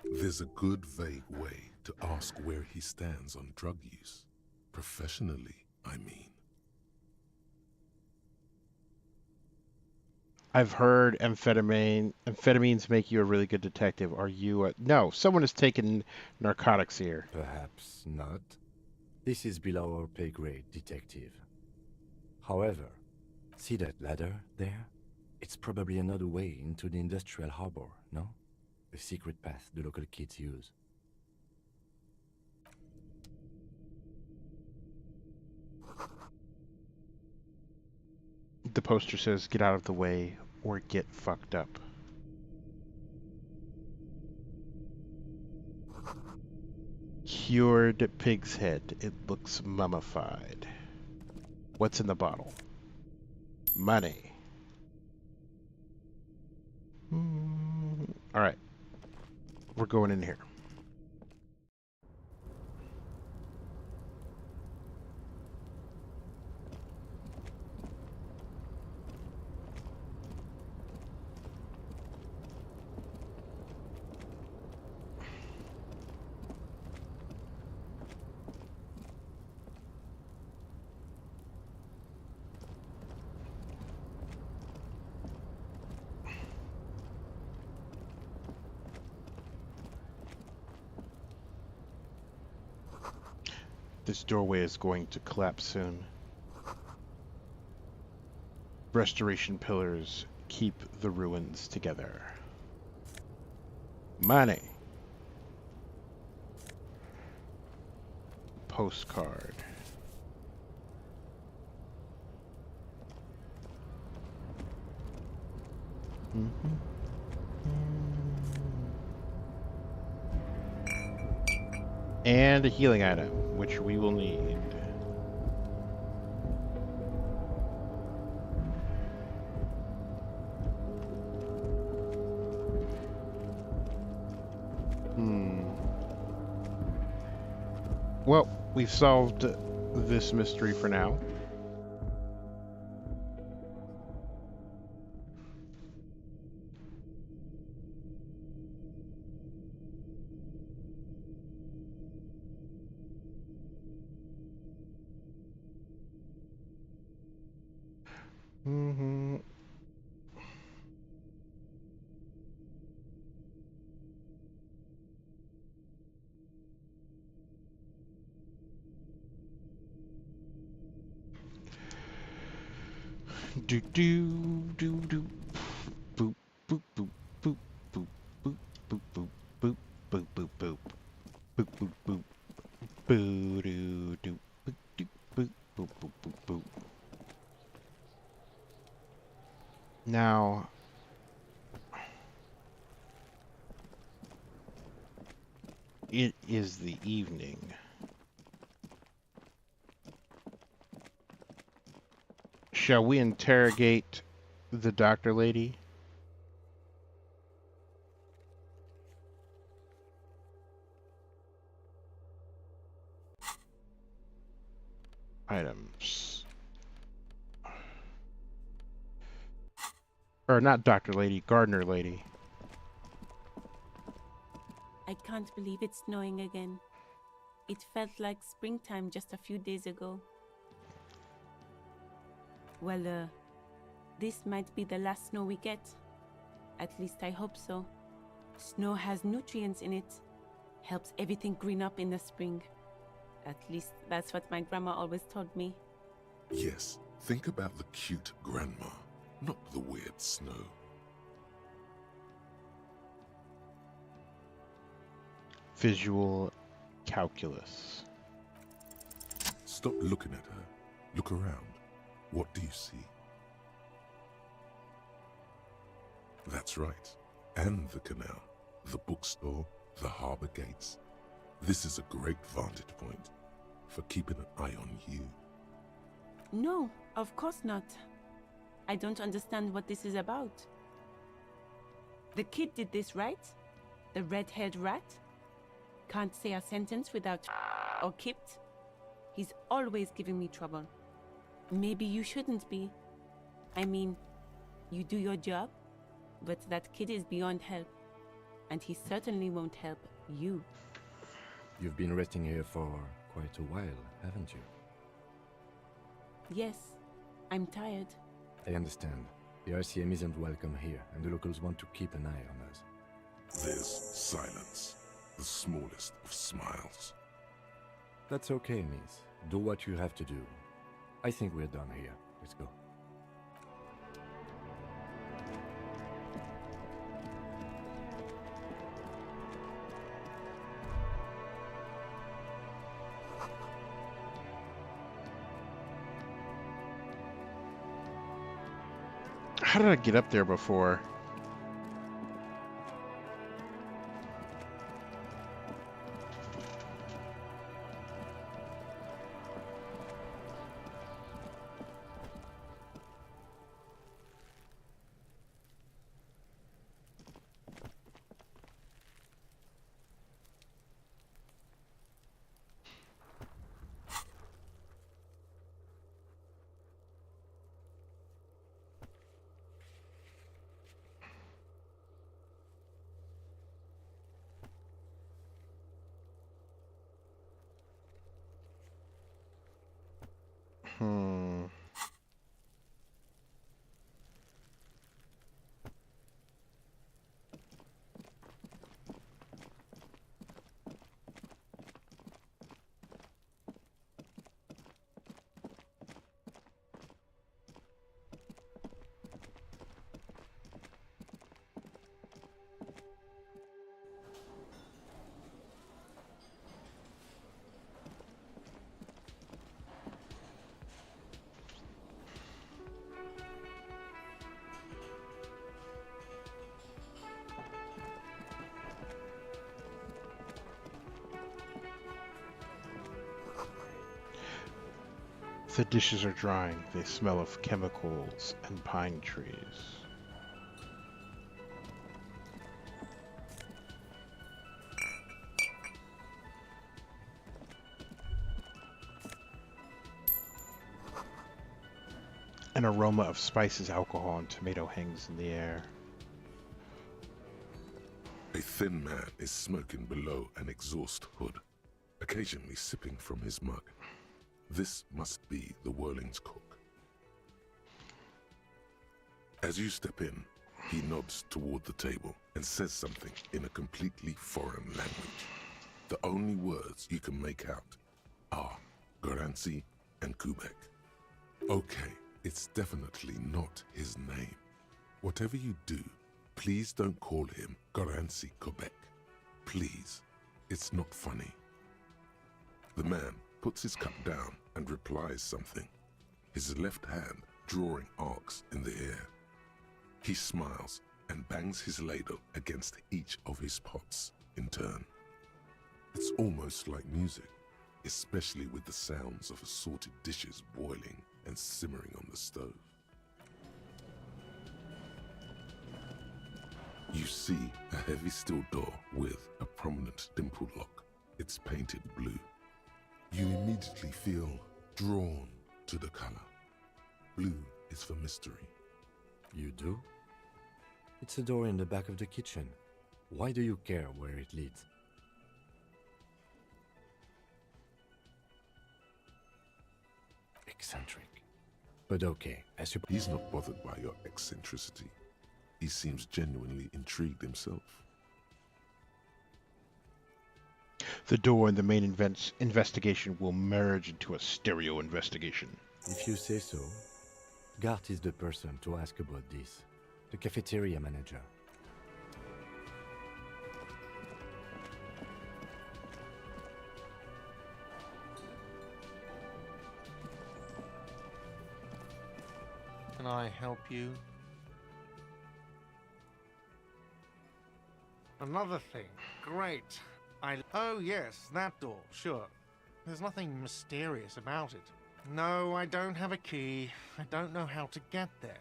There's a good, vague way to ask where he stands on drug use. Professionally, I mean. I've heard amphetamines make you a really good detective. Are you no, someone has taken narcotics here. Perhaps not. This is below our pay grade, detective. However, see that ladder there? It's probably another way into the industrial harbor, no? A secret path the local kids use. The poster says, "Get out of the way or get fucked up." Cured pig's head. It looks mummified. What's in the bottle? Money. All right. We're going in here. This doorway is going to collapse soon. Restoration pillars keep the ruins together. Money. Postcard. And a healing item, which we will need. Well, we've solved this mystery for now. Mm-hmm. Do do do do. Boop boop boop boop boop boop boop boop boop boop boop boop boop boop boop boo doo doo boop doo boop boop boop boop boop. Now, it is the evening. Shall we interrogate the doctor lady? Items. Or not doctor lady, gardener lady. I can't believe it's snowing again. It felt like springtime just a few days ago. Well, this might be the last snow we get. At least I hope so. Snow has nutrients in it. Helps everything green up in the spring. At least that's what my grandma always told me. Yes, think about the cute grandma, not the weird snow. Visual calculus. Stop looking at her. Look around. What do you see? That's right. And the canal, the bookstore, the harbor gates. This is a great vantage point for keeping an eye on you. No, of course not. I don't understand what this is about. The kid did this, right? The red-haired rat? Can't say a sentence without or kipped. He's always giving me trouble. Maybe you shouldn't be. I mean, you do your job, but that kid is beyond help. And he certainly won't help you. You've been resting here for quite a while, haven't you? Yes, I'm tired. I understand. The RCM isn't welcome here, and the locals want to keep an eye on us. There's silence, the smallest of smiles. That's okay, miss. Do what you have to do. I think we're done here. Let's go. How did I get up there before? The dishes are drying. They smell of chemicals and pine trees. An aroma of spices, alcohol, and tomato hangs in the air. A thin man is smoking below an exhaust hood, occasionally sipping from his mug. This must be the Whirling's cook. As you step in, he nods toward the table and says something in a completely foreign language. The only words you can make out are Garancy and Kubek. Okay, it's definitely not his name. Whatever you do, please don't call him Garancy Kubek. Please, it's not funny. The man puts his cup down and replies something, his left hand drawing arcs in the air. He smiles and bangs his ladle against each of his pots in turn. It's almost like music, especially with the sounds of assorted dishes boiling and simmering on the stove. You see a heavy steel door with a prominent dimple lock. It's painted blue. You immediately feel drawn to the color. Blue is for mystery. You do? It's a door in the back of the kitchen. Why do you care where it leads? Eccentric. But okay, I suppose... He's not bothered by your eccentricity. He seems genuinely intrigued himself. The door and the main investigation will merge into a stereo investigation. If you say so. Gart is the person to ask about this. The cafeteria manager. Can I help you? Another thing. Great. Oh yes, that door, sure. There's nothing mysterious about it. No, I don't have a key. I don't know how to get there.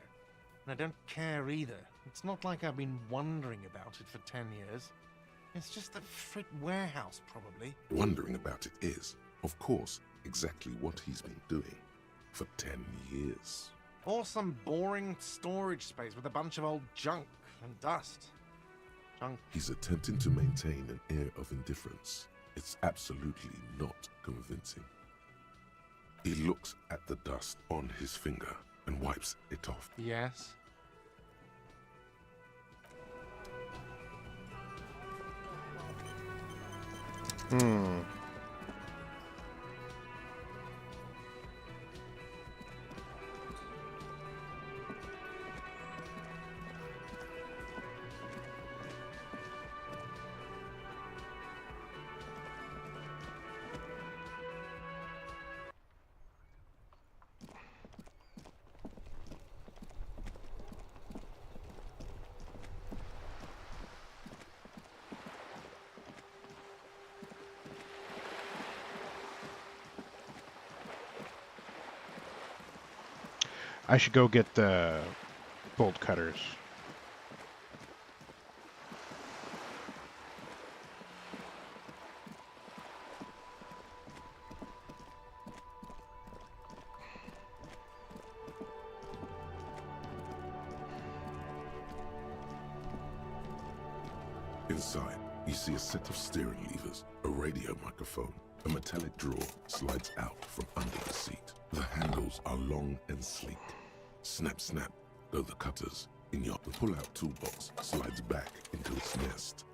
And I don't care either. It's not like I've been wondering about it for 10 years. It's just a frit warehouse, probably. Wondering about it is, of course, exactly what he's been doing for 10 years. Or some boring storage space with a bunch of old junk and dust. Junk. He's attempting to maintain an air of indifference. It's absolutely not convincing. He looks at the dust on his finger and wipes it off. Yes? I should go get the bolt cutters. Inside, you see a set of steering levers, a radio microphone. A metallic drawer slides out from under the seat. The handles are long and sleek. Snap, snap, go the cutters. In your pull-out toolbox slides back into its nest.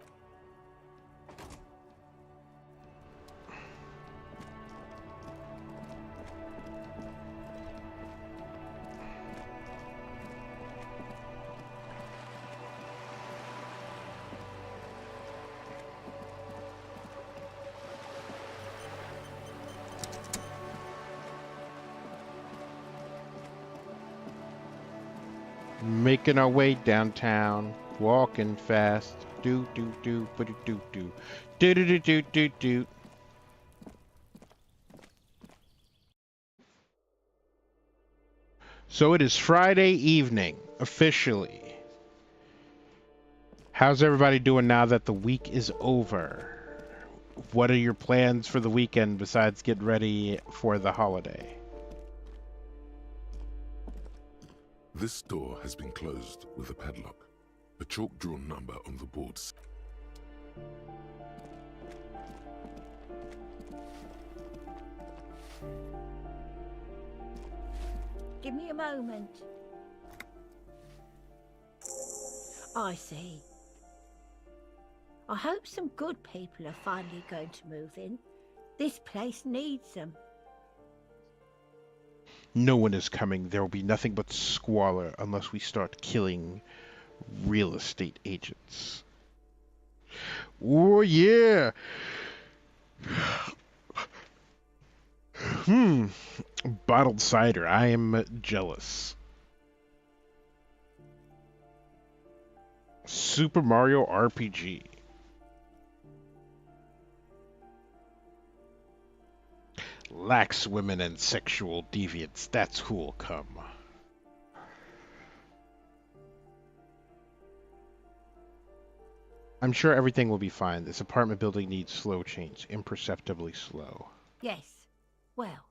Making our way downtown, walking fast. Do do do do do do do do do do do do. So it is Friday evening, officially. How's everybody doing now that the week is over? What are your plans for the weekend besides get ready for the holiday? This door has been closed with a padlock. A chalk-drawn number on the board. Give me a moment. I see. I hope some good people are finally going to move in. This place needs them. No one is coming. There will be nothing but squalor unless we start killing real estate agents. Oh, yeah. Bottled cider. I am jealous. Super Mario RPG. Lax women and sexual deviants. That's who'll come. I'm sure everything will be fine. This apartment building needs slow change. Imperceptibly slow. Yes. Well.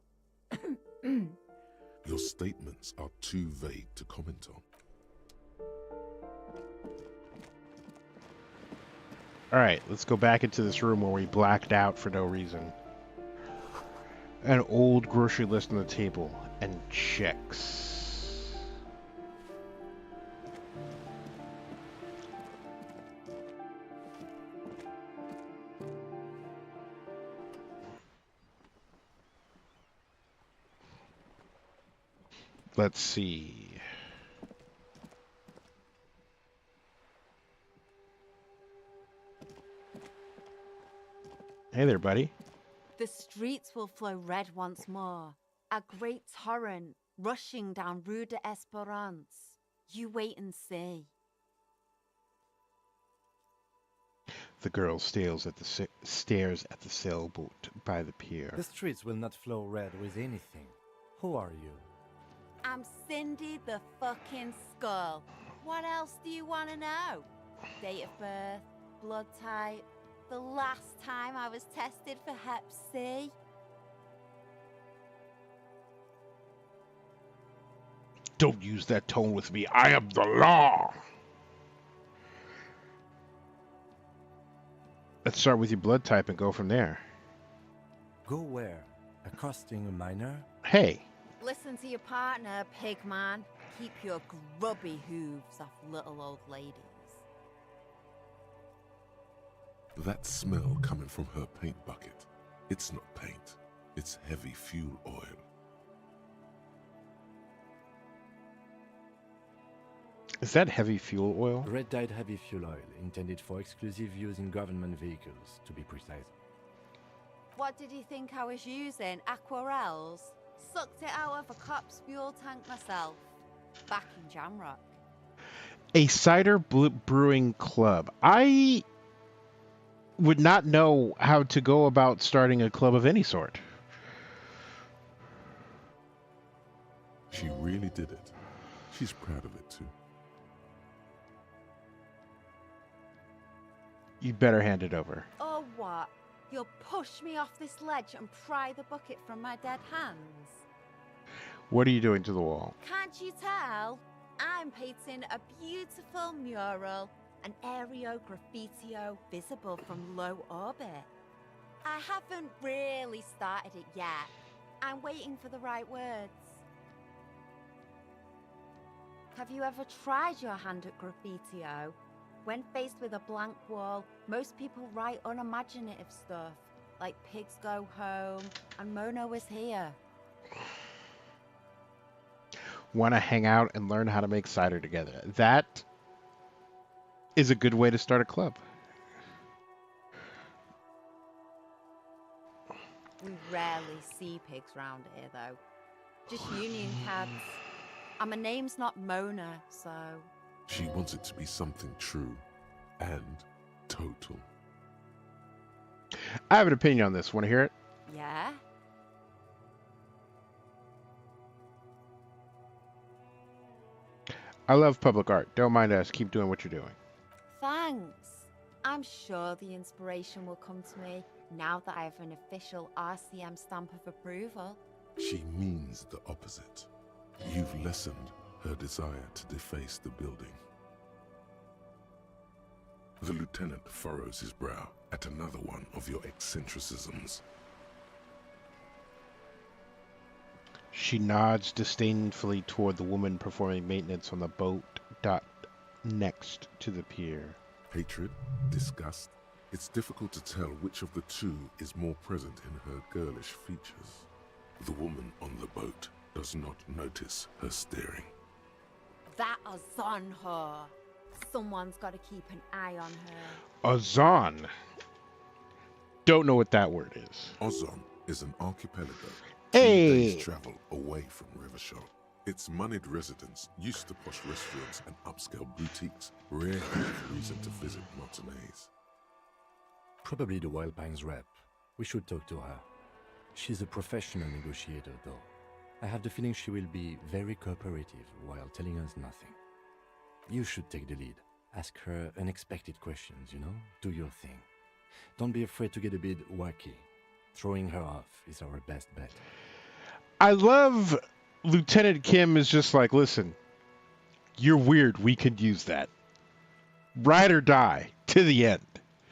Your statements are too vague to comment on. Alright, let's go back into this room where we blacked out for no reason. An old grocery list on the table. And checks. Let's see. Hey there, buddy. The streets will flow red once more. A great torrent rushing down Rue d'Espérance. You wait and see. The girl stares at the sailboat by the pier. The streets will not flow red with anything. Who are you? I'm Cindy the fucking Skull. What else do you want to know? Date of birth, blood type, the last time I was tested for Hep C. Don't use that tone with me. I am the law. Let's start with your blood type and go from there. Go where? Accosting a minor? Hey. Listen to your partner, pig man. Keep your grubby hooves off little old ladies. That smell coming from her paint bucket. It's not paint. It's heavy fuel oil. Is that heavy fuel oil? Red-dyed heavy fuel oil, intended for exclusive use in government vehicles, to be precise. What did you think I was using? Aquarels? Sucked it out of a cop's fuel tank myself. Back in Jamrock. A cider brewing club. I would not know how to go about starting a club of any sort. She really did it. She's proud of it too. You better hand it over. Or what? You'll push me off this ledge and pry the bucket from my dead hands? What are you doing to the wall? Can't you tell? I'm painting a beautiful mural, an aereo graffitio visible from low orbit. I haven't really started it yet. I'm waiting for the right words. Have you ever tried your hand at graffitio? When faced with a blank wall, most people write unimaginative stuff, like pigs go home and Mona was here. Want to hang out and learn how to make cider together. That is a good way to start a club. We rarely see pigs round here, though. Just union cabs. And my name's not Mona, so... She wants it to be something true and total. I have an opinion on this. Want to hear it? Yeah? I love public art. Don't mind us. Keep doing what you're doing. Thanks. I'm sure the inspiration will come to me now that I have an official RCM stamp of approval. She means the opposite. You've lessened her desire to deface the building. The lieutenant furrows his brow at another one of your eccentricisms. She nods disdainfully toward the woman performing maintenance on the boat. next to the pier. Hatred, disgust. It's difficult to tell which of the two is more present in her girlish features. The woman on the boat does not notice her staring. That is on her. Someone's got to keep an eye on her. Ozon. Don't know what that word is. Ozon is an archipelago, 2 Hey! days travel away from Rivershoal. Its moneyed residents, used to posh restaurants and upscale boutiques, rarely have reason to visit Martinez. Probably the Wild Pines rep. We should talk to her. She's a professional negotiator, though. I have the feeling she will be very cooperative while telling us nothing. You should take the lead. Ask her unexpected questions, you know? Do your thing. Don't be afraid to get a bit wacky. Throwing her off is our best bet. I love Lieutenant Kim is just like, listen, you're weird. We could use that. Ride or die to the end.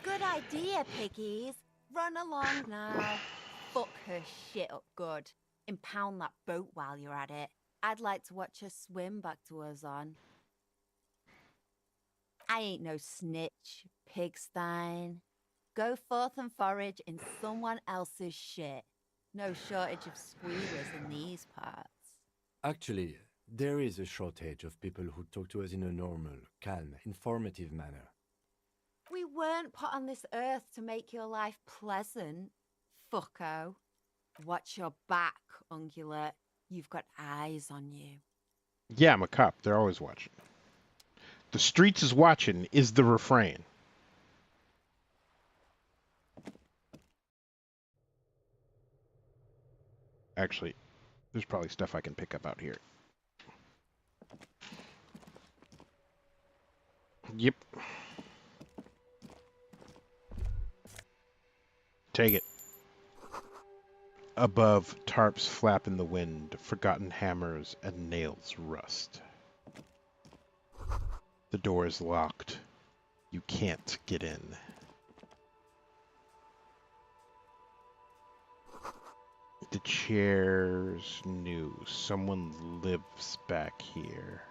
Good idea, piggies. Run along now. Fuck her shit up good. Impound that boat while you're at it. I'd like to watch her swim back to Ozon. I ain't no snitch, pigstein. Go forth and forage in someone else's shit. No shortage of squealers in these parts. Actually, there is a shortage of people who talk to us in a normal, calm, informative manner. We weren't put on this earth to make your life pleasant, fucko. Watch your back, ungulate. You've got eyes on you. Yeah, I'm a cop. They're always watching. The streets is watching is the refrain. Actually, there's probably stuff I can pick up out here. Yep. Take it. Above, tarps flap in the wind, forgotten hammers and nails rust. The door is locked. You can't get in. The chair's new. Someone lives back here.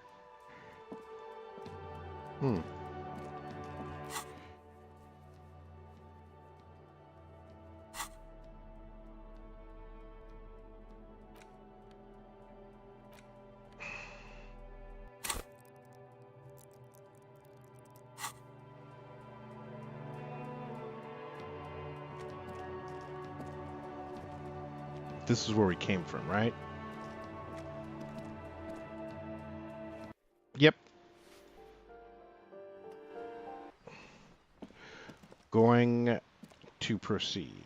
This is where we came from, right? Yep. Going to proceed.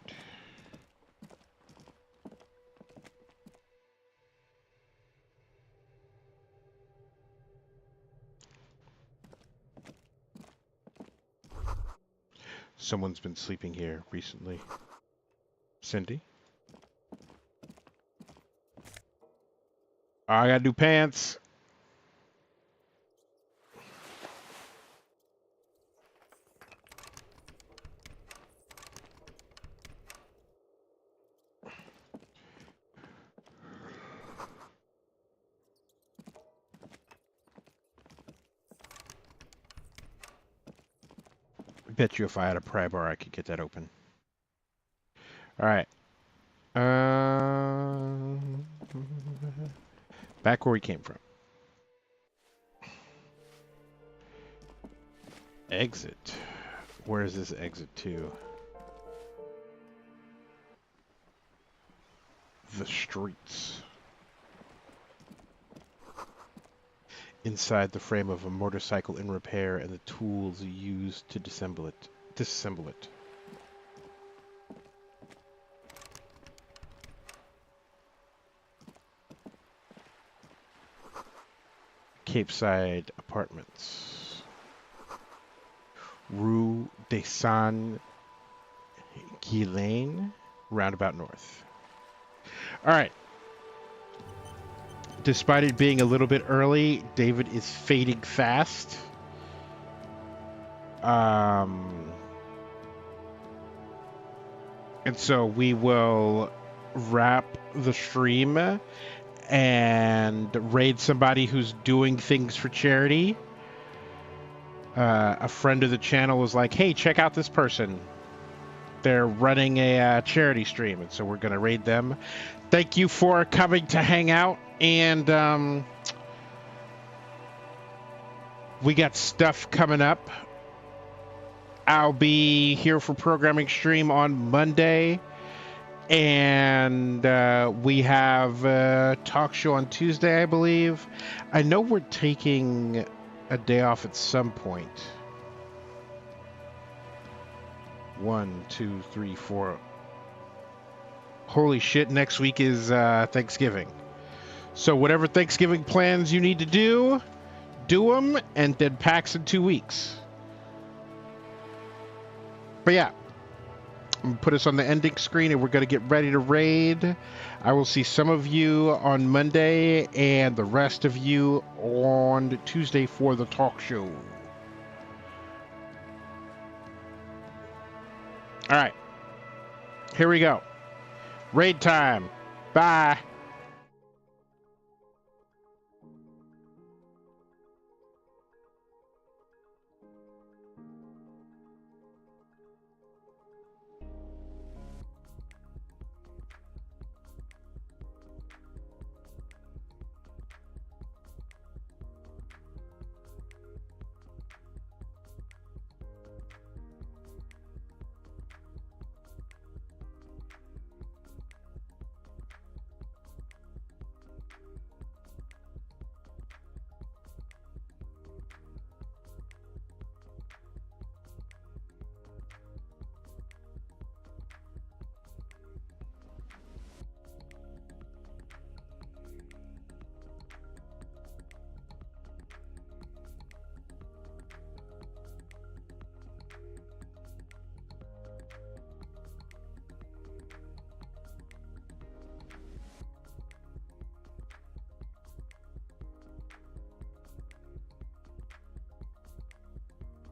Someone's been sleeping here recently. Cindy? I gotta do pants. I bet you if I had a pry bar, I could get that open. All right. Back where we came from. Exit. Where is this exit to? The streets. Inside the frame of a motorcycle in repair and the tools used to disassemble it. Capeside Apartments. Rue des Saint Guilain, roundabout north. All right. Despite it being a little bit early, David is fading fast. And so we will wrap the stream and raid somebody who's doing things for charity. a friend of the channel was like, hey, check out this person. They're running a charity stream, and so we're going to raid them. Thank you for coming to hang out, and we got stuff coming up. I'll be here for programming stream on Monday, and we have a talk show on Tuesday, I believe. I know we're taking a day off at some point. 1, 2, 3, 4. Holy shit, next week is Thanksgiving. So whatever Thanksgiving plans you need to do them, and then PAX in 2 weeks. But yeah, I'm going to put us on the ending screen, and we're going to get ready to raid. I will see some of you on Monday, and the rest of you on Tuesday for the talk show. All right, here we go. Raid time. Bye.